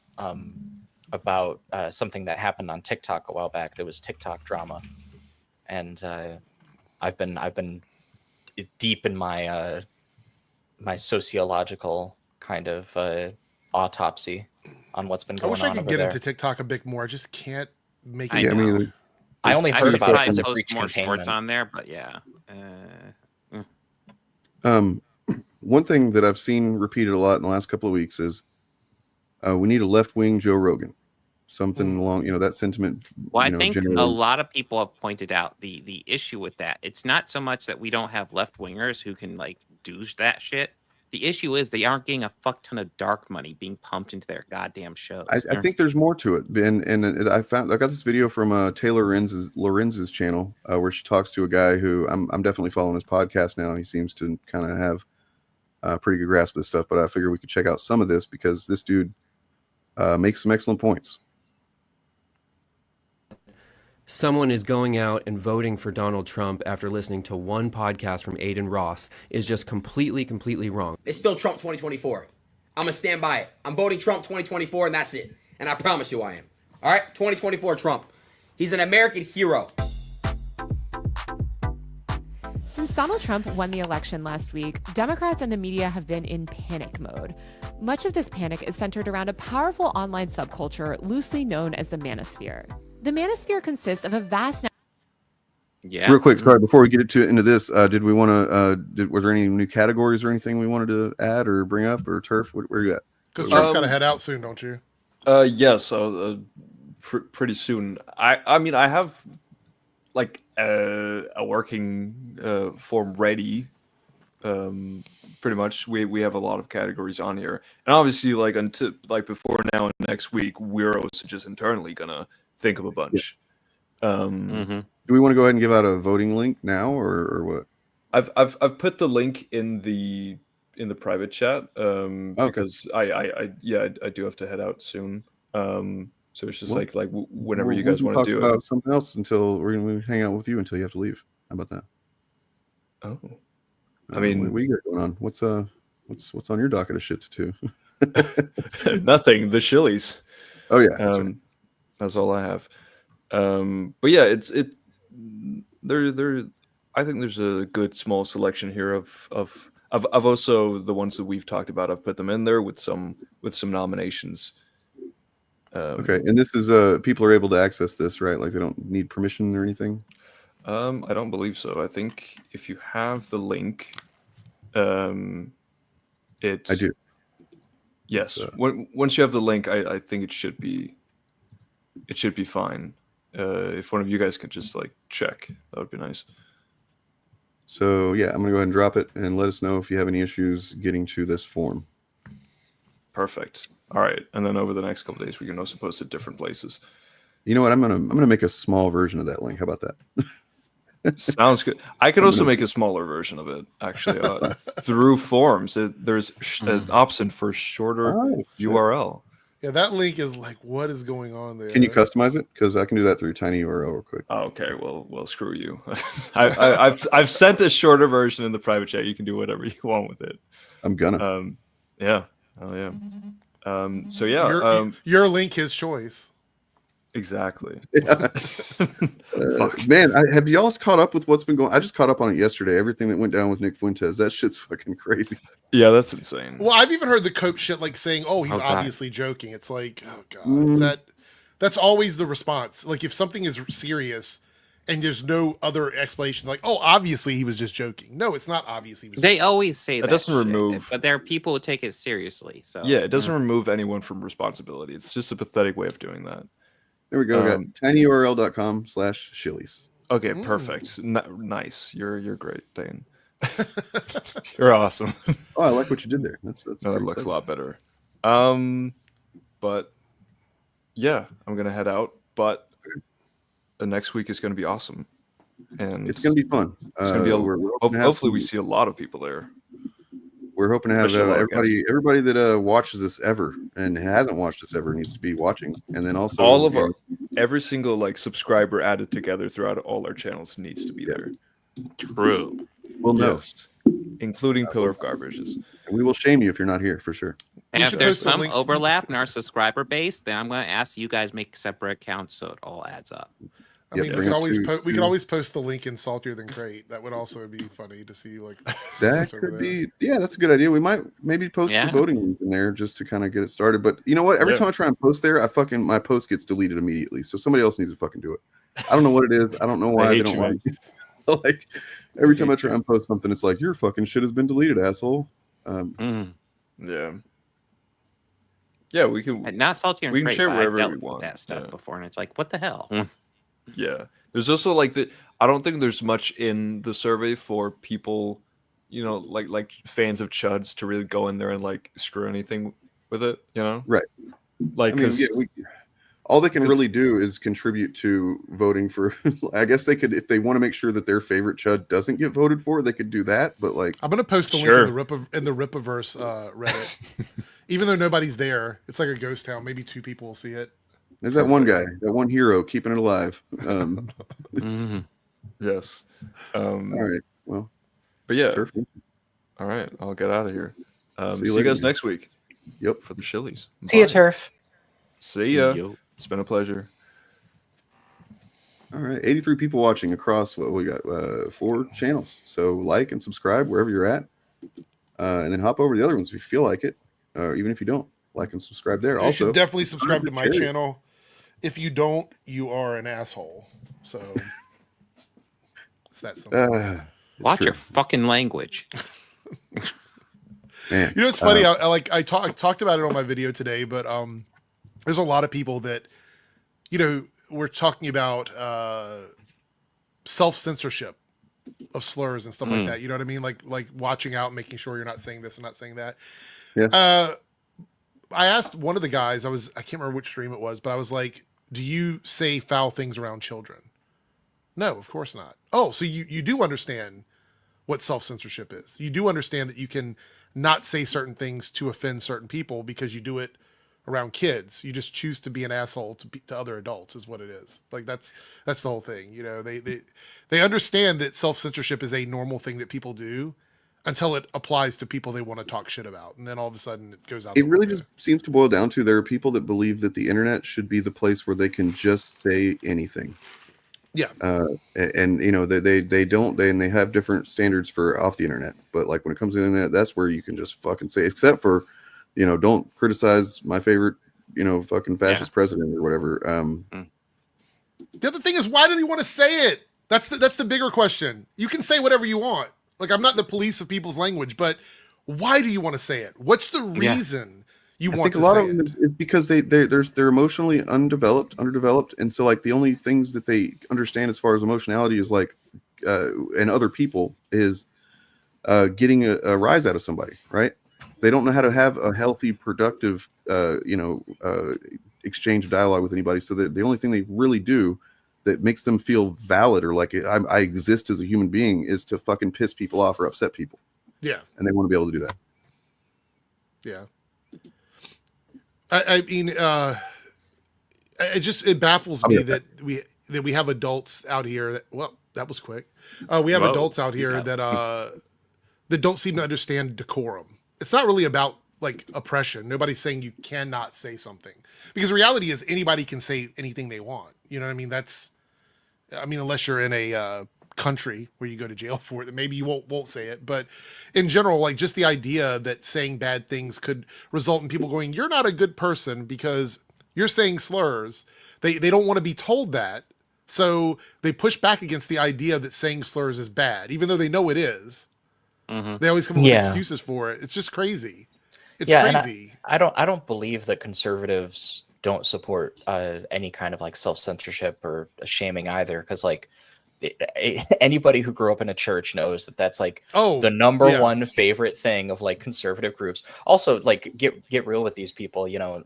about something that happened on TikTok a while back. There was TikTok drama, and I've been deep in my my sociological kind of autopsy on what's been I going wish on I could over get there. into TikTok a bit more. I just can't make it. I know. I only heard about it because of post breach more containment. shorts on there, but yeah. One thing that I've seen repeated a lot in the last couple of weeks is we need a left-wing Joe Rogan, something along that sentiment. Well, I think generally. a lot of people have pointed out the issue with that. It's not so much that we don't have left wingers who can like do that shit. The issue is they aren't getting a fuck ton of dark money being pumped into their goddamn shows. I think there's more to it, and I got this video from Taylor Lorenz's channel where she talks to a guy who I'm definitely following his podcast now. He seems to kind of have a pretty good grasp of this stuff, but I figure we could check out some of this because this dude makes some excellent points. Someone is going out and voting for Donald Trump after listening to one podcast from Aiden Ross is just completely wrong. It's still Trump 2024. I'm going to stand by it. I'm voting Trump 2024, and that's it. And I promise you I am. All right? 2024 Trump. He's an American hero. Since Donald Trump won the election last week, Democrats and the media have been in panic mode. Much of this panic is centered around a powerful online subculture loosely known as the manosphere. The manosphere consists of a vast... Yeah. Real quick, sorry, before we get into this, did we want to, were there any new categories or anything we wanted to add or bring up, or Turf? Where are you at? Because Turf's got to head out soon, don't you? Yes, pretty soon. I mean, I have like a working form ready. Pretty much, we have a lot of categories on here, and obviously, like until like before now and next week, we're also just internally gonna think of a bunch. Do we want to go ahead and give out a voting link now, or what? I've put the link in the private chat because I do have to head out soon. So it's just like whenever you guys want to do about it. something else until we're gonna hang out with you until you have to leave. How about that? Oh, I mean, what you got going on? What's on your docket of shit to do? Nothing. The Shillies. Oh yeah, that's all I have. But yeah, there. I think there's a good small selection here of also the ones that we've talked about. I've put them in there with some nominations. Okay, and this is people are able to access this, right? Like they don't need permission or anything. I don't believe so. I think if you have the link, I do. Yes. Once you have the link, I think it should be fine. If one of you guys could just like check, that would be nice. So yeah, I'm gonna go ahead and drop it and let us know if you have any issues getting to this form. Perfect. All right, and then over the next couple of days, we can also post it different places. You know what? I'm gonna make a small version of that link. How about that? Sounds good. I can also make a smaller version of it actually through forms. There's an option for shorter URL. Yeah, that link is like, what is going on there? Can you customize it? Because I can do that through TinyURL real quick. Oh, okay, well, screw you. I've sent a shorter version in the private chat. You can do whatever you want with it. I'm gonna. Yeah. Oh yeah. So yeah. Your link, his choice. Exactly. Man, have y'all caught up with what's been going? I just caught up on it yesterday. Everything that went down with Nick Fuentes. That shit's fucking crazy. Yeah, that's insane. Well, I've even heard the Cope shit like saying, "Oh, he's obviously joking." It's like, oh god, that's always the response. Like if something is serious and there's no other explanation, like, "Oh, obviously he was just joking." No, it's not obvious he was. They always say that. It doesn't shit, remove, but there are people who take it seriously. So yeah, it doesn't remove anyone from responsibility. It's just a pathetic way of doing that. There we go. We got tinyurl.com/shillies. Okay, perfect. Nice. You're great, Dane. You're awesome. Oh, I like what you did there. That looks a lot better. But yeah, I'm gonna head out. But the next week is gonna be awesome. and it's going to be fun. It's going to be hopefully we some, see a lot of people there. We're hoping to have Especially a lot of everybody that watches this ever and hasn't watched this ever needs to be watching, and then also all of every single like subscriber added together throughout all our channels needs to be there. True. We'll know. Yes. Including Pillar of Garbages. And we will shame you if you're not here for sure. And if there's some overlap in our subscriber base, then I'm going to ask you guys make separate accounts so it all adds up. I mean, we could always post the link in Saltier Than Great. That would also be funny to see. Like that could be, yeah, that's a good idea. We might maybe post some voting link in there just to kind of get it started. But you know what? Every time I try and post there, my post gets deleted immediately. So somebody else needs to fucking do it. I don't know what it is. I don't know why they don't want to. Like every time I try and post something, it's like your fucking shit has been deleted, asshole. Yeah. Yeah, we can. Not Saltier We and can Great, share but I've wherever dealt we with want. that stuff before, and it's like, what the hell? Yeah. There's also like I don't think there's much in the survey for people, you know, like fans of chuds to really go in there and like screw anything with it, you know? Right. Like, I mean, all they can really do is contribute to voting for. I guess they could, if they want to make sure that their favorite chud doesn't get voted for, they could do that. But like, I'm gonna post the link in the Ripaverse Reddit, even though nobody's there. It's like a ghost town. Maybe 2 people will see it. There's that one guy, that one hero keeping it alive. Yes. All right. Well, but yeah. Perfect. All right. I'll get out of here. See you later, guys next week. Yep. For the Shillies. See ya, Turf. See ya. It's been a pleasure. All right. 83 people watching across what we got 4 channels. So like and subscribe wherever you're at. And then hop over to the other ones if you feel like it. Even if you don't, like and subscribe there. You Also, should definitely subscribe to my share it. channel. If you don't, you are an asshole. So it's that simple. Watch your fucking language. Man. You know, it's funny. I talked about it on my video today, but there's a lot of people that, you know, we're talking about self-censorship of slurs and stuff like that. You know what I mean? Like watching out, making sure you're not saying this and not saying that. Yeah. I asked one of the guys, I can't remember which stream it was, but I was like, do you say foul things around children? No, of course not. Oh, so you do understand what self-censorship is. You do understand that you can not say certain things to offend certain people because you do it around kids. You just choose to be an asshole to other adults is what it is. Like that's the whole thing. You know, they understand that self-censorship is a normal thing that people do until it applies to people they want to talk shit about. And then all of a sudden it goes out. It really just seems to boil down to there are people that believe that the internet should be the place where they can just say anything. Yeah. And you know, they have different standards for off the internet, but like when it comes to the internet, that's where you can just fucking say, except for, you know, don't criticize my favorite, you know, fucking fascist president or whatever. The other thing is, why do you want to say it? That's the bigger question. You can say whatever you want. Like, I'm not the police of people's language, but why do you want to say it? What's the reason you want to say it? I think a lot of them is because they're emotionally underdeveloped, and so like the only things that they understand as far as emotionality is like, and other people is getting a rise out of somebody, right? They don't know how to have a healthy, productive, exchange of dialogue with anybody. So the only thing they really do that makes them feel valid or like I exist as a human being is to fucking piss people off or upset people. Yeah. And they want to be able to do that. Yeah. I mean, it baffles me that we have adults out here that was quick. We have adults out here that don't seem to understand decorum. It's not really about like oppression. Nobody's saying you cannot say something, because the reality is anybody can say anything they want. You know what I mean? Unless you're in a country where you go to jail for it, then maybe you won't say it. But in general, like just the idea that saying bad things could result in people going, you're not a good person because you're saying slurs. They don't want to be told that. So they push back against the idea that saying slurs is bad, even though they know it is. They always come up with excuses for it. It's just crazy. It's crazy. I don't believe that conservatives don't support any kind of like self-censorship or shaming either, because like anybody who grew up in a church knows that that's like the number one favorite thing of like conservative groups. Also, like get real with these people. You know,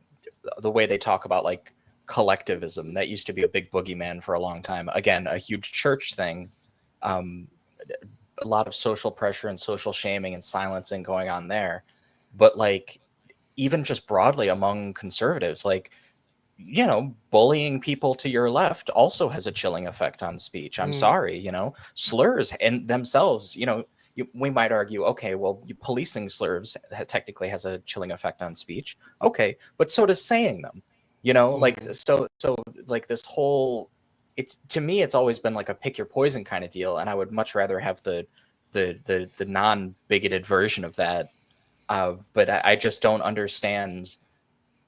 the way they talk about like collectivism, that used to be a big boogeyman for a long time. Again, a huge church thing a lot of social pressure and social shaming and silencing going on there. But like, even just broadly among conservatives, like, you know, bullying people to your left also has a chilling effect on speech. I'm sorry, you know, slurs and themselves, you know, we might argue, okay, well, policing slurs technically has a chilling effect on speech. Okay, but so does saying them, you know, like, so like this whole, it's, to me, it's always been like a pick your poison kind of deal. And I would much rather have the non-bigoted version of that. But I just don't understand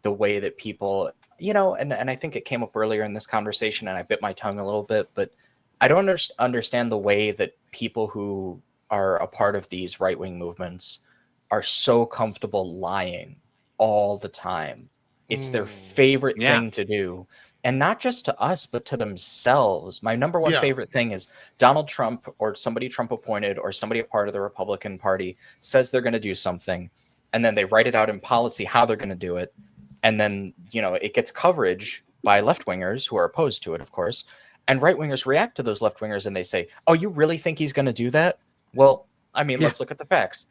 the way that people, you know, and I think it came up earlier in this conversation and I bit my tongue a little bit, but I don't understand the way that people who are a part of these right-wing movements are so comfortable lying all the time. It's their favorite thing to do. And not just to us, but to themselves. My number one favorite thing is Donald Trump or somebody Trump appointed or somebody a part of the Republican Party says they're going to do something. And then they write it out in policy how they're going to do it. And then, you know, it gets coverage by left-wingers who are opposed to it, of course. And right-wingers react to those left-wingers and they say, oh, you really think he's going to do that? Well, I mean, let's look at the facts.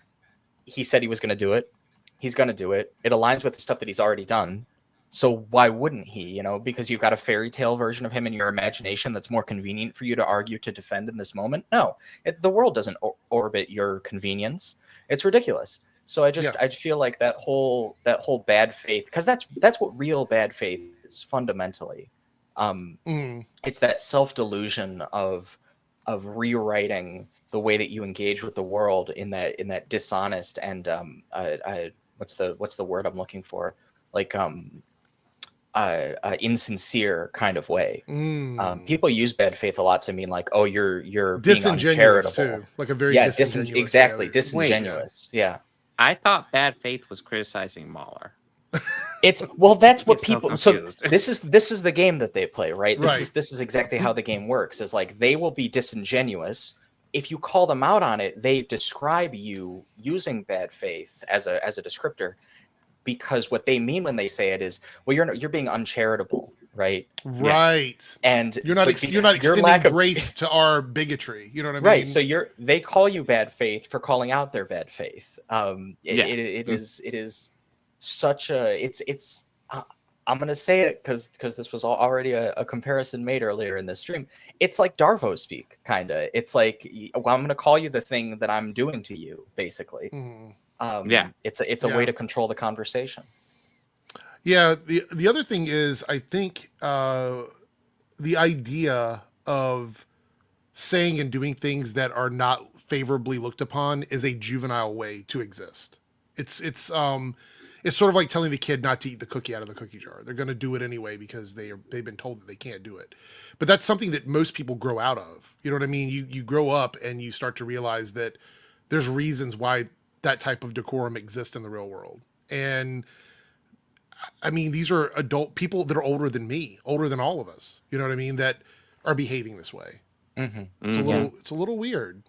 He said he was going to do it. He's going to do it. It aligns with the stuff that he's already done. So why wouldn't he, you know, because you've got a fairy tale version of him in your imagination that's more convenient for you to argue to defend in this moment? No, the world doesn't orbit your convenience. It's ridiculous. So I feel like that whole bad faith, because that's what real bad faith is fundamentally. It's that self-delusion of rewriting the way that you engage with the world in that dishonest and what's the word I'm looking for? Like insincere kind of way. People use bad faith a lot to mean like, oh, you're being uncharitable. Too. Like a very disingenuous. Exactly, disingenuous. Yeah. I thought bad faith was criticizing Mahler. It's that's what people. So this is the game that they play, right? This is exactly how the game works. Is like they will be disingenuous. If you call them out on it, they describe you using bad faith as a descriptor, because what they mean when they say it is, well, you're being uncharitable, right? Right. And you're not extending grace to our bigotry. You know what I mean? Right. So they call you bad faith for calling out their bad faith. It is such a it's I'm gonna say it because this was already a comparison made earlier in this stream. It's like Darvo speak, kind of. It's like, well, I'm gonna call you the thing that I'm doing to you, basically. It's a way to control the conversation. Yeah. The other thing is, I think the idea of saying and doing things that are not favorably looked upon is a juvenile way to exist. It's sort of like telling the kid not to eat the cookie out of the cookie jar. They're going to do it anyway because they've been told that they can't do it. But that's something that most people grow out of. You know what I mean? You grow up and you start to realize that there's reasons why that type of decorum exists in the real world. And I mean, these are adult people that are older than me, older than all of us. You know what I mean? That are behaving this way. It's a little weird.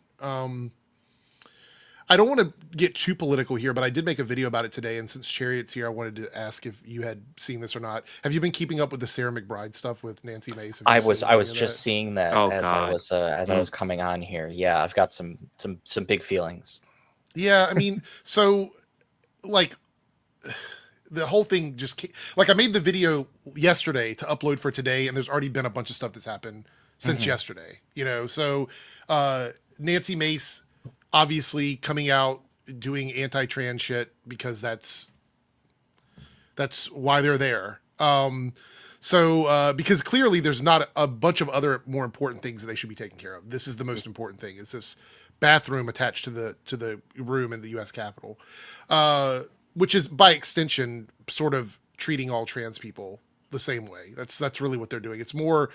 I don't want to get too political here, but I did make a video about it today. And since Chariot's here, I wanted to ask if you had seen this or not. Have you been keeping up with the Sarah McBride stuff with Nancy Mace? I was just seeing that as I was coming on here. Yeah, I've got some big feelings. Yeah, I mean, so like the whole thing just like I made the video yesterday to upload for today, and there's already been a bunch of stuff that's happened since yesterday. You know, so Nancy Mace obviously coming out doing anti-trans shit because that's why they're there. Because clearly there's not a bunch of other more important things that they should be taking care of. This is the most important thing. Is this bathroom attached to the room in the U.S. Capitol, which is by extension sort of treating all trans people the same way. That's really what they're doing. It's more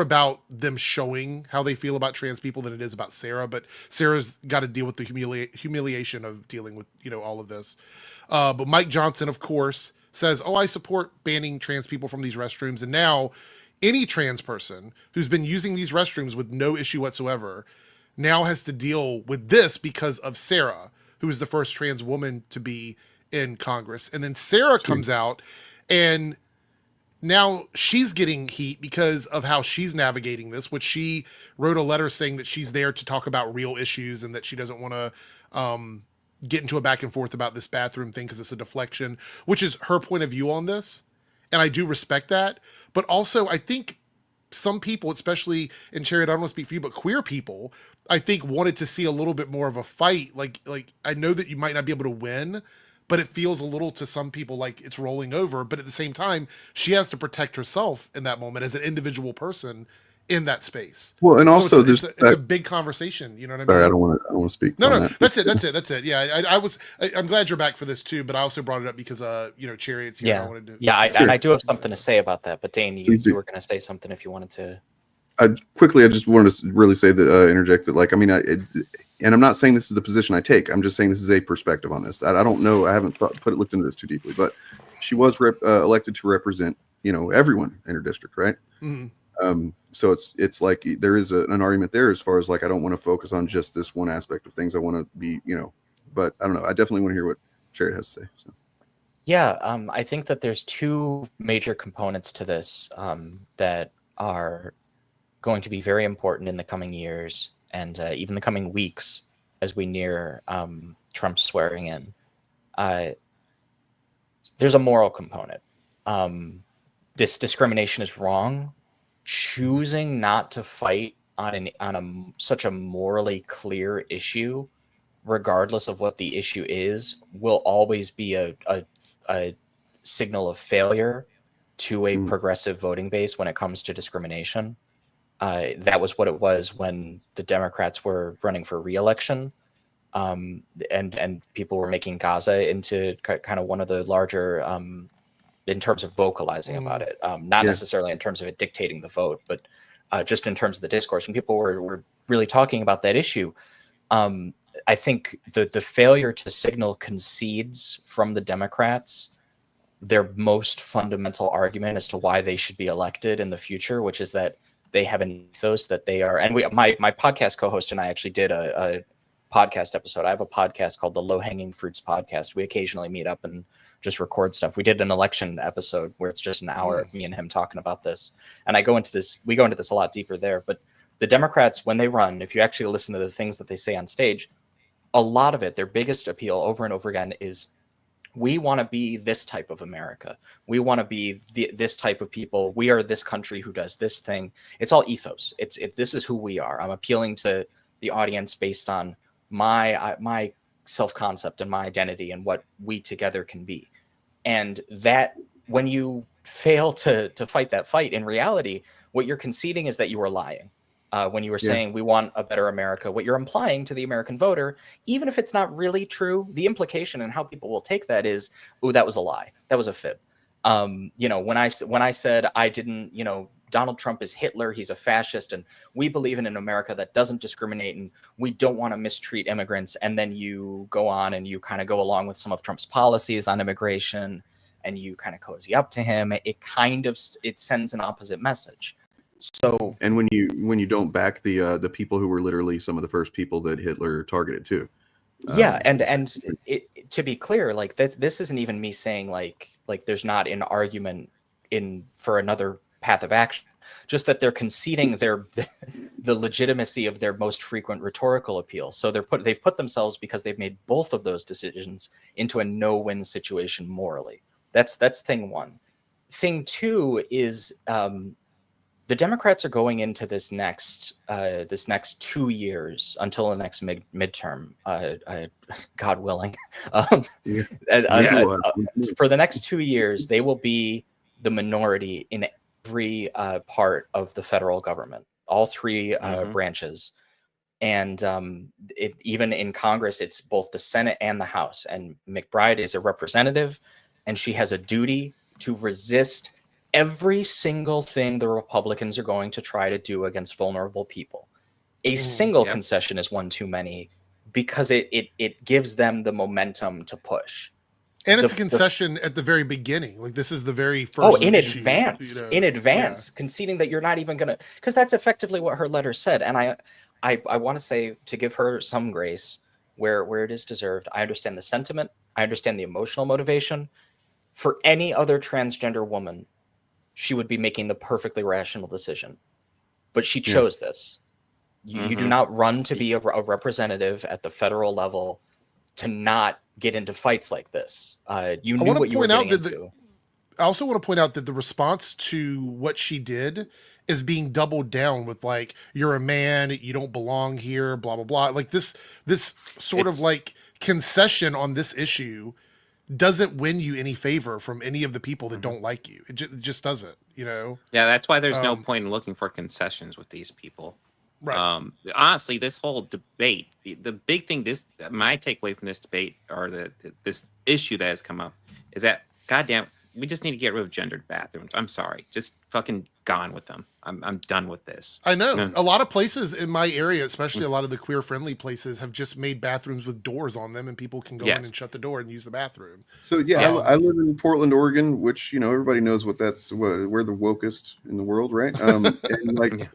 about them showing how they feel about trans people than it is about Sarah. But Sarah's got to deal with the humiliation of dealing with, you know, all of this. But Mike Johnson, of course, says, oh, I support banning trans people from these restrooms. And now any trans person who's been using these restrooms with no issue whatsoever now has to deal with this because of Sarah, who is the first trans woman to be in Congress. And then Sarah comes out and now she's getting heat because of how she's navigating this, which she wrote a letter saying that she's there to talk about real issues and that she doesn't want to get into a back and forth about this bathroom thing because it's a deflection, which is her point of view on this. And I do respect that. But also, I think some people, especially in Chariot, I don't want to speak for you, but queer people, I think wanted to see a little bit more of a fight. Like I know that you might not be able to win, but it feels a little to some people like it's rolling over. But at the same time, she has to protect herself in that moment as an individual person in that space. Well, and also it's a big conversation. You know what I mean? Sorry, I don't want to speak. No, on no, that. that's it. Yeah, I'm glad you're back for this too, but I also brought it up because Chariot's here. Yeah, I wanted to, and I do have something to say about that. But Dane, you were going to say something if you wanted to. I just wanted to really say that, interject that, like, I mean, and I'm not saying this is the position I take. I'm just saying this is a perspective on this. I don't know. I haven't looked into this too deeply, but she was elected to represent, everyone in her district, right? Mm-hmm. So it's like there is an argument there as far as like I don't want to focus on just this one aspect of things. I want to be, but I don't know. I definitely want to hear what Chariot has to say. So. Yeah, I think that there's two major components to this that are going to be very important in the coming years and even the coming weeks as we near Trump's swearing in. There's a moral component. This discrimination is wrong. Choosing not to fight on such a morally clear issue, regardless of what the issue is, will always be a signal of failure to a progressive voting base when it comes to discrimination. That was what it was when the Democrats were running for re-election, and people were making Gaza into kind of one of the larger, in terms of vocalizing about it, not necessarily in terms of it dictating the vote, but just in terms of the discourse. When people were really talking about that issue, I think the failure to signal concedes from the Democrats their most fundamental argument as to why they should be elected in the future, which is that they have an ethos that they are. And my podcast co-host and I actually did a podcast episode. I have a podcast called the Low Hanging Fruits Podcast. We occasionally meet up and just record stuff. We did an election episode where it's just an hour of me and him talking about this. And we go into this a lot deeper there. But the Democrats, when they run, if you actually listen to the things that they say on stage, a lot of it, their biggest appeal over and over again is, we want to be this type of America. We want to be this type of people. We are this country who does this thing. It's all ethos. This is who we are. I'm appealing to the audience based on my self-concept and my identity and what we together can be. And that, when you fail to fight that fight, in reality, what you're conceding is that you are lying. When you were saying we want a better America, what you're implying to the American voter, even if it's not really true, the implication and how people will take that is, oh, that was a lie. That was a fib. When I said I didn't, Donald Trump is Hitler, he's a fascist, and we believe in an America that doesn't discriminate, and we don't want to mistreat immigrants. And then you go on and you kind of go along with some of Trump's policies on immigration, and you kind of cozy up to him. It sends an opposite message. So, and when you don't back the people who were literally some of the first people that Hitler targeted too. To be clear, like this isn't even me saying like there's not an argument for another path of action, just that they're conceding the legitimacy of their most frequent rhetorical appeal. So they've put themselves, because they've made both of those decisions, into a no-win situation morally. That's thing one. Thing two is the Democrats are going into this next 2 years until the next midterm, God willing. For the next 2 years, they will be the minority in every part of the federal government, all three branches. And even in Congress, it's both the Senate and the House. And McBride is a representative, and she has a duty to resist every single thing the Republicans are going to try to do against vulnerable people. A single concession is one too many, because it gives them the momentum to push. And it's a concession at the very beginning. Like, this is the very first issue, in advance, conceding that you're not even going to, because that's effectively what her letter said. And I want to say, to give her some grace where it is deserved. I understand the sentiment. I understand the emotional motivation. For any other transgender woman, she would be making the perfectly rational decision. But she chose this. You do not run to be a representative at the federal level to not get into fights like this. You knew what you were getting into. I also want to point out that the response to what she did is being doubled down with like, you're a man, you don't belong here, blah, blah, blah. Like this sort of like concession on this issue doesn't win you any favor from any of the people that don't like you. It just doesn't, you know? Yeah, that's why there's no point in looking for concessions with these people. Right. Honestly, this whole debate, the big thing, my takeaway from this debate, or this issue that has come up, is that, goddamn, we just need to get rid of gendered bathrooms. I'm sorry, just fucking gone with them. I'm done with this. I know. A lot of places in my area, especially a lot of the queer-friendly places, have just made bathrooms with doors on them, and people can go in and shut the door and use the bathroom. So I live in Portland, Oregon, which, you know, everybody knows we're the wokest in the world, right? And like,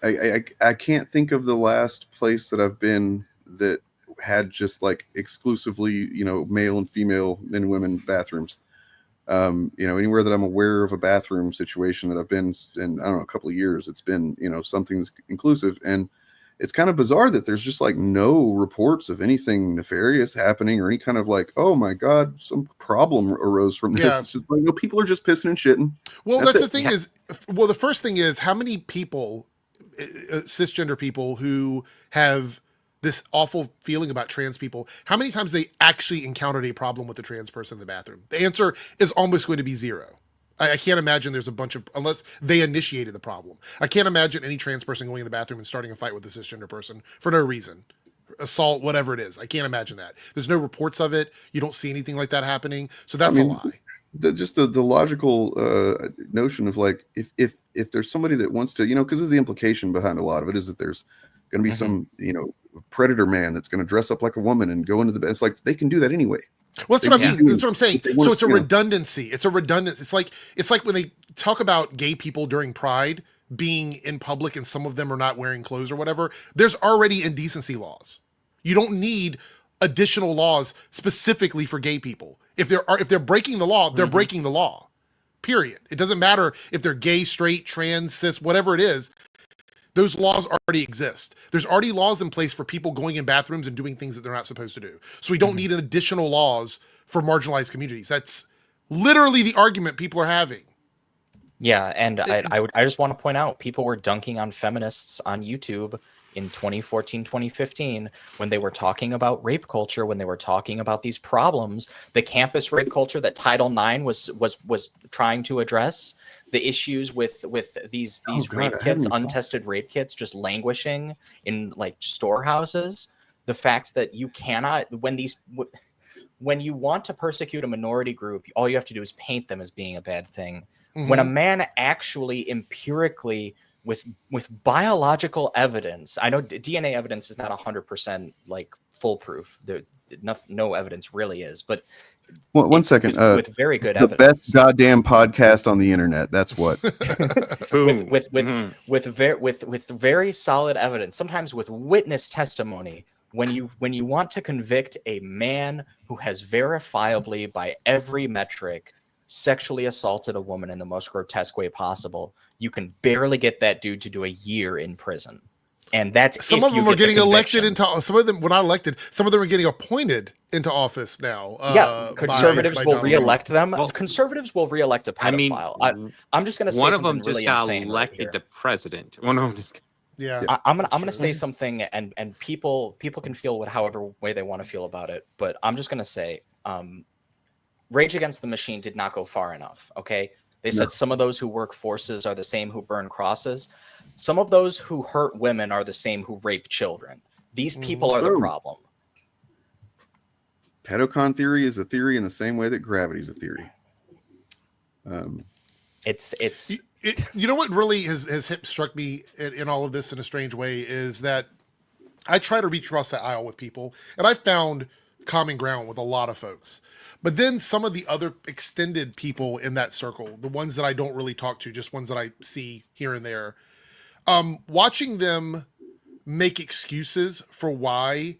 I can't think of the last place that I've been that had just like exclusively, you know, male and female, men and women bathrooms. You know, anywhere that I'm aware of a bathroom situation that I've been in, I don't know, a couple of years, it's been, you know, something's inclusive. And it's kind of bizarre that there's just like no reports of anything nefarious happening or any kind of like, oh my God, some problem arose from this. It's just like, no, people are just pissing and shitting. Well, that's the thing is, well, the first thing is how many people, cisgender people who have this awful feeling about trans people, how many times they actually encountered a problem with a trans person in the bathroom? The answer is almost going to be zero. I can't imagine there's a bunch of, unless they initiated the problem. I can't imagine any trans person going in the bathroom and starting a fight with a cisgender person for no reason. Assault, whatever it is. I can't imagine that. There's no reports of it. You don't see anything like that happening. So that's a lie. The logical notion of like, if there's somebody that wants to, you know, because the implication behind a lot of it is that there's going to be some, you know, predator man that's going to dress up like a woman and go into the bed. It's like they can do that anyway. Well, that's what I mean. That's what I'm saying. So it's a redundancy. It's a redundancy. It's like when they talk about gay people during Pride being in public and some of them are not wearing clothes or whatever. There's already indecency laws. You don't need additional laws specifically for gay people. If they're breaking the law, they're breaking the law. Period. It doesn't matter if they're gay, straight, trans, cis, whatever it is. Those laws already exist. There's already laws in place for people going in bathrooms and doing things that they're not supposed to do. So we don't need additional laws for marginalized communities. That's literally the argument people are having. Yeah, and I just want to point out, people were dunking on feminists on YouTube in 2014, 2015, when they were talking about rape culture, when they were talking about these problems, the campus rape culture that Title IX was trying to address, the issues with these rape kits, untested rape kits, just languishing in like storehouses. The fact that you cannot, when you want to persecute a minority group, all you have to do is paint them as being a bad thing. When a man actually empirically with biological evidence, I know DNA evidence is not 100% like foolproof. There, no evidence really is, but one second. With very good evidence. The best goddamn podcast on the internet. That's what. with very solid evidence, sometimes with witness testimony. When you want to convict a man who has verifiably, by every metric, sexually assaulted a woman in the most grotesque way possible, you can barely get that dude to do a year in prison. And that's some of them are getting elected into. Some of them were not elected. Some of them are getting appointed into office now. Conservatives will reelect them. Well, conservatives will reelect a pedophile. I mean, I'm just going to say one of them really just got elected to president. One of them just. Yeah, I'm gonna say something, and people can feel however way they want to feel about it. But I'm just gonna say, Rage Against the Machine did not go far enough. Okay, they said some of those who work forces are the same who burn crosses. Some of those who hurt women are the same who rape children. These people are the problem. Pedocon theory is a theory in the same way that gravity is a theory. You know what really has struck me in all of this in a strange way is that I try to reach across that aisle with people, and I found common ground with a lot of folks. But then some of the other extended people in that circle, the ones that I don't really talk to, just ones that I see here and there, watching them make excuses for why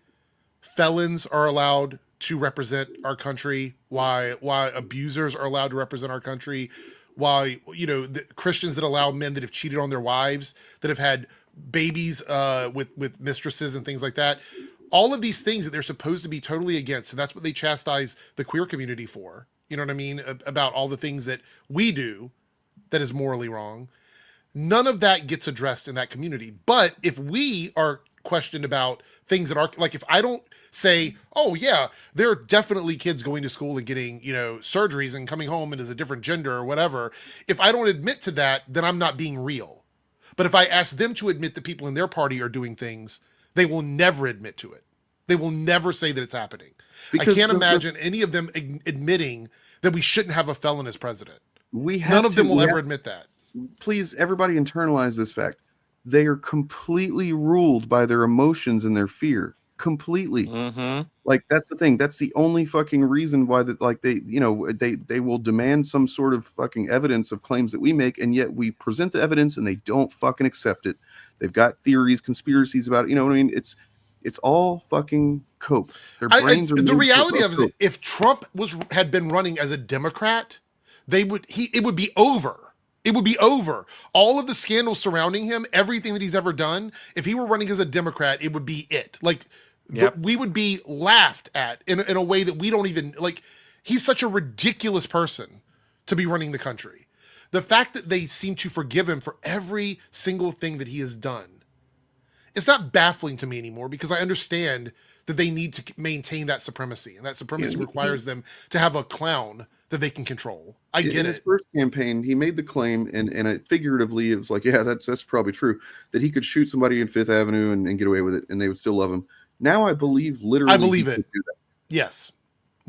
felons are allowed to represent our country, why abusers are allowed to represent our country, why, you know, the Christians that allow men that have cheated on their wives, that have had babies with mistresses and things like that. All of these things that they're supposed to be totally against, and that's what they chastise the queer community for. You know what I mean? About all the things that we do that is morally wrong. None of that gets addressed in that community. But if we are questioned about things that are, like, if I don't say, oh yeah, there are definitely kids going to school and getting, you know, surgeries and coming home and as a different gender or whatever, if I don't admit to that, then I'm not being real. But if I ask them to admit that people in their party are doing things, they will never admit to it. They will never say that it's happening. Because I can't imagine any of them admitting that we shouldn't have a felon as president. None of them will ever admit that. Please, everybody internalize this fact. They are completely ruled by their emotions and their fear. Completely. Like, that's the thing. That's the only fucking reason why that, like, they, you know, they will demand some sort of fucking evidence of claims that we make, and yet we present the evidence and they don't fucking accept it. They've got theories, conspiracies about it. You know what I mean? It's all fucking coke. Their brains are the reality of it, if Trump had been running as a Democrat, it would be over. It would be over. All of the scandals surrounding him, everything that he's ever done, if he were running as a Democrat, it would be it. Like, we would be laughed at in a way that we don't even, like, he's such a ridiculous person to be running the country. The fact that they seem to forgive him for every single thing that he has done, it's not baffling to me anymore, because I understand that they need to maintain that supremacy, and that supremacy requires them to have a clown that they can control. I get it. In his first campaign, he made the claim, and it figuratively, it was like, yeah, that's probably true, that he could shoot somebody in Fifth Avenue and get away with it, and they would still love him. Now I believe literally. I believe it. Yes,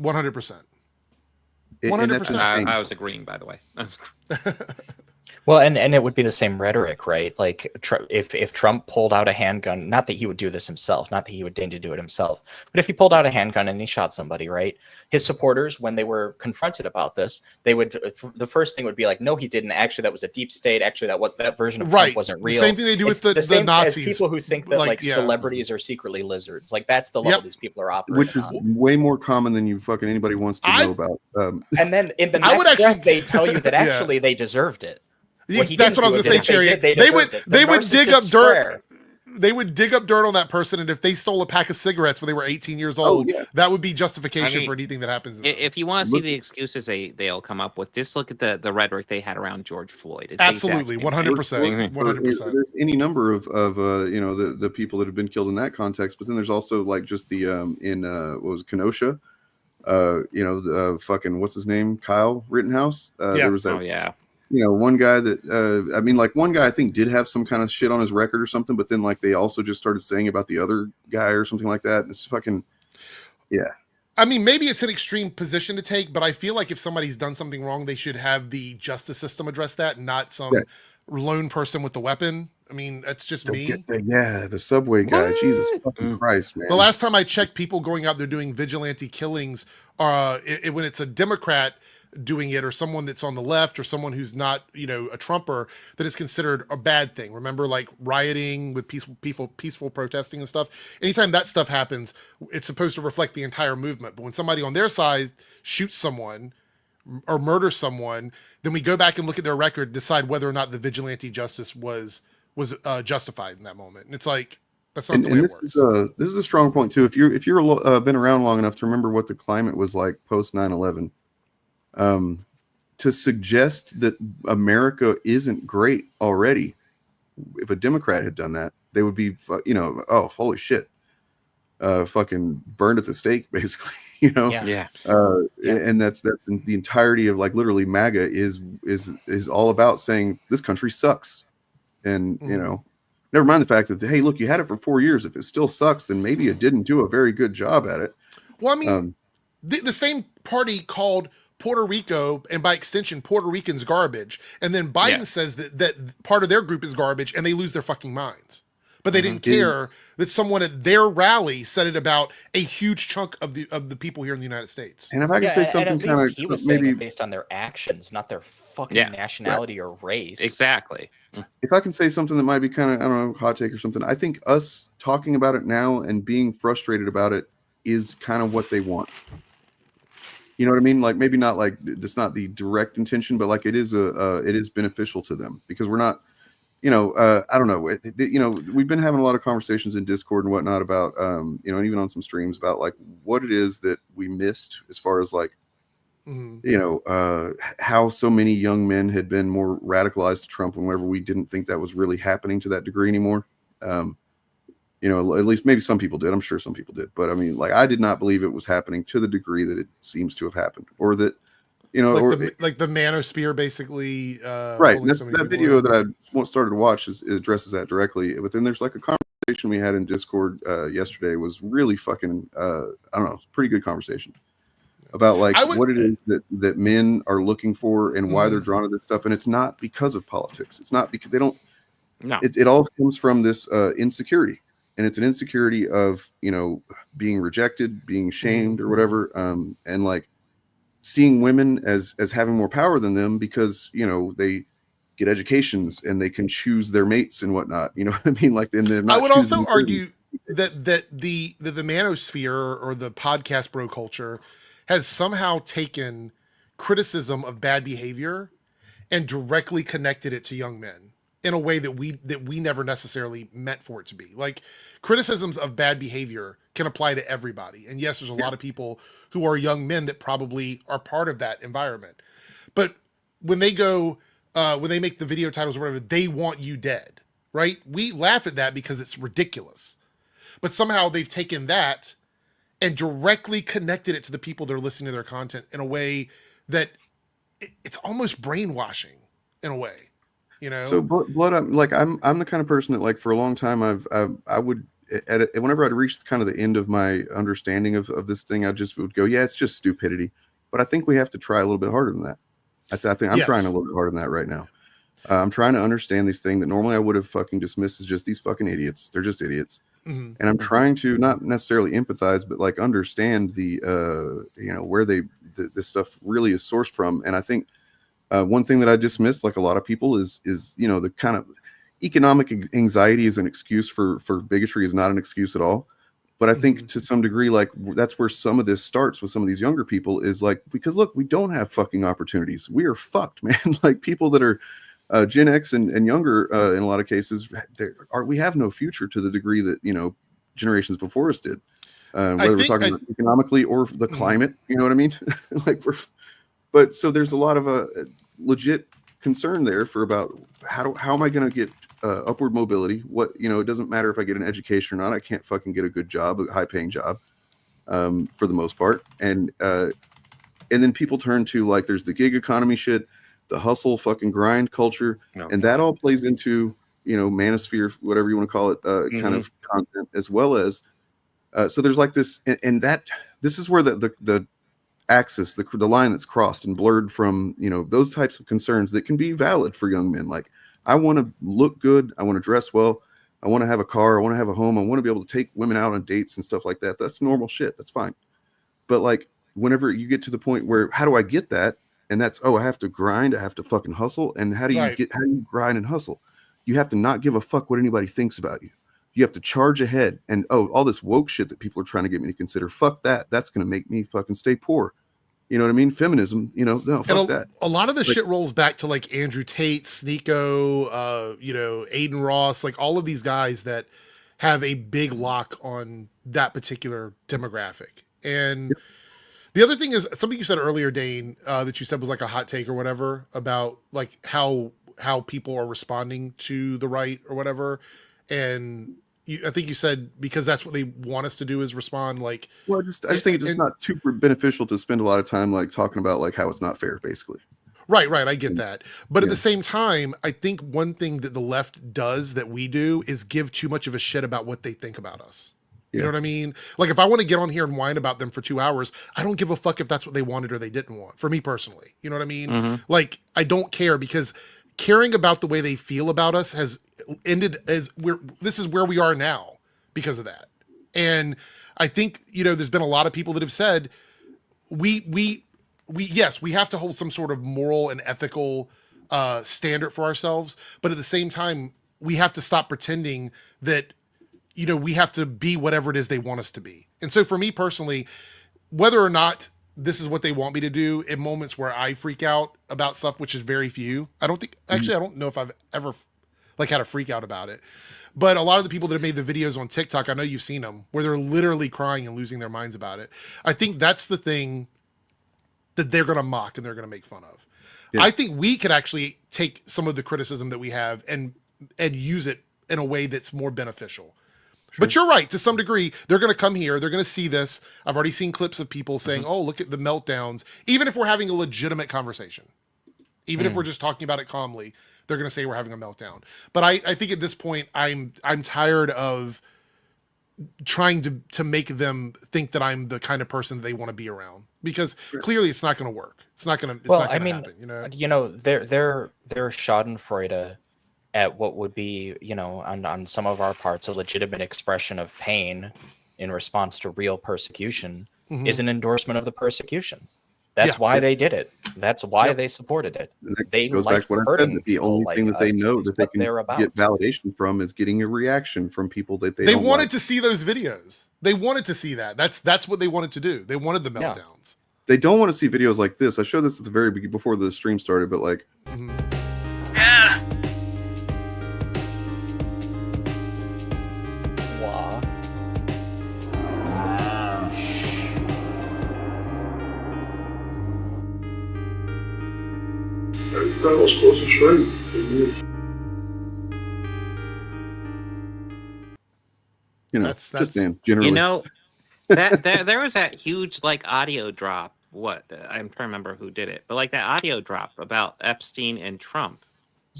100%. 100%. I was agreeing, by the way. Well, and it would be the same rhetoric, right? Like, if Trump pulled out a handgun, not that he would do this himself, not that he would deign to do it himself, but if he pulled out a handgun and he shot somebody, right? His supporters, when they were confronted about this, the first thing would be like, no, he didn't. Actually, that was a deep state. Actually, that version of Trump wasn't real. The same thing they do with the Nazis. People who think that like celebrities are secretly lizards. Like, that's the level these people are operating Which is way more common than you fucking anybody wants to know about. And then in the next breath, they tell you that actually they deserved it. That's what I was gonna say, Cherry. They would dig up dirt. They would dig up dirt on that person, and if they stole a pack of cigarettes when they were 18 years old, that would be justification for anything that happens. If you want to see the excuses they'll come up with, just look at the rhetoric they had around George Floyd. It's absolutely 100%. 100%. There's any number of you know, the people that have been killed in that context, but then there's also like just the in what was it, Kenosha, you know, the fucking what's his name, Kyle Rittenhouse. There was that. You know, one guy that, I mean, like, one guy I think did have some kind of shit on his record or something, but then, like, they also just started saying about the other guy or something like that. And it's fucking, I mean, maybe it's an extreme position to take, but I feel like if somebody's done something wrong, they should have the justice system address that, not some lone person with the weapon. I mean, that's just me. The subway guy. Jesus fucking Christ, man. The last time I checked, people going out there doing vigilante killings, when it's a Democrat doing it, or someone that's on the left, or someone who's not, you know, a Trumper, that is considered a bad thing. Remember, like, rioting with peaceful protesting and stuff. Anytime that stuff happens, it's supposed to reflect the entire movement. But when somebody on their side shoots someone or murders someone, then we go back and look at their record, decide whether or not the vigilante justice was justified in that moment. And it's like, that's not the way it works. This is a strong point too. If you're been around long enough to remember what the climate was like post 9/11. To suggest that America isn't great already, if a Democrat had done that, they would be, you know, oh, holy shit, fucking burned at the stake, basically, you know? And that's the entirety of, like, literally MAGA is all about saying this country sucks. And, you know, never mind the fact that, hey, look, you had it for 4 years. If it still sucks, then maybe it didn't do a very good job at it. Well, I mean, the same party called Puerto Rico, and by extension, Puerto Ricans, garbage. And then Biden says that part of their group is garbage, and they lose their fucking minds. But they didn't care that someone at their rally said it about a huge chunk of the people here in the United States. And if I can say something kind of, he was saying it based on their actions, not their fucking nationality or race. Exactly. If I can say something that might be kind of, I don't know, hot take or something, I think us talking about it now and being frustrated about it is kind of what they want. You know what I mean? Like maybe not like it's not the direct intention, but like it is beneficial to them because we're not, I don't know. We've been having a lot of conversations in Discord and whatnot about, and even on some streams about like what it is that we missed as far as like, how so many young men had been more radicalized to Trump whenever we didn't think that was really happening to that degree anymore. At least maybe some people did. I'm sure some people did, but I mean, like I did not believe it was happening to the degree that it seems to have happened, or that, like the manosphere basically. Right. That video that I started to watch addresses that directly. But then there's like a conversation we had in Discord yesterday was really fucking, I don't know, it's a pretty good conversation about like what it is that men are looking for and why they're drawn to this stuff. And it's not because of politics. It's not because they don't. No. It all comes from this insecurity. And it's an insecurity of, being rejected, being shamed or whatever. And like seeing women as having more power than them because, they get educations and they can choose their mates and whatnot. You know what I mean? Like, and they're not. I would also argue that the manosphere or the podcast bro culture has somehow taken criticism of bad behavior and directly connected it to young men in a way that we never necessarily meant for it to be. Like criticisms of bad behavior can apply to everybody. And yes, there's a lot of people who are young men that probably are part of that environment. But when they go, when they make the video titles or whatever, they want you dead, right? We laugh at that because it's ridiculous. But somehow they've taken that and directly connected it to the people that are listening to their content in a way that it's almost brainwashing in a way. So blood up, like I'm the kind of person that like for a long time I would whenever I'd reached kind of the end of my understanding of this thing, I just would go, yeah, it's just stupidity. But I think we have to try a little bit harder than that. I think I'm trying a little bit harder than that right now. I'm trying to understand these things that normally I would have fucking dismissed as just these fucking idiots. They're just idiots. And I'm trying to not necessarily empathize, but like understand the where this stuff really is sourced from. And I think one thing that I dismissed, like a lot of people, is the kind of economic anxiety is an excuse for bigotry is not an excuse at all. But I think to some degree, like that's where some of this starts with some of these younger people is like, because look, we don't have fucking opportunities. We are fucked, man. Like people that are Gen X and younger in a lot of cases, we have no future to the degree that, generations before us did. Whether we're talking about economically or the climate, you know what I mean? But so there's a lot of legit concern there for about how am I going to get upward mobility? What, it doesn't matter if I get an education or not. I can't fucking get a good job, a high paying job for the most part. And then people turn to like, there's the gig economy shit, the hustle fucking grind culture. And that all plays into, manosphere, whatever you want to call it, kind of content as well as, so there's like this, and this is where the axis, the line that's crossed and blurred from, those types of concerns that can be valid for young men. Like, I want to look good. I want to dress well. I want to have a car. I want to have a home. I want to be able to take women out on dates and stuff like that. That's normal shit. That's fine. But like, whenever you get to the point where, how do I get that? And that's, I have to grind. I have to fucking hustle. And how do you grind and hustle? You have to not give a fuck what anybody thinks about you. You have to charge ahead. And, all this woke shit that people are trying to get me to consider, fuck that. That's going to make me fucking stay poor. You know what I mean? Feminism, no, fuck that. A lot of the shit rolls back to like Andrew Tate, Sneeko, Aiden Ross, like all of these guys that have a big lock on that particular demographic. And the other thing is something you said earlier, Dane, that you said was like a hot take or whatever about like how people are responding to the right or whatever. And I think you said because that's what they want us to do is respond. Like, well, I just think it's just not super beneficial to spend a lot of time like talking about like how it's not fair, basically. Right. I get that. But at the same time, I think one thing that the left does that we do is give too much of a shit about what they think about us. You know what I mean? Like if I want to get on here and whine about them for 2 hours, I don't give a fuck if that's what they wanted or they didn't want. For me personally, you know what I mean? Like I don't care because caring about the way they feel about us has ended as this is where we are now because of that. And I think, there's been a lot of people that have said we have to hold some sort of moral and ethical standard for ourselves. But at the same time, we have to stop pretending that, we have to be whatever it is they want us to be. And so for me personally, whether or not this is what they want me to do in moments where I freak out about stuff, which is very few. I don't know if I've ever like had a freak out about it. But a lot of the people that have made the videos on TikTok, I know you've seen them, where they're literally crying and losing their minds about it. I think that's the thing that they're going to mock and they're going to make fun of. Yeah. I think we could actually take some of the criticism that we have and use it in a way that's more beneficial. Sure. But you're right, to some degree, they're going to come here, they're going to see this. I've already seen clips of people saying, oh, look at the meltdowns. Even if we're having a legitimate conversation, even if we're just talking about it calmly, they're going to say we're having a meltdown. But I think at this point, I'm tired of trying to make them think that I'm the kind of person they want to be around, because clearly it's not going to work. It's not going to happen. They're Schadenfreude at what would be, on some of our parts, a legitimate expression of pain in response to real persecution is an endorsement of the persecution. That's why they did it. That's why they supported it. They goes back to what I said. The only thing that they know that they can get validation from is getting a reaction from people that they don't wanted to see those videos. They wanted to see that. That's what they wanted to do. They wanted the meltdowns. Yeah. They don't want to see videos like this. I showed this at the very beginning before the stream started, but like, yeah. Wow. That was close and straight. That's just generally. That there was that huge like audio drop. I'm trying to remember who did it, but like that audio drop about Epstein and Trump.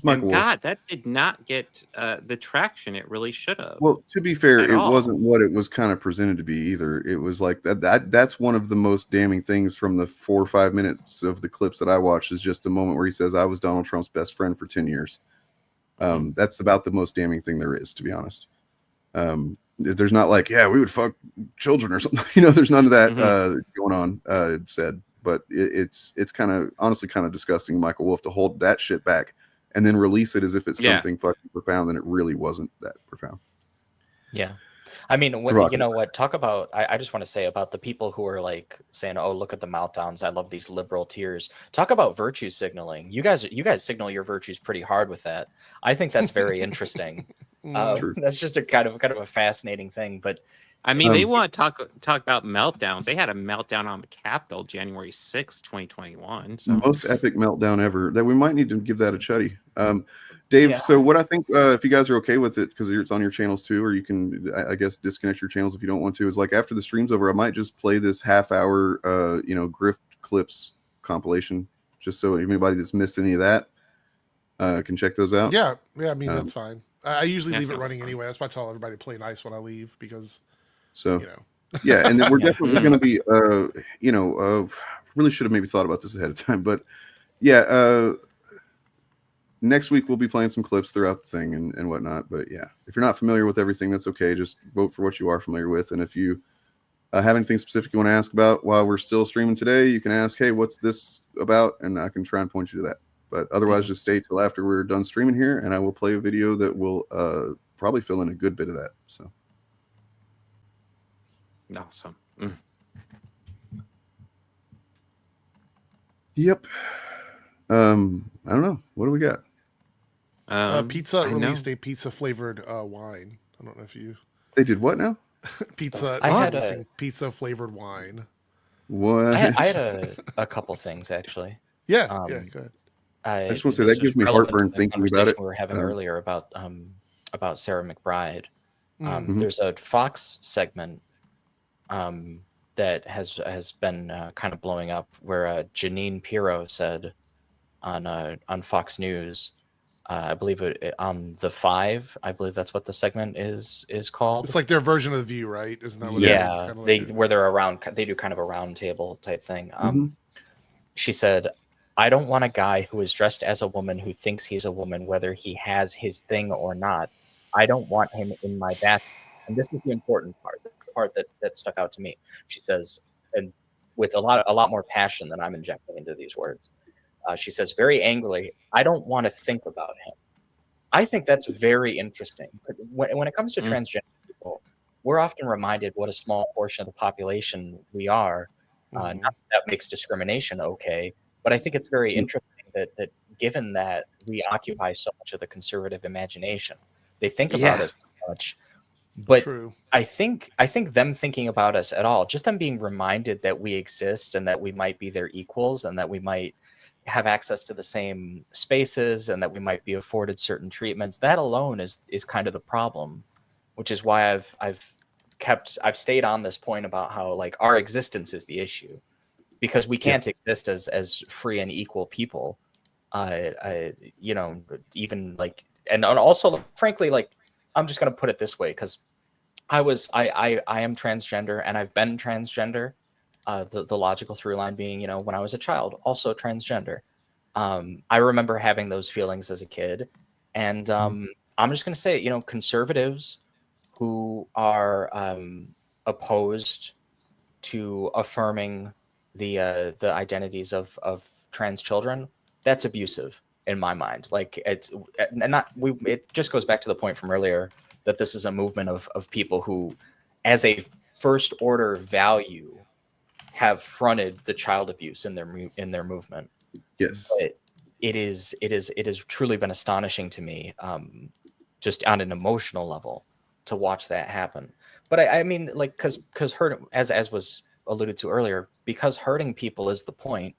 And God, that did not get the traction it really should have. Well, to be fair, it wasn't what it was kind of presented to be either. It was like that's one of the most damning things from the 4 or 5 minutes of the clips that I watched, is just the moment where he says, I was Donald Trump's best friend for 10 years. That's about the most damning thing there is, to be honest. There's not like, yeah, we would fuck children or something. There's none of that going on, said. But it's kind of honestly kind of disgusting, Michael Wolff, to hold that shit back and then release it as if it's something fucking profound, and it really wasn't that profound. Yeah. I mean, you know what? Talk about, I just want to say about the people who are like saying, oh, look at the meltdowns. I love these liberal tears. Talk about virtue signaling. You guys signal your virtues pretty hard with that. I think that's very interesting. That's just a kind of a fascinating thing. But I mean, they want to talk about meltdowns. They had a meltdown on the Capitol January 6th, 2021. So. Most epic meltdown ever. That we might need to give that a chuddy. Dave, so what I think, if you guys are okay with it, because it's on your channels too, or you can, I guess, disconnect your channels if you don't want to, is like after the stream's over, I might just play this half-hour, grift clips compilation, just so anybody that's missed any of that can check those out. Yeah, I mean, that's fine. I usually leave it running anyway. That's why I tell everybody to play nice when I leave, because... So, yeah, and then we're definitely going to be, really should have maybe thought about this ahead of time, but yeah, next week we'll be playing some clips throughout the thing and whatnot. But yeah, if you're not familiar with everything, that's okay. Just vote for what you are familiar with. And if you have anything specific you want to ask about while we're still streaming today, you can ask, hey, what's this about? And I can try and point you to that. But otherwise, just stay till after we're done streaming here, and I will play a video that will probably fill in a good bit of that. So. Awesome. Yep. I don't know. What do we got? Pizza released a pizza flavored wine. I don't know if you. They did what now? Pizza. I had pizza flavored wine. What? I had a couple things actually. Yeah. Yeah. Good. I just want to say that gives me heartburn thinking about it. We were having earlier about Sarah McBride. There's a Fox segment that has been kind of blowing up, where Janine Pirro said on Fox News, I believe on The Five, I believe that's what the segment is called. It's like their version of The View, right? Isn't that what it is? Kind of like where they're around, they do kind of a round table type thing. She said, I don't want a guy who is dressed as a woman who thinks he's a woman, whether he has his thing or not. I don't want him in my back. And this is the important part. Part that stuck out to me. She says, and with a lot more passion than I'm injecting into these words, she says very angrily, I don't want to think about him. I think that's very interesting. When it comes to transgender people, we're often reminded what a small portion of the population we are, Not that makes discrimination okay, but I think it's very interesting that given that we occupy so much of the conservative imagination, they think about us so much. But True. I think them thinking about us at all, just them being reminded that we exist and that we might be their equals and that we might have access to the same spaces and that we might be afforded certain treatments, that alone is kind of the problem, which is why I've stayed on this point about how like our existence is the issue, because we can't exist as free and equal people. You know, even like, and also frankly, like, I'm just going to put it this way, because I am transgender and I've been transgender. The logical through line being, you know, when I was a child, also transgender. I remember having those feelings as a kid. And I'm just going to say, you know, conservatives who are opposed to affirming the identities of trans children, that's abusive in my mind. Like it just goes back to the point from earlier that this is a movement of people who, as a first order value, have fronted the child abuse in their movement. Yes, but it has truly been astonishing to me, just on an emotional level, to watch that happen. But I mean, like, because hurt, as was alluded to earlier, because hurting people is the point.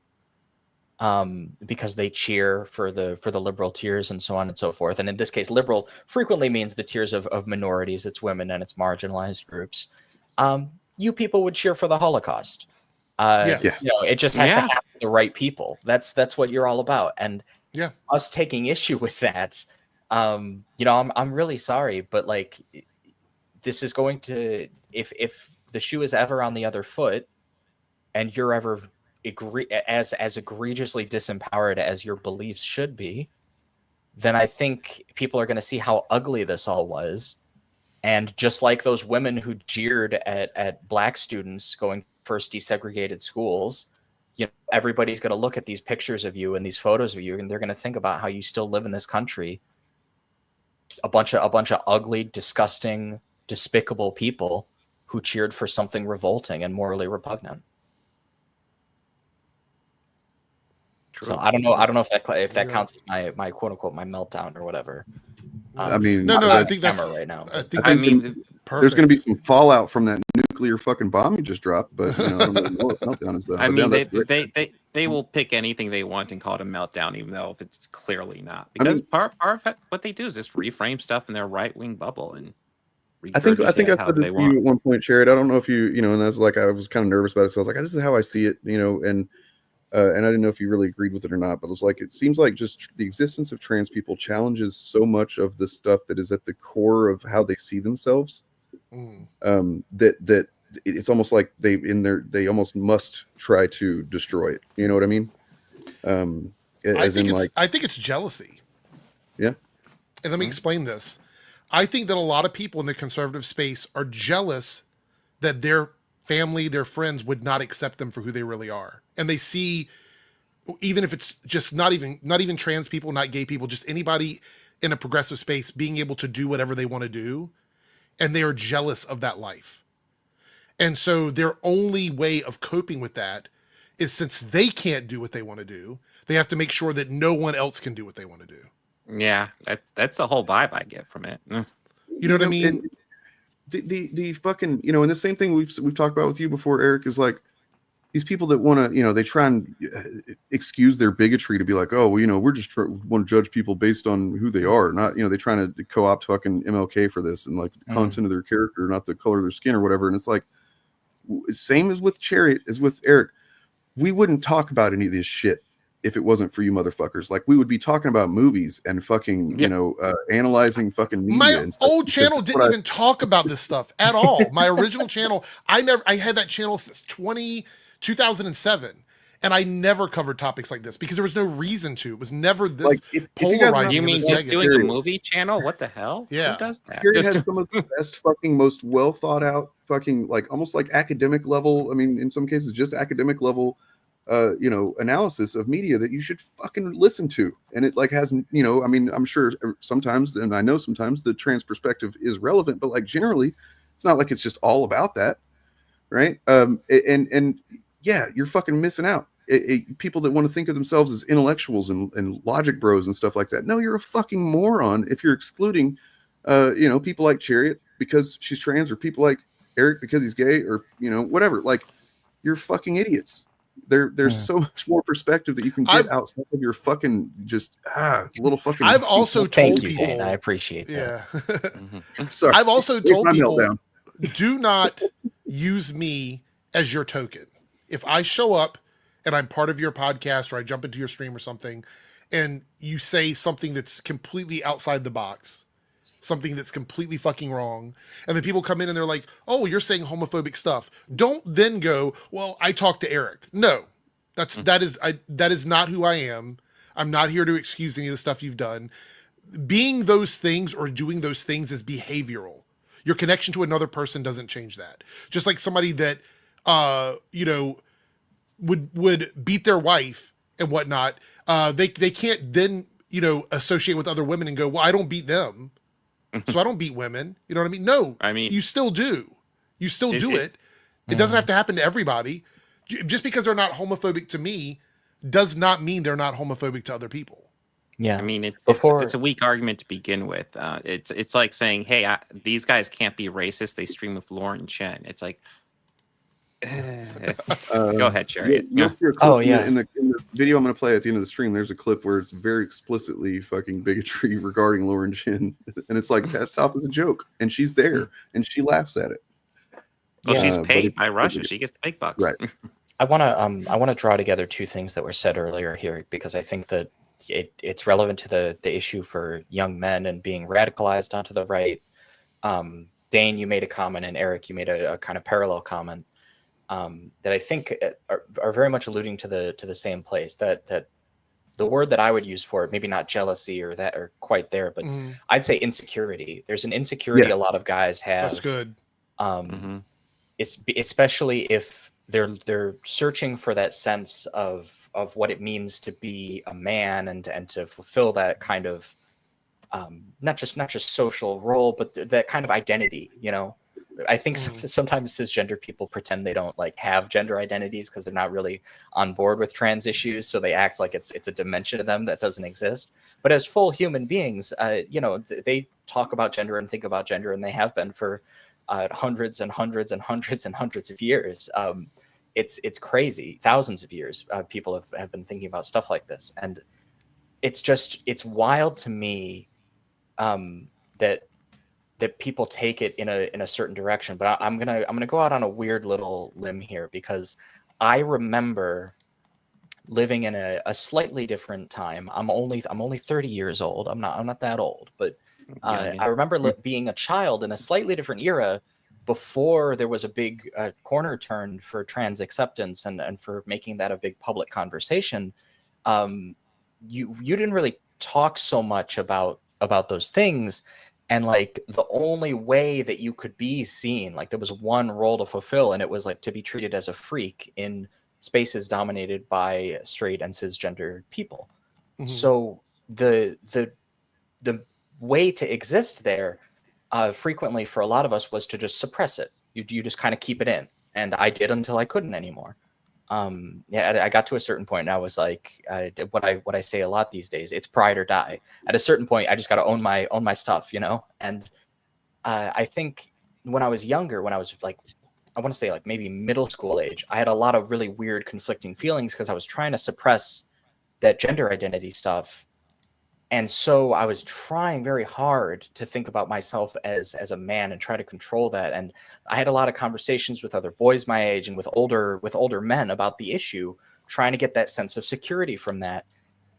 Because they cheer for the liberal tiers and so on and so forth. And in this case, liberal frequently means the tiers of minorities, it's women and it's marginalized groups. You people would cheer for the Holocaust. Yes. You know, it just has to happen to the right people. That's what you're all about. And us taking issue with that, you know, I'm really sorry, but like, this is going to, if the shoe is ever on the other foot and you're ever as egregiously disempowered as your beliefs should be, then I think people are going to see how ugly this all was. And just like those women who jeered at black students going first desegregated schools, you know, everybody's going to look at these pictures of you and these photos of you, and they're going to think about how you still live in this country. A bunch of ugly, disgusting, despicable people who cheered for something revolting and morally repugnant. True. So I don't know if that counts as my quote unquote my meltdown or whatever. I mean, no, I think that's right now. I mean, there's going to be some fallout from that nuclear fucking bomb you just dropped, but you know, I don't really know what meltdown is. I mean, they will pick anything they want and call it a meltdown, even though if it's clearly not. Because part of what they do is just reframe stuff in their right wing bubble and. I think I said this to you at one point, Sherrod. I don't know if you know, and that's like I was kind of nervous about it because I was like, this is how I see it, you know, and I didn't know if you really agreed with it or not, but it was like, it seems like just the existence of trans people challenges so much of the stuff that is at the core of how they see themselves. That it's almost like they almost must try to destroy it. You know what I mean? I think it's jealousy. Yeah. And let me explain this. I think that a lot of people in the conservative space are jealous that their family, their friends would not accept them for who they really are. And they see, even if it's just not even trans people, not gay people, just anybody in a progressive space being able to do whatever they want to do. And they are jealous of that life. And so their only way of coping with that is, since they can't do what they want to do, they have to make sure that no one else can do what they want to do. Yeah, that's the whole vibe I get from it. You know what I mean? The fucking, you know, and the same thing we've talked about with you before, Eric, is like these people that want to, you know, they try and excuse their bigotry to be like, oh, well, you know, we're just want to judge people based on who they are, not, you know, they trying to co-opt fucking MLK for this and like the content of their character, not the color of their skin or whatever. And it's like, same as with Chariot, as with Eric, we wouldn't talk about any of this shit if it wasn't for you motherfuckers. Like, we would be talking about movies and fucking, you know, analyzing fucking media. My old channel didn't even talk about this stuff at all. My original channel, I had that channel since 2007. And I never covered topics like this because there was no reason to. It was never this polarizing. You mean just doing a movie channel? What the hell? Yeah. Who does that? Chariot has some of the best fucking, most well thought out fucking, like almost like academic level. I mean, in some cases, just academic level you know, analysis of media that you should fucking listen to. And it like hasn't, you know, I mean, I'm sure sometimes, and I know sometimes the trans perspective is relevant, but like generally it's not like it's just all about that. Right. And yeah, you're fucking missing out. People that want to think of themselves as intellectuals and logic bros and stuff like that. No, you're a fucking moron if you're excluding, people like Chariot because she's trans, or people like Eric because he's gay, or whatever. Like, you're fucking idiots. There's so much more perspective that you can get outside of your fucking just little fucking. I've also told people. Dan. I appreciate that. Yeah. Sorry. I've also Here's told my people, meltdown. do not use me as your token. If I show up and I'm part of your podcast, or I jump into your stream or something, and you say something that's completely outside the box, something that's completely fucking wrong, and then people come in and they're like, oh, you're saying homophobic stuff. Don't then go, well, I talked to Eric. No, that is not who I am. I'm not here to excuse any of the stuff you've done. Being those things or doing those things is behavioral. Your connection to another person doesn't change that. Just like somebody that, would beat their wife and whatnot. They can't then, associate with other women and go, well, I don't beat them, so I don't beat women. You know what I mean? No, I mean, you still do. You still do it. It doesn't have to happen to everybody. Just because they're not homophobic to me does not mean they're not homophobic to other people. Yeah, I mean, it's a weak argument to begin with. It's like saying, hey, these guys can't be racist. They stream with Lauren Chen. It's like, go ahead, Chariot. You'll see a clip in the video I'm going to play at the end of the stream. There's a clip where it's very explicitly fucking bigotry regarding Lauren Chen, and it's like Pat South is a joke, and she's there and she laughs at it. Well, she's paid by Russia. She gets the big bucks. Right. I want to draw together two things that were said earlier here, because I think that it's relevant to the issue for young men and being radicalized onto the right. Dane, you made a comment, and Eric, you made a kind of parallel comment that I think are very much alluding to the same place. That the word that I would use for it, maybe not jealousy or that or quite there, but I'd say insecurity. There's an insecurity a lot of guys have. That's good. Especially if they're searching for that sense of what it means to be a man and to fulfill that kind of not just social role, but that kind of identity. I think sometimes cisgender people pretend they don't have gender identities because they're not really on board with trans issues, so they act like it's a dimension of them that doesn't exist. But as full human beings, they talk about gender and think about gender, and they have been for hundreds and hundreds and hundreds and hundreds of years. It's crazy. Thousands of years people have been thinking about stuff like this, and it's wild to me that people take it in a certain direction. But I'm gonna go out on a weird little limb here, because I remember living in a slightly different time. I'm only 30 years old. I'm not that old, but I remember being a child in a slightly different era, before there was a big corner turn for trans acceptance and for making that a big public conversation. You didn't really talk so much about those things. And the only way that you could be seen, there was one role to fulfill, and it was to be treated as a freak in spaces dominated by straight and cisgender people. So the way to exist there frequently for a lot of us was to just suppress it. You just kind of keep it in, and I did until I couldn't anymore. I got to a certain point, and I was like, what I say a lot these days, it's pride or die. At a certain point, I just got to own my stuff, And I think when I was younger, when I was I want to say maybe middle school age, I had a lot of really weird conflicting feelings because I was trying to suppress that gender identity stuff. And so I was trying very hard to think about myself as a man and try to control that. And I had a lot of conversations with other boys my age and with older men about the issue, trying to get that sense of security from that.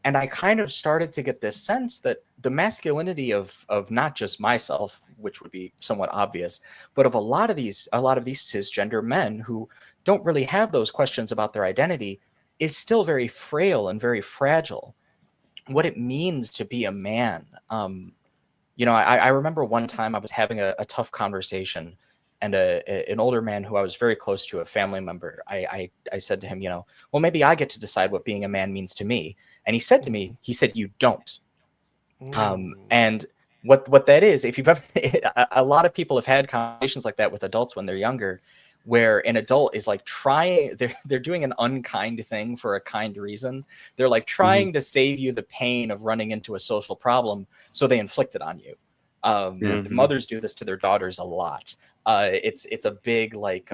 And I kind of started to get this sense that the masculinity of not just myself, which would be somewhat obvious, but of a lot of these cisgender men who don't really have those questions about their identity, is still very frail and very fragile. What it means to be a man. I remember one time I was having a tough conversation, and an older man who I was very close to, a family member, I said to him, well, maybe I get to decide what being a man means to me. And he said to me, you don't. And what that is, if you've ever, a lot of people have had conversations like that with adults when they're younger, where an adult is like they're doing an unkind thing for a kind reason. They're like trying to save you the pain of running into a social problem, so they inflict it on you. Mothers do this to their daughters a lot. It's a big like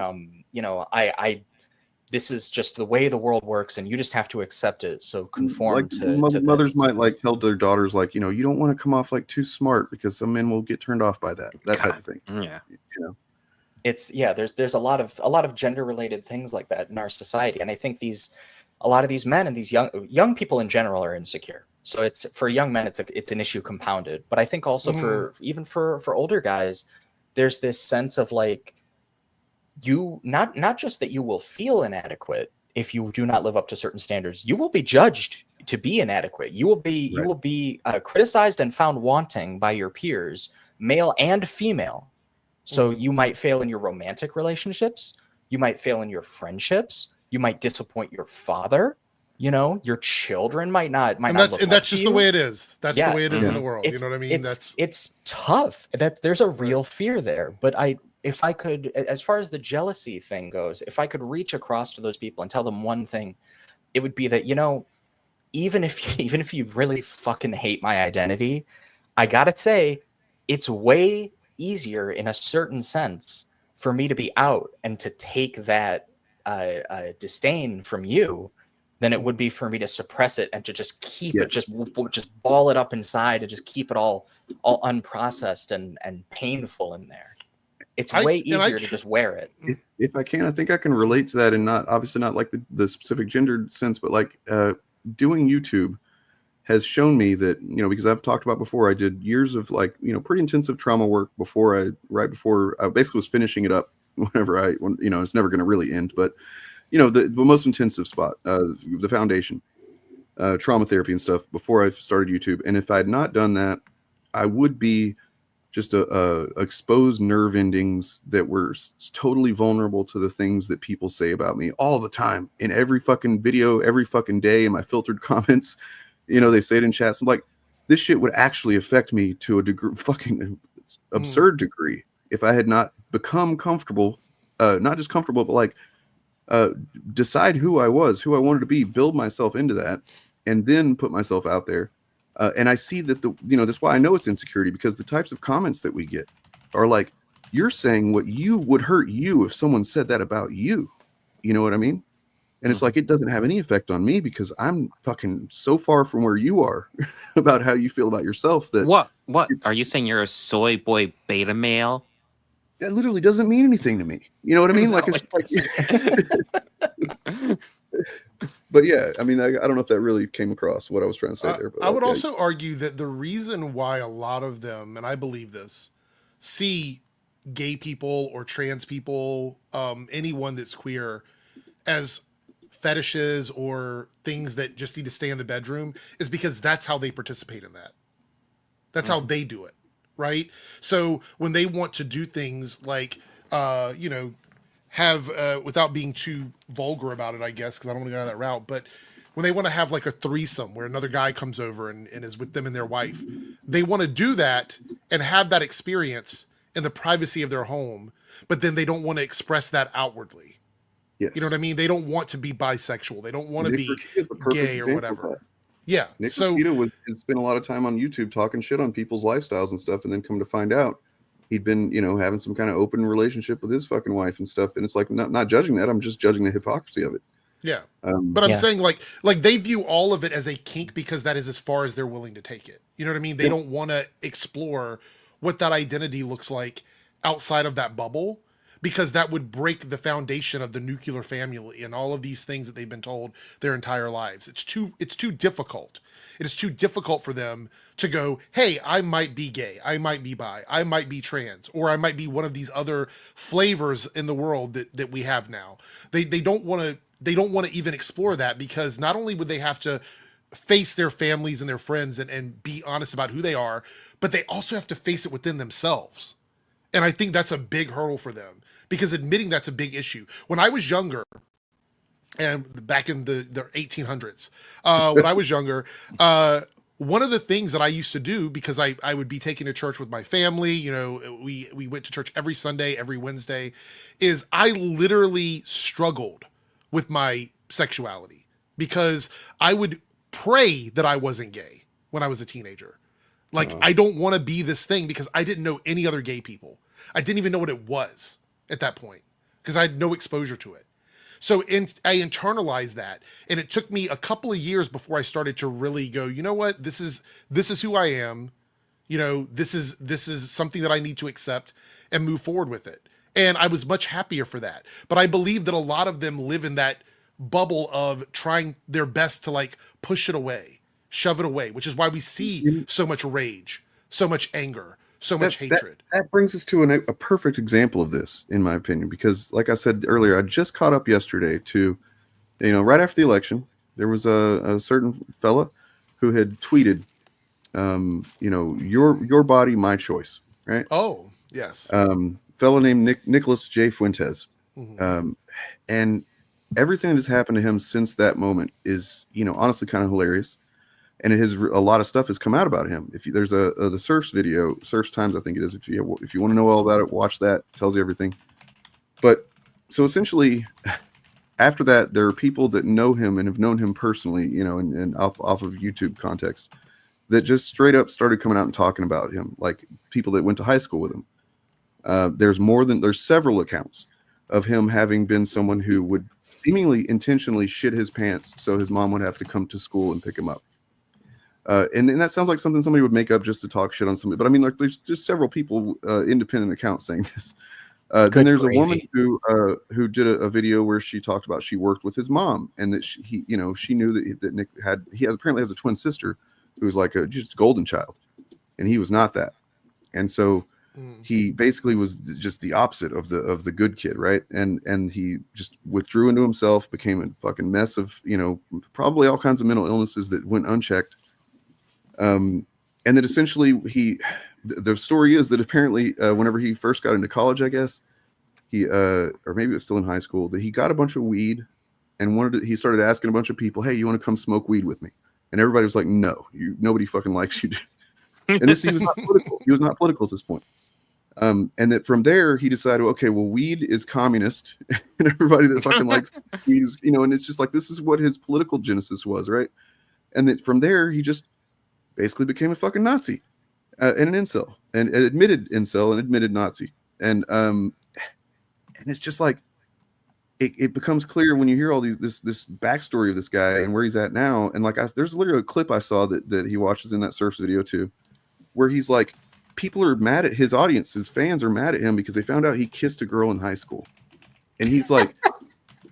this is just the way the world works, and you just have to accept it. So conform to mothers this. might like tell their daughters like, you don't want to come off like too smart because some men will get turned off by that type of thing. Yeah. There's a lot of gender related things like that in our society, and I think a lot of these men and these young people in general are insecure. So it's for young men, it's an issue compounded. But I think also for older guys, there's this sense of like, you not just that you will feel inadequate if you do not live up to certain standards, you will be judged to be inadequate. You will be criticized and found wanting by your peers, male and female. So you might fail in your romantic relationships, you might fail in your friendships, you might disappoint your father, your children might not and that's just the way it is. That's the way it is in the world. You know what I mean? It's tough. That there's a real fear there. But if I could, as far as the jealousy thing goes, if I could reach across to those people and tell them one thing, it would be that, even if you really fucking hate my identity, I gotta say, it's way easier in a certain sense for me to be out and to take that disdain from you than it would be for me to suppress it and to just keep it, just ball it up inside and just keep it all unprocessed and painful in there. It's way easier to just wear it. If I can, I think I can relate to that, and obviously not like the specific gendered sense, but like doing YouTube has shown me that, because I've talked about before, I did years of like, pretty intensive trauma work right before I basically was finishing it up whenever it's never going to really end, but the most intensive spot, the foundation, trauma therapy and stuff before I started YouTube. And if I had not done that, I would be just exposed nerve endings that were totally vulnerable to the things that people say about me all the time in every fucking video, every fucking day, in my filtered comments. They say it in chats. I'm like, this shit would actually affect me to a degree, fucking absurd degree, if I had not become comfortable, not just comfortable, but like decide who I was, who I wanted to be, build myself into that, and then put myself out there. And I see that that's why I know it's insecurity, because the types of comments that we get are like, you're saying what you would hurt you if someone said that about you. You know what I mean? And it's like, it doesn't have any effect on me because I'm fucking so far from where you are about how you feel about yourself. That what are you saying? You're a soy boy beta male? That literally doesn't mean anything to me. You know what I mean? Like, it's like, but yeah, I mean, I don't know if that really came across what I was trying to say there. But I would also argue that the reason why a lot of them, and I believe this, see gay people or trans people, anyone that's queer, as fetishes or things that just need to stay in the bedroom, is because that's how they participate in that. That's how they do it, right? So when they want to do things like, have, without being too vulgar about it, I guess, because I don't want to go down that route, but when they want to have like a threesome where another guy comes over and is with them and their wife, they want to do that and have that experience in the privacy of their home, but then they don't want to express that outwardly. Yes. You know what I mean? They don't want to be bisexual. They don't want to be gay or whatever. Yeah. Nick Ricciuto would spend a lot of time on YouTube talking shit on people's lifestyles and stuff, and then come to find out he'd been, having some kind of open relationship with his fucking wife and stuff. And it's like, not judging that. I'm just judging the hypocrisy of it. Yeah. But I'm saying like they view all of it as a kink because that is as far as they're willing to take it. You know what I mean? They don't want to explore what that identity looks like outside of that bubble, because that would break the foundation of the nuclear family and all of these things that they've been told their entire lives. It's too difficult. It is too difficult for them to go, hey, I might be gay, I might be bi, I might be trans, or I might be one of these other flavors in the world that we have now. They don't want to even explore that, because not only would they have to face their families and their friends and be honest about who they are, but they also have to face it within themselves. And I think that's a big hurdle for them, because admitting that's a big issue. When I was younger, and back in the 1800s, when I was younger, one of the things that I used to do, because I would be taken to church with my family, you know, we went to church every Sunday, every Wednesday, is I literally struggled with my sexuality because I would pray that I wasn't gay when I was a teenager. Like, I don't want to be this thing because I didn't know any other gay people. I didn't even know what it was at that point because I had no exposure to it. So I internalized that, and it took me a couple of years before I started to really go, you know what, this is who I am. You know, this is something that I need to accept and move forward with it. And I was much happier for that. But I believe that a lot of them live in that bubble of trying their best to like push it away, shove it away, which is why we see so much rage, so much anger, so much hatred. That brings us to a perfect example of this, in my opinion, because like I said earlier, I just caught up yesterday to, you know, right after the election, there was a certain fella who had tweeted, you know, your body, my choice, right? Oh, yes. Fella named Nicholas J. Fuentes. And everything that has happened to him since that moment is, you know, honestly kind of hilarious. And a lot of stuff has come out about him. If there's the Surfs video, Surfs Times, I think it is. If you want to know all about it, watch that. It tells you everything. But so essentially, after that, there are people that know him and have known him personally, you know, and off of YouTube context, that just straight up started coming out and talking about him, like people that went to high school with him. There's several accounts of him having been someone who would seemingly intentionally shit his pants so his mom would have to come to school and pick him up. And that sounds like something somebody would make up just to talk shit on somebody. But I mean, like, there's just several people, independent accounts saying this. Then there's a woman who did a video where she talked about she worked with his mom, and that she knew that Nick apparently has a twin sister who was like a just golden child, and he was not that. And so he basically was just the opposite of the good kid, right? And he just withdrew into himself, became a fucking mess of, you know, probably all kinds of mental illnesses that went unchecked. And that essentially the story is that apparently whenever he first got into college, I guess he or maybe it was still in high school, that he got a bunch of weed and he started asking a bunch of people, hey, you want to come smoke weed with me? And everybody was like, no, nobody fucking likes you. And he was not political. He was not political at this point. And that from there he decided, okay, well, weed is communist, and everybody that fucking likes weed is, you know, and it's just like, this is what his political genesis was, right? And that from there he just basically became a fucking Nazi and an incel, and an admitted incel and admitted Nazi. And it's just like, it becomes clear when you hear all this backstory of this guy and where he's at now. And like, there's literally a clip I saw that he watches in that Surfs video too, where he's like, people are mad at his audience, his fans are mad at him because they found out he kissed a girl in high school. And he's like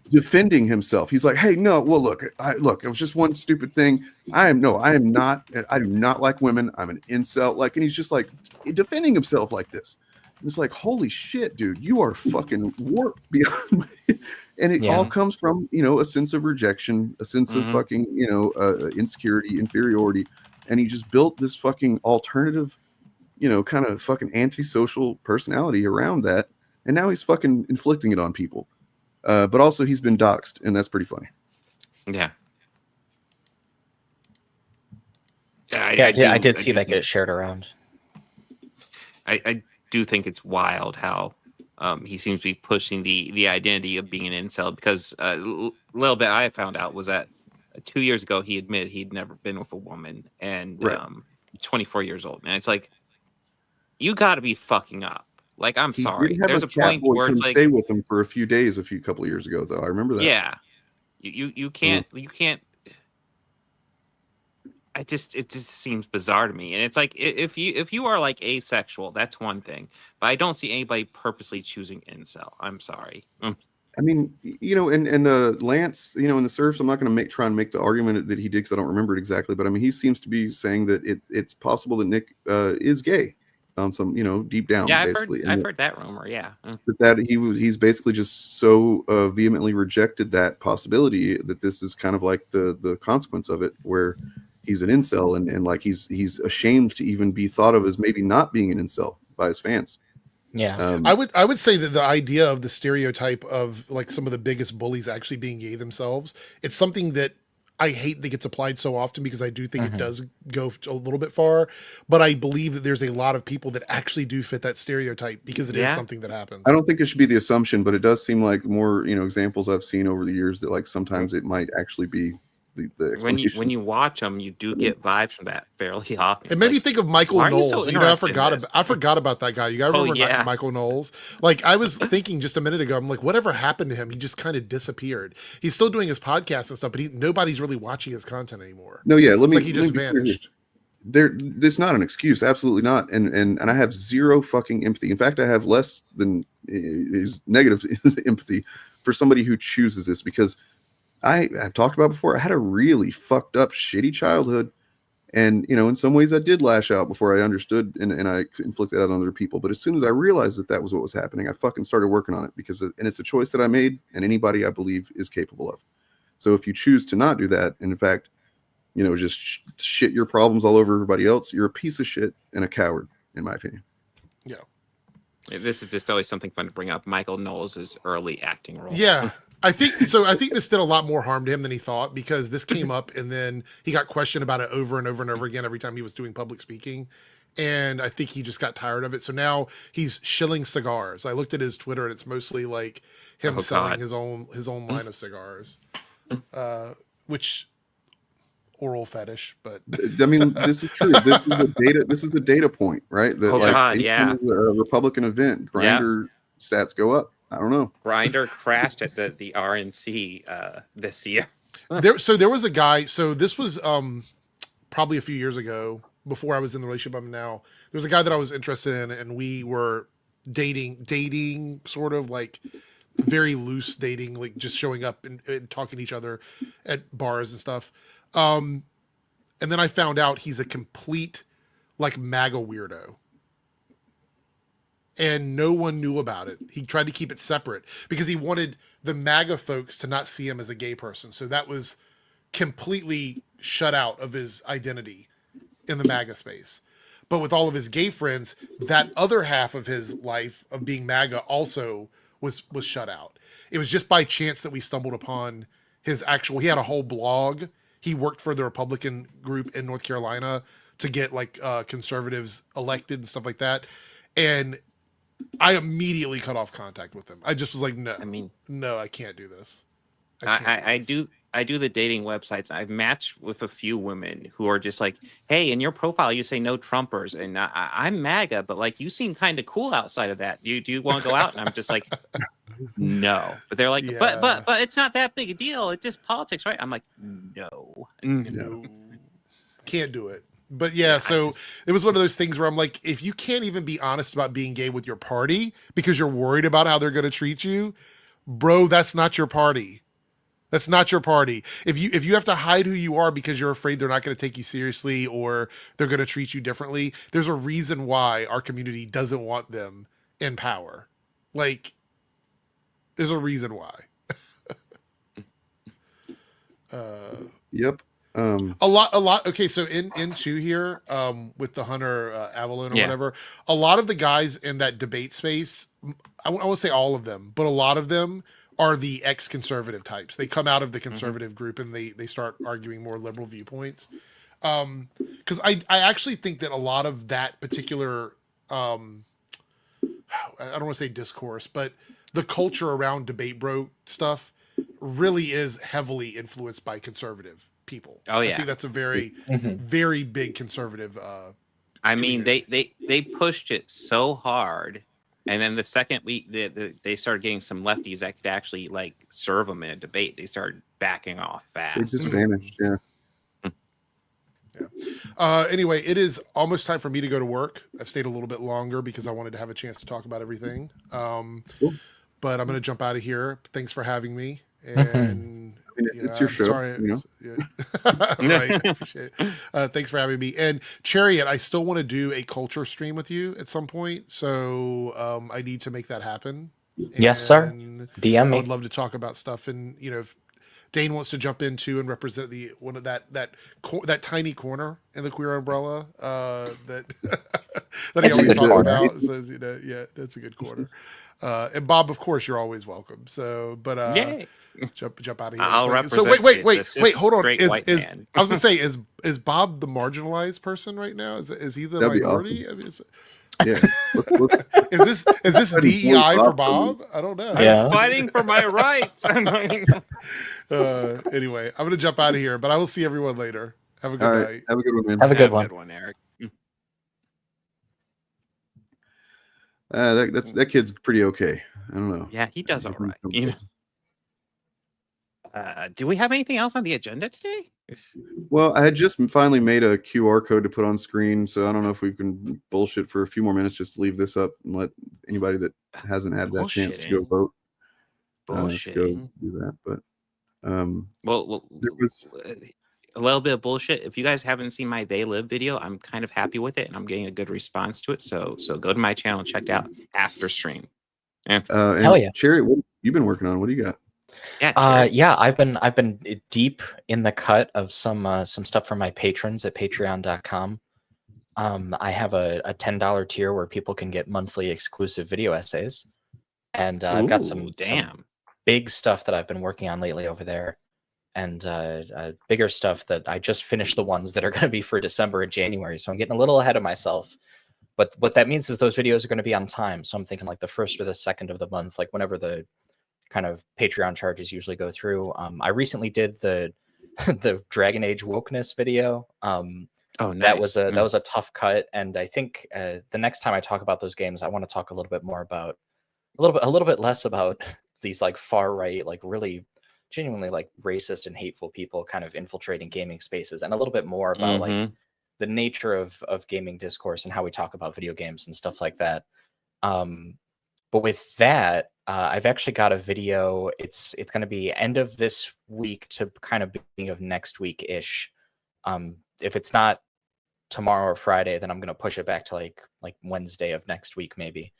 defending himself. He's like, hey, no, well, look, it was just one stupid thing. I do not like women. I'm an incel. Like, and he's just like defending himself like this. And it's like, holy shit, dude, you are fucking warped beyond. And it all comes from, you know, a sense of rejection, a sense of fucking, you know, insecurity, inferiority. And he just built this fucking alternative, you know, kind of fucking antisocial personality around that. And now he's fucking inflicting it on people. But also he's been doxxed, and that's pretty funny. Yeah. I did see that get shared around. I do think it's wild how he seems to be pushing the identity of being an incel, because a little bit I found out was that 2 years ago he admitted he'd never been with a woman, and 24 years old. And it's like, you got to be fucking up. Like, I'm sorry. There's a point where it's like, stay with him for a few days a couple of years ago, though. I remember that. Yeah, you can't. It just seems bizarre to me. And it's like, if you are like asexual, that's one thing, but I don't see anybody purposely choosing incel. I'm sorry. I mean, you know, and Lance, you know, in the Surfs, I'm not going to try and make the argument that he did because I don't remember it exactly, but I mean, he seems to be saying that it's possible that Nick is gay on some, you know, deep down. Yeah, basically. I've heard that rumor. Yeah, that he's basically just so vehemently rejected that possibility that this is kind of like the consequence of it, where he's an incel and like he's ashamed to even be thought of as maybe not being an incel by his fans. Yeah. I would say that the idea of the stereotype of like some of the biggest bullies actually being gay themselves, it's something that I hate that it gets applied so often because I do think it does go a little bit far, but I believe that there's a lot of people that actually do fit that stereotype because it is something that happens. I don't think it should be the assumption, but it does seem like more, examples I've seen over the years that like sometimes it might actually be the explanation. When you watch them, you do get vibes from that fairly often. It made me think of Michael Knowles. I forgot about that guy. You gotta remember Michael Knowles. Like I was thinking just a minute ago, I'm like, whatever happened to him? He just kind of disappeared. He's still doing his podcast and stuff, but nobody's really watching his content anymore. No, yeah, he just vanished. There's not an excuse, absolutely not. And I have zero fucking empathy. In fact, I have less than negative empathy for somebody who chooses this, because I've talked about before, I had a really fucked up, shitty childhood. And, in some ways I did lash out before I understood and I inflicted that on other people. But as soon as I realized that was what was happening, I fucking started working on it and it's a choice that I made and anybody I believe is capable of. So if you choose to not do that, and in fact, just shit your problems all over everybody else, you're a piece of shit and a coward, in my opinion. Yeah. This is just always something fun to bring up. Michael Knowles' early acting role. Yeah. I think this did a lot more harm to him than he thought, because this came up and then he got questioned about it over and over and over again every time he was doing public speaking. And I think he just got tired of it. So now he's shilling cigars. I looked at his Twitter and it's mostly like him selling his own line of cigars, which oral fetish, but I mean, this is true. This is the data point, right? That a Republican event, Grindr stats go up. I don't know. Grindr crashed at the RNC this year. There was a guy. So this was probably a few years ago, before I was in the relationship I'm in now. There was a guy that I was interested in, and we were dating, sort of like very loose dating, like just showing up and talking to each other at bars and stuff. And then I found out he's a complete like MAGA weirdo. And no one knew about it. He tried to keep it separate because he wanted the MAGA folks to not see him as a gay person. So that was completely shut out of his identity in the MAGA space. But with all of his gay friends, that other half of his life of being MAGA also was shut out. It was just by chance that we stumbled upon his he had a whole blog. He worked for the Republican group in North Carolina to get like conservatives elected and stuff like that. And I immediately cut off contact with him. I just was like, no, I can't do this. I do the dating websites. I've matched with a few women who are just like, hey, in your profile, you say no Trumpers. And I'm MAGA, but like, you seem kind of cool outside of that. Do you want to go out? And I'm just like, no. But they're like, but it's not that big a deal. It's just politics, right? I'm like, no. Can't do it. But so it was one of those things where I'm like, if you can't even be honest about being gay with your party because you're worried about how they're going to treat you, bro, that's not your party. That's not your party. If you have to hide who you are because you're afraid they're not going to take you seriously or they're going to treat you differently, there's a reason why our community doesn't want them in power. Like, there's a reason why. Yep. A lot. Okay, so in two here, with the Hunter Avalon or whatever, a lot of the guys in that debate space, I won't say all of them, but a lot of them are the ex-conservative types. They come out of the conservative group and they start arguing more liberal viewpoints. Because I actually think that a lot of that particular, I don't want to say discourse, but the culture around debate bro stuff really is heavily influenced by conservative people. Oh yeah, I think that's a very, very big conservative. I mean, they pushed it so hard, and then the second week they started getting some lefties that could actually like serve them in a debate, they started backing off fast. It just vanished. Yeah. Anyway, it is almost time for me to go to work. I've stayed a little bit longer because I wanted to have a chance to talk about everything. But I'm going to jump out of here. Thanks for having me. And it's your show. Sorry, right? Appreciate it. Thanks for having me. And Chariot, I still want to do a culture stream with you at some point. So I need to make that happen. Yes, sir. DM me. I would love to talk about stuff. And if Dane wants to jump into and represent that tiny corner in the queer umbrella, that that he It's a always good talks corner. about. Says, yeah, that's a good corner. And Bob, of course, you're always welcome. So, but Yay. jump out of here. I'll So represent wait, the cis hold on. straight Is white man. I was gonna say, is Bob the marginalized person right now? Is he the That'd be minority? awesome. I mean, Yeah. is this DEI for Bob? I don't know. I'm fighting for my rights. Anyway, I'm gonna jump out of here, but I will see everyone later. Have a good All right. night. Have a good one, man. Have a good one. Eric. That kid's pretty okay. I don't know. Yeah, he does all right. You know. Do we have anything else on the agenda today? Well, I had just finally made a QR code to put on screen, so I don't know if we can bullshit for a few more minutes just to leave this up and let anybody that hasn't had that chance to go vote to go do that. But well, there was a little bit of bullshit. If you guys haven't seen my They Live video, I'm kind of happy with it, and I'm getting a good response to it. So go to my channel and check it out after stream. and Hell yeah. Cherry, what you've been working on? What do you got? Yeah, I've been deep in the cut of some stuff for my patrons at patreon.com. I have a $10 tier where people can get monthly exclusive video essays, and I've got some big stuff that I've been working on lately over there, and bigger stuff that I just finished the ones that are going to be for December and January. So I'm getting a little ahead of myself. But what that means is those videos are going to be on time. So I'm thinking like the 1st or the 2nd of the month, like whenever the kind of Patreon charges usually go through. I recently did the Dragon Age wokeness video. Nice. That was a tough cut, and I think the next time I talk about those games, I want to talk a little bit more about a little bit less about these like far right, like really genuinely like racist and hateful people kind of infiltrating gaming spaces, and a little bit more about like the nature of gaming discourse and how we talk about video games and stuff like that. But with that, I've actually got a video. It's going to be end of this week to kind of beginning of next week ish. If it's not tomorrow or Friday, then I'm going to push it back to like Wednesday of next week maybe.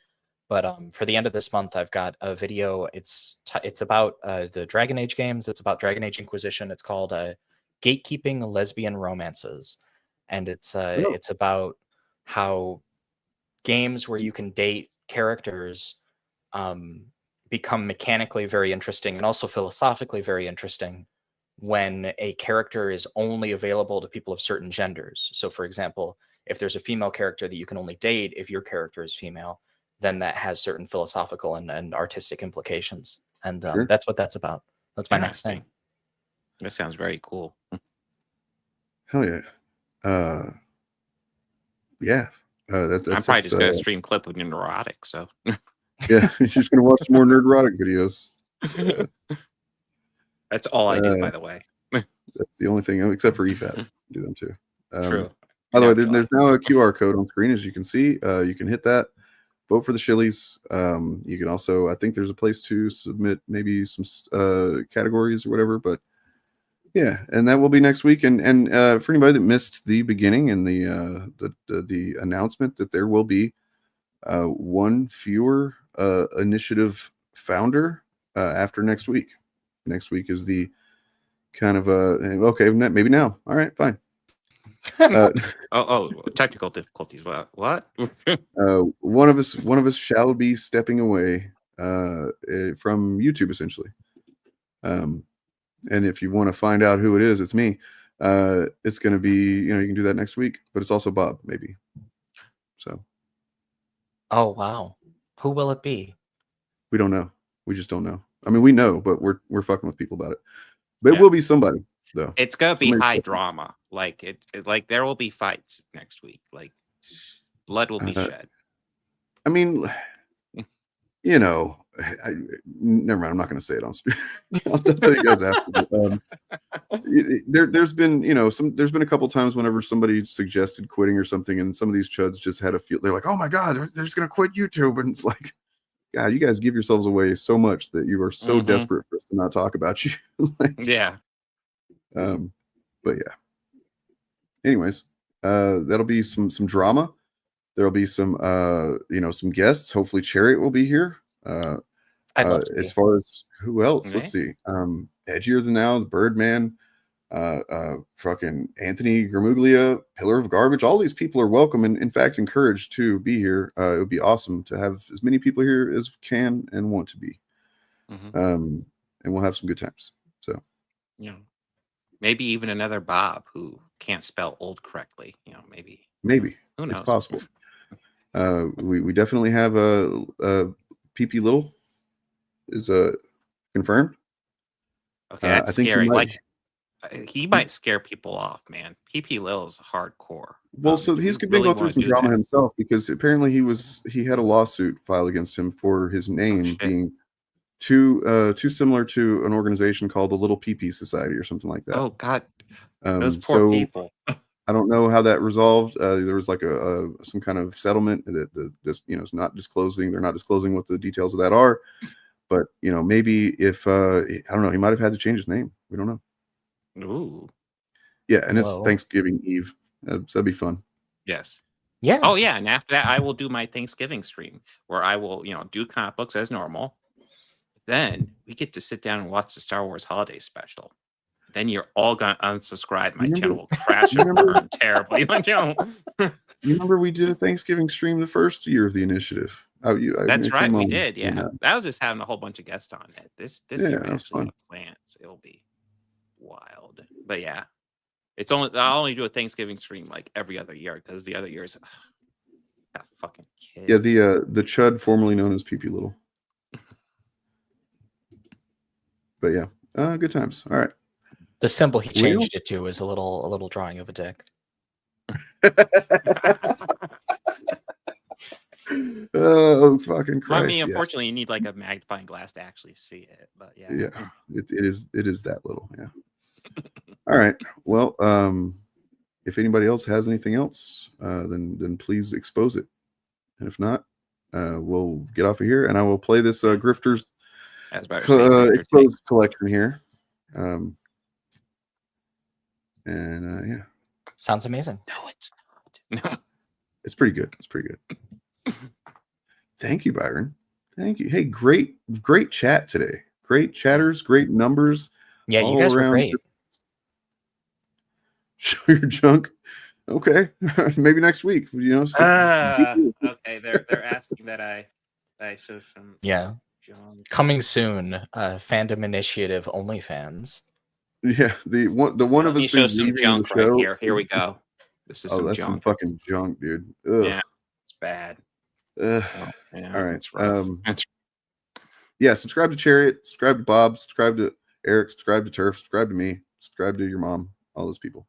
But for the end of this month, I've got a video. It's about the Dragon Age games. It's about Dragon Age Inquisition. It's called Gatekeeping Lesbian Romances, and it's about how games where you can date characters become mechanically very interesting and also philosophically very interesting when a character is only available to people of certain genders. So for example, if there's a female character that you can only date if your character is female, then that has certain philosophical and artistic implications. And that's what that's about. That's my next thing. That sounds very cool. Hell yeah. Yeah. I'm probably just going to stream clip of Neurotic, so. Yeah, he's just going to watch some more Nerdrotic videos. That's all I do, by the way. That's the only thing, except for EFAT. Do them too. True. By the way, there's now a QR code on screen, as you can see. You can hit that. Vote for the Shillies. You can also, I think there's a place to submit maybe some categories or whatever. But yeah, and that will be next week. And for anybody that missed the beginning and the announcement that there will be one fewer initiative founder after next week. Next week is the kind of okay, maybe now. All right, fine. Technical difficulties. What? One of us shall be stepping away from YouTube, essentially. And if you want to find out who it is, it's me. It's going to be, you can do that next week, but it's also Bob, maybe. So. Oh wow, who will it be? We don't know. We just don't know. I mean, we know, but we're fucking with people about it. But it will be somebody, though. It's gonna be high drama. Like like there will be fights next week. Like blood will be shed. I mean, never mind. I'm not going to say it on stream. I'll tell you guys after. There's been, there's been a couple times whenever somebody suggested quitting or something, and some of these chuds just had a feel. They're like, "Oh my god, they're just going to quit YouTube," and it's like, God, you guys give yourselves away so much that you are so desperate for us to not talk about you. Yeah. But yeah. Anyways, that'll be some drama. There'll be some some guests. Hopefully Chariot will be here. As far as who else, let's see. Edgier Than Now, the Birdman, fucking Anthony Gramuglia, Pillar of Garbage. All these people are welcome and, in fact, encouraged to be here. It would be awesome to have as many people here as can and want to be. And we'll have some good times. So, you know, maybe even another Bob who can't spell old correctly. You know, maybe. Who knows? It's possible. We definitely have a PP Little is confirmed. Okay, that's I think scary. He might scare people off, man. PP Lil's hardcore. Well, so he's been going through some drama himself because apparently he had a lawsuit filed against him for his name being too similar to an organization called the Little PP Society or something like that. Oh God, those poor people. I don't know how that resolved. There was like some kind of settlement that just it's not disclosing. They're not disclosing what the details of that are. But maybe if I don't know, he might have had to change his name. We don't know. Ooh. Yeah, and it's Thanksgiving Eve. So that'd be fun. Yes. Yeah. Oh yeah, and after that, I will do my Thanksgiving stream where I will, do comic books as normal. Then we get to sit down and watch the Star Wars Holiday Special. Then you're all gonna unsubscribe. My channel will crash and burn terribly. You remember we did a Thanksgiving stream the first year of the initiative? That's right, we did. Yeah, that was just having a whole bunch of guests on it. This year we actually have plans. It'll be wild. But yeah, I'll only do a Thanksgiving stream like every other year because the other years got fucking kids. Yeah, the Chud formerly known as PP Little. But yeah, good times. All right. The symbol he changed it to is a little drawing of a dick. Oh fucking Christ! I mean, unfortunately, you need like a magnifying glass to actually see it. But yeah, it is that little. Yeah. All right. Well, if anybody else has anything else, then please expose it. And if not, we'll get off of here, and I will play this Grifters exposed collection here. Yeah. Sounds amazing. No, it's not. No. It's pretty good. It's pretty good. Thank you, Byron. Thank you. Hey, great chat today. Great chatters, great numbers. Yeah, you guys were great. Show your junk. Okay. Maybe next week. Okay, they're asking that I show some junk. Coming soon, fandom initiative OnlyFans. Yeah, the one of us show some junk right here. Here we go. This is that's junk. some fucking junk, dude. Ugh. Yeah, it's bad. All right. Yeah, subscribe to Chariot, subscribe to Bob, subscribe to Eric, subscribe to Turf, subscribe to me, subscribe to your mom, all those people.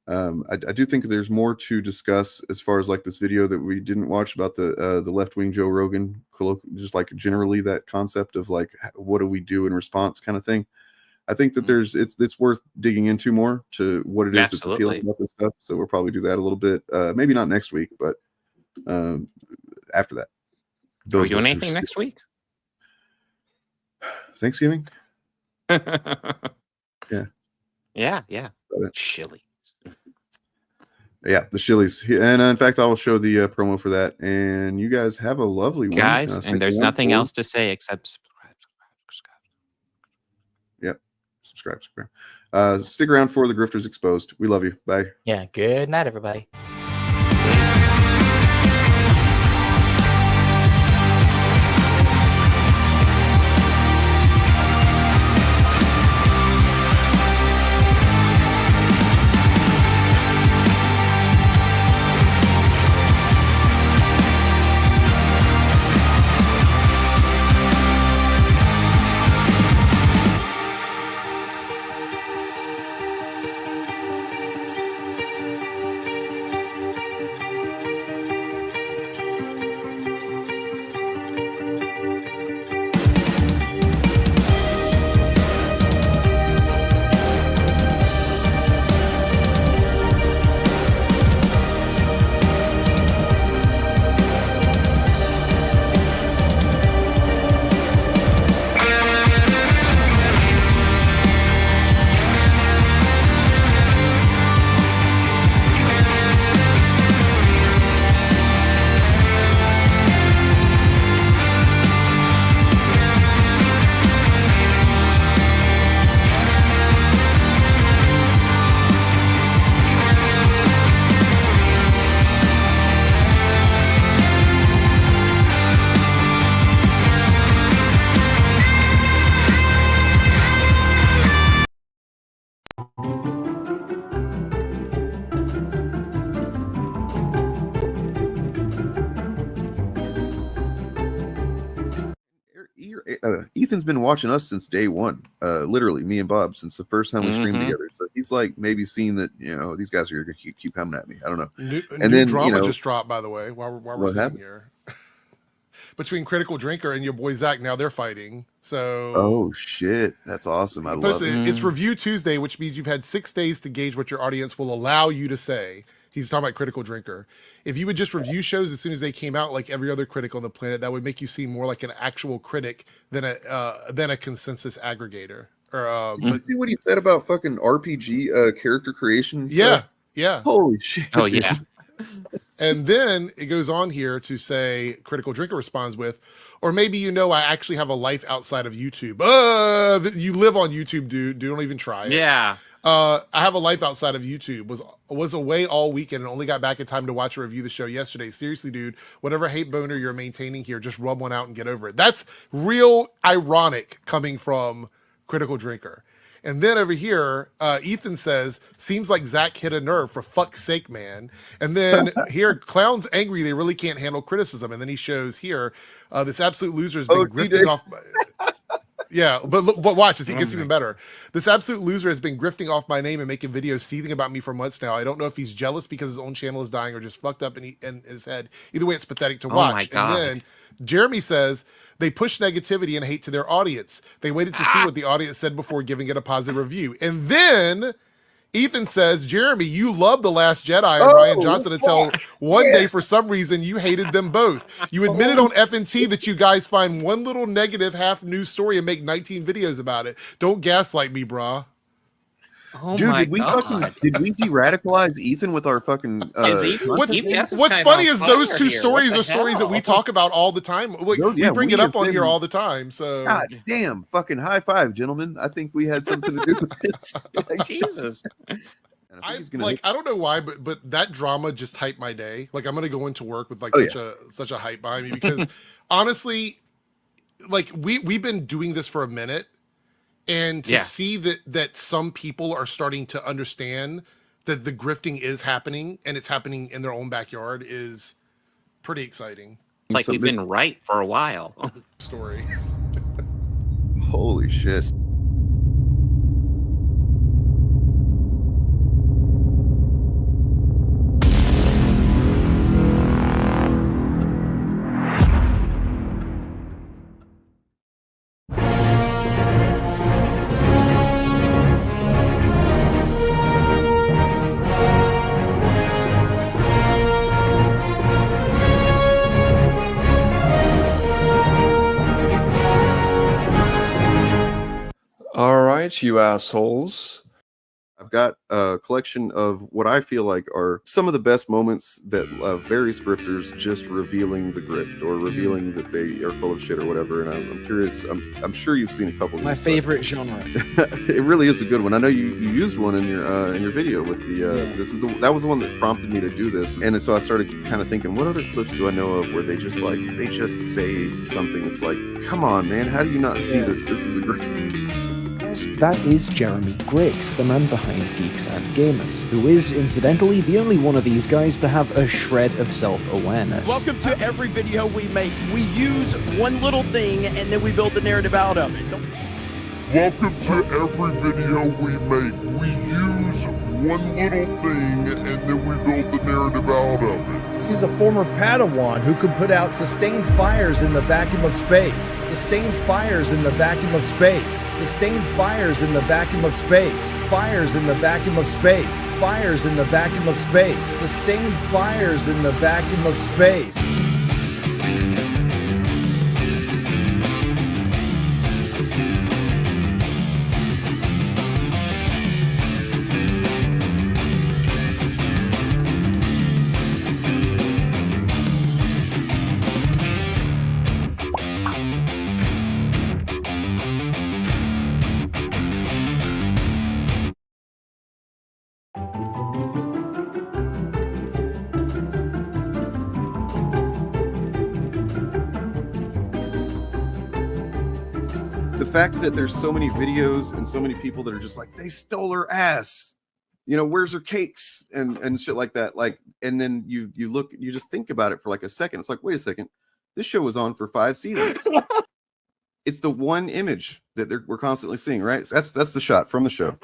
I do think there's more to discuss as far as like this video that we didn't watch about the left-wing Joe Rogan, just like generally that concept of like what do we do in response kind of thing. I think that it's worth digging into more to what it is that's appealing about this stuff. So we'll probably do that a little bit. Maybe not next week, but after that. Are we doing anything next week? Thanksgiving? Yeah. Chilies. Yeah, the Shillies. And in fact, I will show the promo for that. And you guys have a lovely one. Guys, and there's nothing else to say except subscribe. Yep. Subscribe. Stick around for the Grifters Exposed. We love you. Bye. Yeah. Good night, everybody. Ethan's been watching us since day one. Literally, me and Bob, since the first time we streamed together. So he's like maybe seen that, you know, these guys are gonna keep coming at me. I don't know. And then drama just dropped, by the way, while we're sitting happened? here. Between Critical Drinker and your boy Zach, now they're fighting. So oh shit, that's awesome. I love it. It's Review Tuesday, which means you've had 6 days to gauge what your audience will allow you to say. He's talking about Critical Drinker. If you would just review shows as soon as they came out, like every other critic on the planet, that would make you seem more like an actual critic than a consensus aggregator. Or Did you see what he said about fucking RPG character creation? Yeah, yeah. Holy shit. Oh yeah. And then it goes on here to say, Critical Drinker responds with, or maybe, you know, I actually have a life outside of YouTube. You live on YouTube, dude. Don't even try it. Yeah. I have a life outside of YouTube. Was away all weekend and only got back in time to watch and review the show yesterday. Seriously, dude, whatever hate boner you're maintaining here, just rub one out and get over it. That's real ironic coming from Critical Drinker. And then over here, Ethan says, seems like Zach hit a nerve, for fuck's sake, man. And then here, Clown's angry. They really can't handle criticism. And then he shows here, this absolute loser has been grifting off. Yeah, but watch this. It gets even better. This absolute loser has been grifting off my name and making videos seething about me for months now. I don't know if he's jealous because his own channel is dying or just fucked up in his head. Either way, it's pathetic to watch. My God. And then Jeremy says, they push negativity and hate to their audience. They waited to see what the audience said before giving it a positive review. And then Ethan says, Jeremy, you love The Last Jedi and Ryan Johnson until one day, for some reason, you hated them both. You admitted on FNT that you guys find one little negative half news story and make 19 videos about it. Don't gaslight me, brah. Oh dude, my did we God. did we de-radicalize Ethan with our fucking What's funny is those two stories are stories that we talk about all the time. Like, we bring it up on here all the time. So God damn, fucking high five, gentlemen. I think we had something to do with this. Like, Jesus. I don't know why, but that drama just hyped my day. Like, I'm gonna go into work with like such a hype behind me, because honestly, like we've been doing this for a minute. And to see that some people are starting to understand that the grifting is happening and it's happening in their own backyard is pretty exciting. It's like we've been right for a while. Story. Holy shit. All right, you assholes. I've got a collection of what I feel like are some of the best moments that various grifters just revealing the grift or revealing that they are full of shit or whatever. And I'm curious. I'm sure you've seen a couple of my these, favorite genre. It really is a good one. I know you used one in your video with the that was the one that prompted me to do this. And so I started kind of thinking, what other clips do I know of where they just say something that's like, come on, man, how do you not see that this is a grift? That is Jeremy Griggs, the man behind Geeks and Gamers, who is, incidentally, the only one of these guys to have a shred of self-awareness. Welcome to every video we make. We use one little thing and then we build the narrative out of it. Welcome to every video we make. We use one little thing and then we build the narrative out of it. She's a former Padawan who could put out sustained fires in the vacuum of space. Sustained fires in the vacuum of space. Sustained fires in the vacuum of space. Fires in the vacuum of space. Fires in the vacuum of space. Sustained fires in the vacuum of space. The fact that there's so many videos and so many people that are just like, they stole her ass, you know, where's her cakes and shit like that. Like, and then you look, you just think about it for like a second. It's like, wait a second, this show was on for 5 seasons. it's the one image that we're constantly seeing, right? So that's the shot from the show.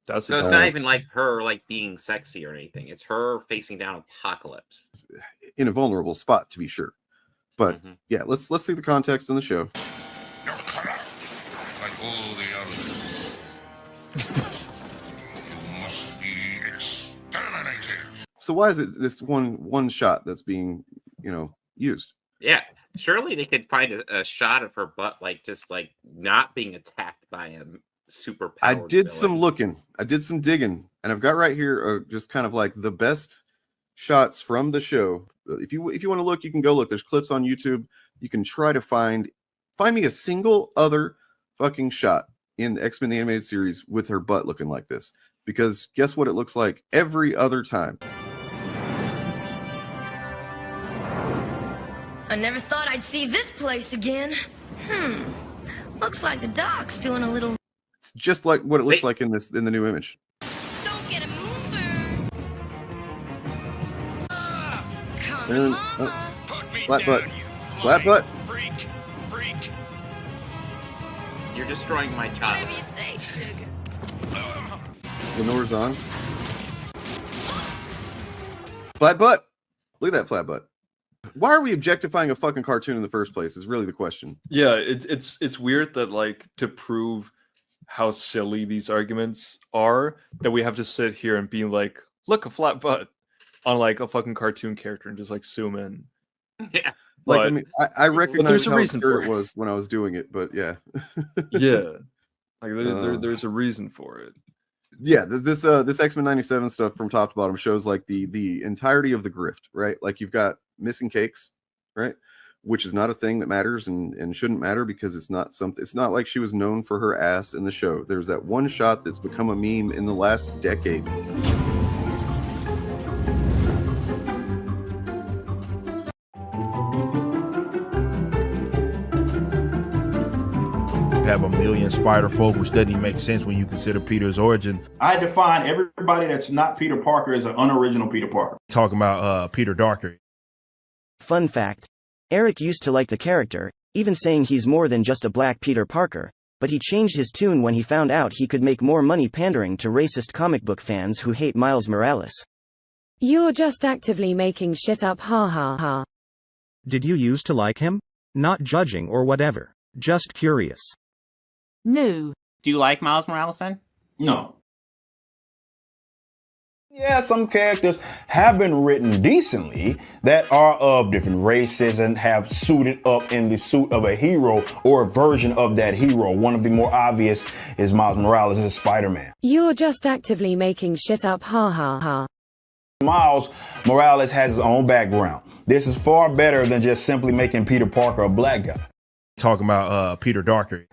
So it's not even like her like being sexy or anything. It's her facing down Apocalypse in a vulnerable spot, to be sure. But yeah, let's see the context in the show. Like all the others. You must be exterminated. So why is it this one shot that's being, used? Yeah, surely they could find a shot of her butt, like just like not being attacked by a super I powered did villain. some looking, I did some digging, and I've got right here just kind of like the best shots from the show. If you want to look, you can go look. There's clips on YouTube. You can try to find me a single other fucking shot in the X-Men the Animated Series with her butt looking like this. Because guess what it looks like every other time. I never thought I'd see this place again. Looks like the doc's doing a little. It's just like what it looks like in the new image. Don't get a mover. And, flat butt. Flat butt. You're destroying my child. Lenore's on. Flat butt. Look at that flat butt. Why are we objectifying a fucking cartoon in the first place is really the question. Yeah, it's weird that like to prove how silly these arguments are that we have to sit here and be like, look, a flat butt on like a fucking cartoon character and just like zoom in. Yeah. Like, But- I mean, I recognize there's a how reason obscure for it was when I was doing it, but yeah. Yeah. Like there's a reason for it. Yeah, this X-Men 97 stuff from top to bottom shows like the entirety of the grift, right? Like you've got missing cakes, right? Which is not a thing that matters and shouldn't matter because it's not like she was known for her ass in the show. There's that one shot that's become a meme in the last decade. Have a million spider folk, which doesn't even make sense when you consider Peter's origin. I define everybody that's not Peter Parker as an unoriginal Peter Parker. Talking about Peter Darker. Fun fact. Eric used to like the character, even saying he's more than just a black Peter Parker, but he changed his tune when he found out he could make more money pandering to racist comic book fans who hate Miles Morales. You're just actively making shit up, ha ha ha. Did you used to like him? Not judging or whatever. Just curious. No. Do you like Miles Morales then? No. Yeah, some characters have been written decently that are of different races and have suited up in the suit of a hero or a version of that hero. One of the more obvious is Miles Morales as Spider-Man. You're just actively making shit up, ha ha ha. Miles Morales has his own background. This is far better than just simply making Peter Parker a black guy. Talking about Peter Darker.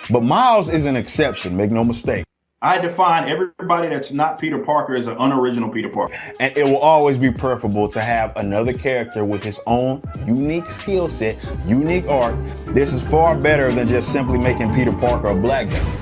But Miles is an exception, make no mistake. I define everybody that's not Peter Parker as an unoriginal Peter Parker. And it will always be preferable to have another character with his own unique skill set, unique art. This is far better than just simply making Peter Parker a black guy.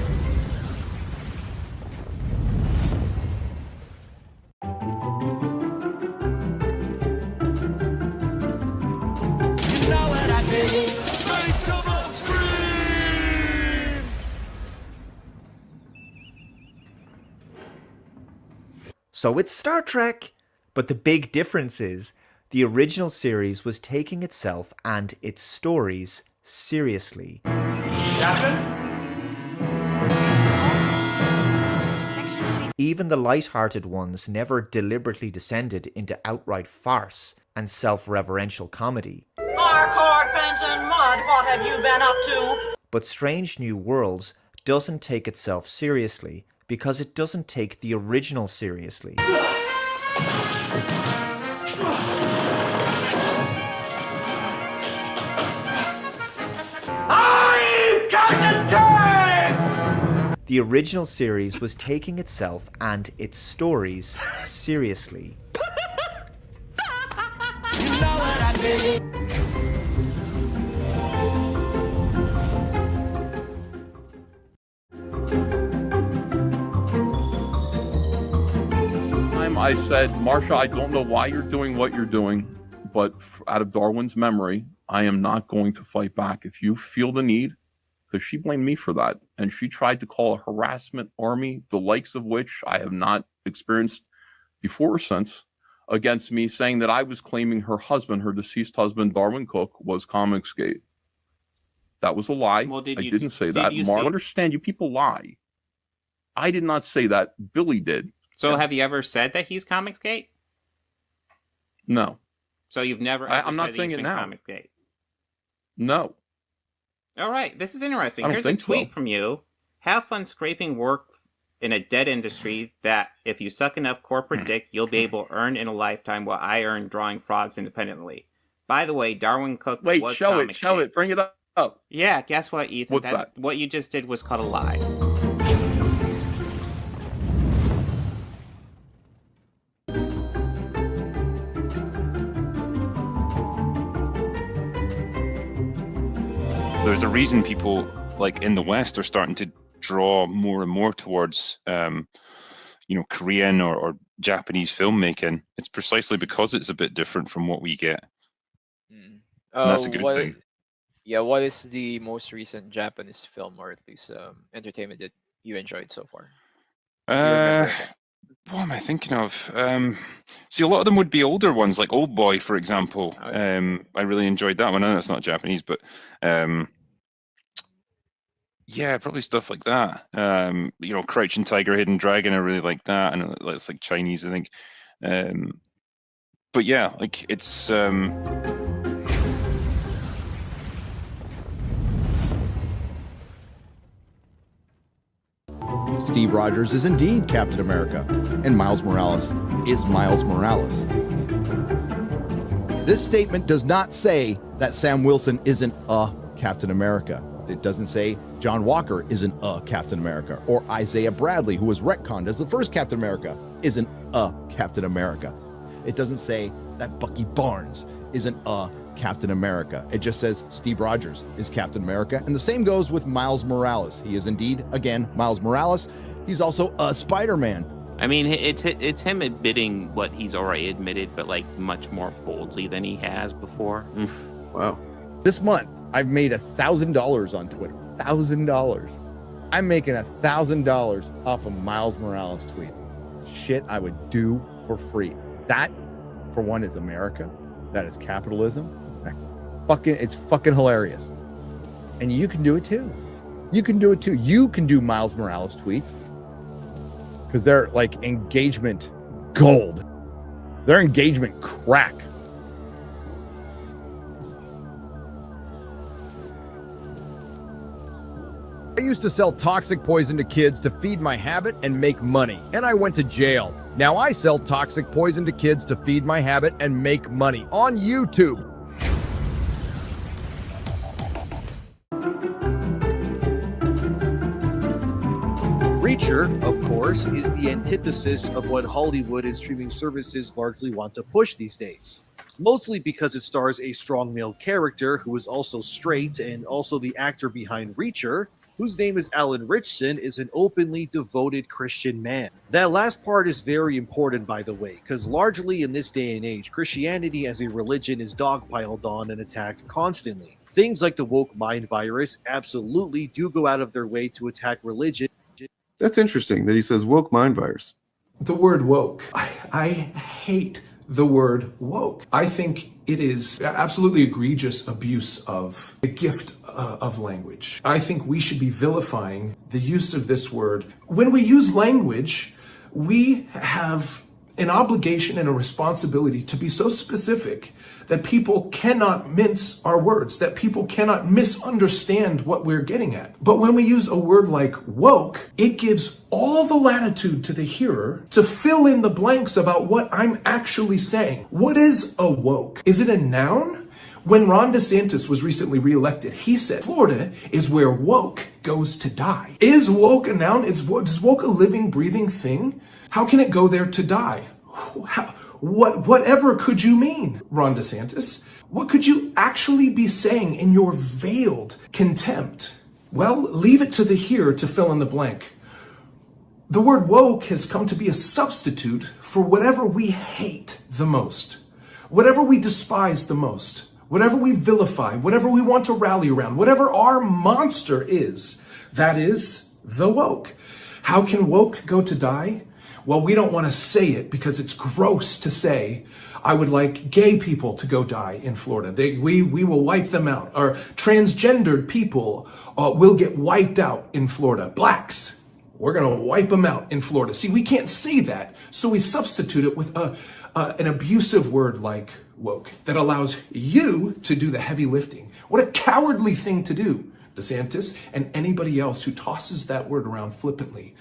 So it's Star Trek, but the big difference is the original series was taking itself and its stories seriously. Even the light-hearted ones never deliberately descended into outright farce and self-reverential comedy. Harcourt, Fenton, Mud, what have you been up to? But Strange New Worlds doesn't take itself seriously because it doesn't take the original seriously. I'm Captain Kirk! The original series was taking itself and its stories seriously. I said, Marsha, I don't know why you're doing what you're doing, but out of Darwin's memory, I am not going to fight back. If you feel the need because she blamed me for that. And she tried to call a harassment army, the likes of which I have not experienced before or since, against me, saying that I was claiming her husband, her deceased husband, Darwin Cook, was Comicsgate. That was a lie. Well, I didn't say that. Mark, understand, you people lie. I did not say that. Billy did. So have you ever said that he's Comicsgate? No. So you've never I'm not said saying he's it been now. Comicsgate? No. All right, this is interesting. I don't Here's a think tweet so. from you. Have fun scraping work in a dead industry that if you suck enough corporate dick, you'll be able to earn in a lifetime what I earned drawing frogs independently. By the way, Darwin Cook Wait, was show Comicsgate. it. Bring it up. Yeah, guess what, Ethan? What's that? What you just did was called a lie. There's a reason people like in the West are starting to draw more and more towards Korean or Japanese filmmaking. It's precisely because it's a bit different from what we get. And that's a good thing. Yeah, what is the most recent Japanese film, or at least entertainment, that you enjoyed so far? What am I thinking of? See, a lot of them would be older ones, like Old Boy, for example. Okay. I really enjoyed that one. I know it's not Japanese, but yeah, probably stuff like that. Crouching Tiger, Hidden Dragon, I really like that. And it's like Chinese, I think. But yeah, like it's Steve Rogers is indeed Captain America, and Miles Morales is Miles Morales. This statement does not say that Sam Wilson isn't a Captain America. It doesn't say John Walker isn't a Captain America, or Isaiah Bradley, who was retconned as the first Captain America, isn't a Captain America. It doesn't say that Bucky Barnes isn't a Captain America. It just says Steve Rogers is Captain America, and the same goes with Miles Morales. He is indeed, again, Miles Morales. He's also a Spider-Man. I mean, it's him admitting what he's already admitted, but like much more boldly than he has before. Wow. This month, I've made $1,000 on Twitter. $1,000. I'm making $1,000 off of Miles Morales tweets. Shit I would do for free. That, for one, is America. That is capitalism. It's fucking hilarious. And you can do it too. You can do it too. You can do Miles Morales tweets, because they're like engagement gold. They're engagement crack. I used to sell toxic poison to kids to feed my habit and make money, and I went to jail. Now I sell toxic poison to kids to feed my habit and make money on YouTube. Reacher, of course, is the antithesis of what Hollywood and streaming services largely want to push these days. Mostly because it stars a strong male character who is also straight, and also the actor behind Reacher, whose name is Alan Ritchson, is an openly devoted Christian man. That last part is very important, by the way, because largely in this day and age, Christianity as a religion is dogpiled on and attacked constantly. Things like the woke mind virus absolutely do go out of their way to attack religion. That's interesting that he says woke mind virus. The word woke. I hate the word woke. I think it is absolutely egregious abuse of the gift of language. I think we should be vilifying the use of this word. When we use language, we have an obligation and a responsibility to be so specific that people cannot mince our words, that people cannot misunderstand what we're getting at. But when we use a word like woke, it gives all the latitude to the hearer to fill in the blanks about what I'm actually saying. What is a woke? Is it a noun? When Ron DeSantis was recently reelected, he said Florida is where woke goes to die. Is woke a noun? Is woke a living, breathing thing? How can it go there to die? Whatever could you mean, Ron DeSantis? What could you actually be saying in your veiled contempt? Well, leave it to the hearer to fill in the blank. The word woke has come to be a substitute for whatever we hate the most, whatever we despise the most, whatever we vilify, whatever we want to rally around, whatever our monster is, that is the woke. How can woke go to die? Well, we don't want to say it because it's gross to say, I would like gay people to go die in Florida. We will wipe them out. Or transgendered people will get wiped out in Florida. Blacks, we're going to wipe them out in Florida. See, we can't say that, so we substitute it with an abusive word like woke that allows you to do the heavy lifting. What a cowardly thing to do, DeSantis and anybody else who tosses that word around flippantly.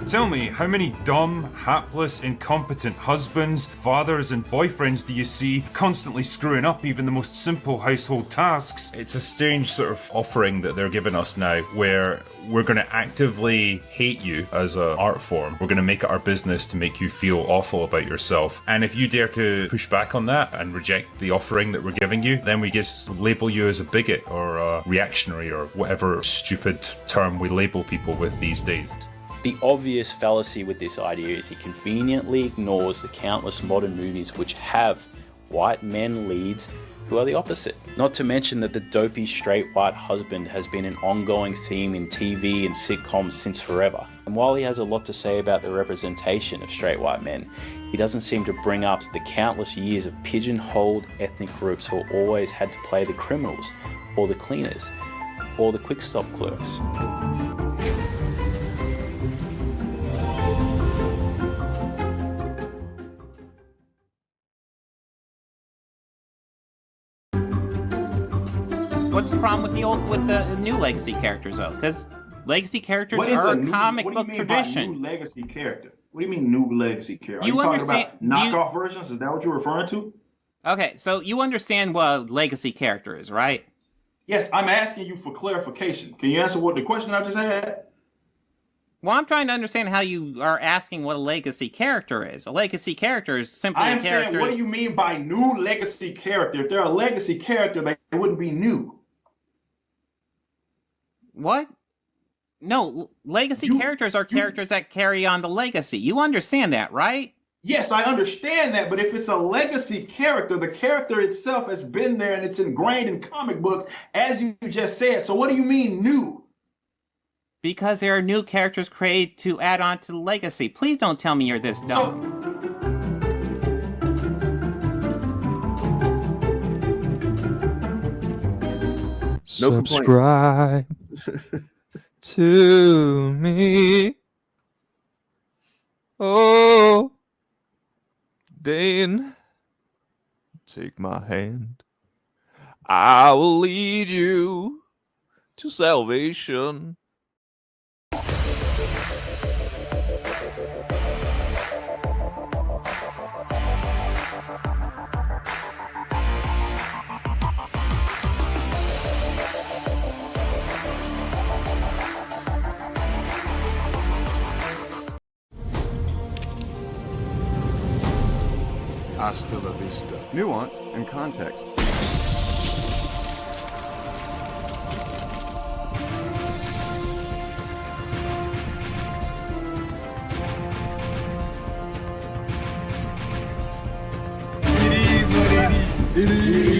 Tell me, how many dumb, hapless, incompetent husbands, fathers, and boyfriends do you see constantly screwing up even the most simple household tasks? It's a strange sort of offering that they're giving us now, where we're going to actively hate you as an art form. We're going to make it our business to make you feel awful about yourself. And if you dare to push back on that and reject the offering that we're giving you, then we just label you as a bigot or a reactionary or whatever stupid term we label people with these days. The obvious fallacy with this idea is he conveniently ignores the countless modern movies which have white men leads who are the opposite. Not to mention that the dopey straight white husband has been an ongoing theme in TV and sitcoms since forever. And while he has a lot to say about the representation of straight white men, he doesn't seem to bring up the countless years of pigeonholed ethnic groups who always had to play the criminals, or the cleaners, or the quick stop clerks. What's the problem with the new legacy characters though? Because legacy characters are a comic book tradition. New legacy character? What do you mean new legacy character? Are You you talking understand- about knockoff versions? Is that what you're referring to? Okay, so you understand what a legacy character is, right? Yes, I'm asking you for clarification. Can you answer what the question I just had? Well, I'm trying to understand how you are asking what a legacy character is. A legacy character is simply I a am character. saying, what do you mean by new legacy character? If they're a legacy character, they wouldn't be new. What? No, legacy characters are characters that carry on the legacy. You understand that, right? Yes, I understand that, but if it's a legacy character, the character itself has been there and it's ingrained in comic books, as you just said. So what do you mean new? Because there are new characters created to add on to the legacy. Please don't tell me you're this dumb. No complaint. Subscribe to me. Oh, Dane, take my hand. I will lead you to salvation. Hasta la vista. Nuance and context. It is.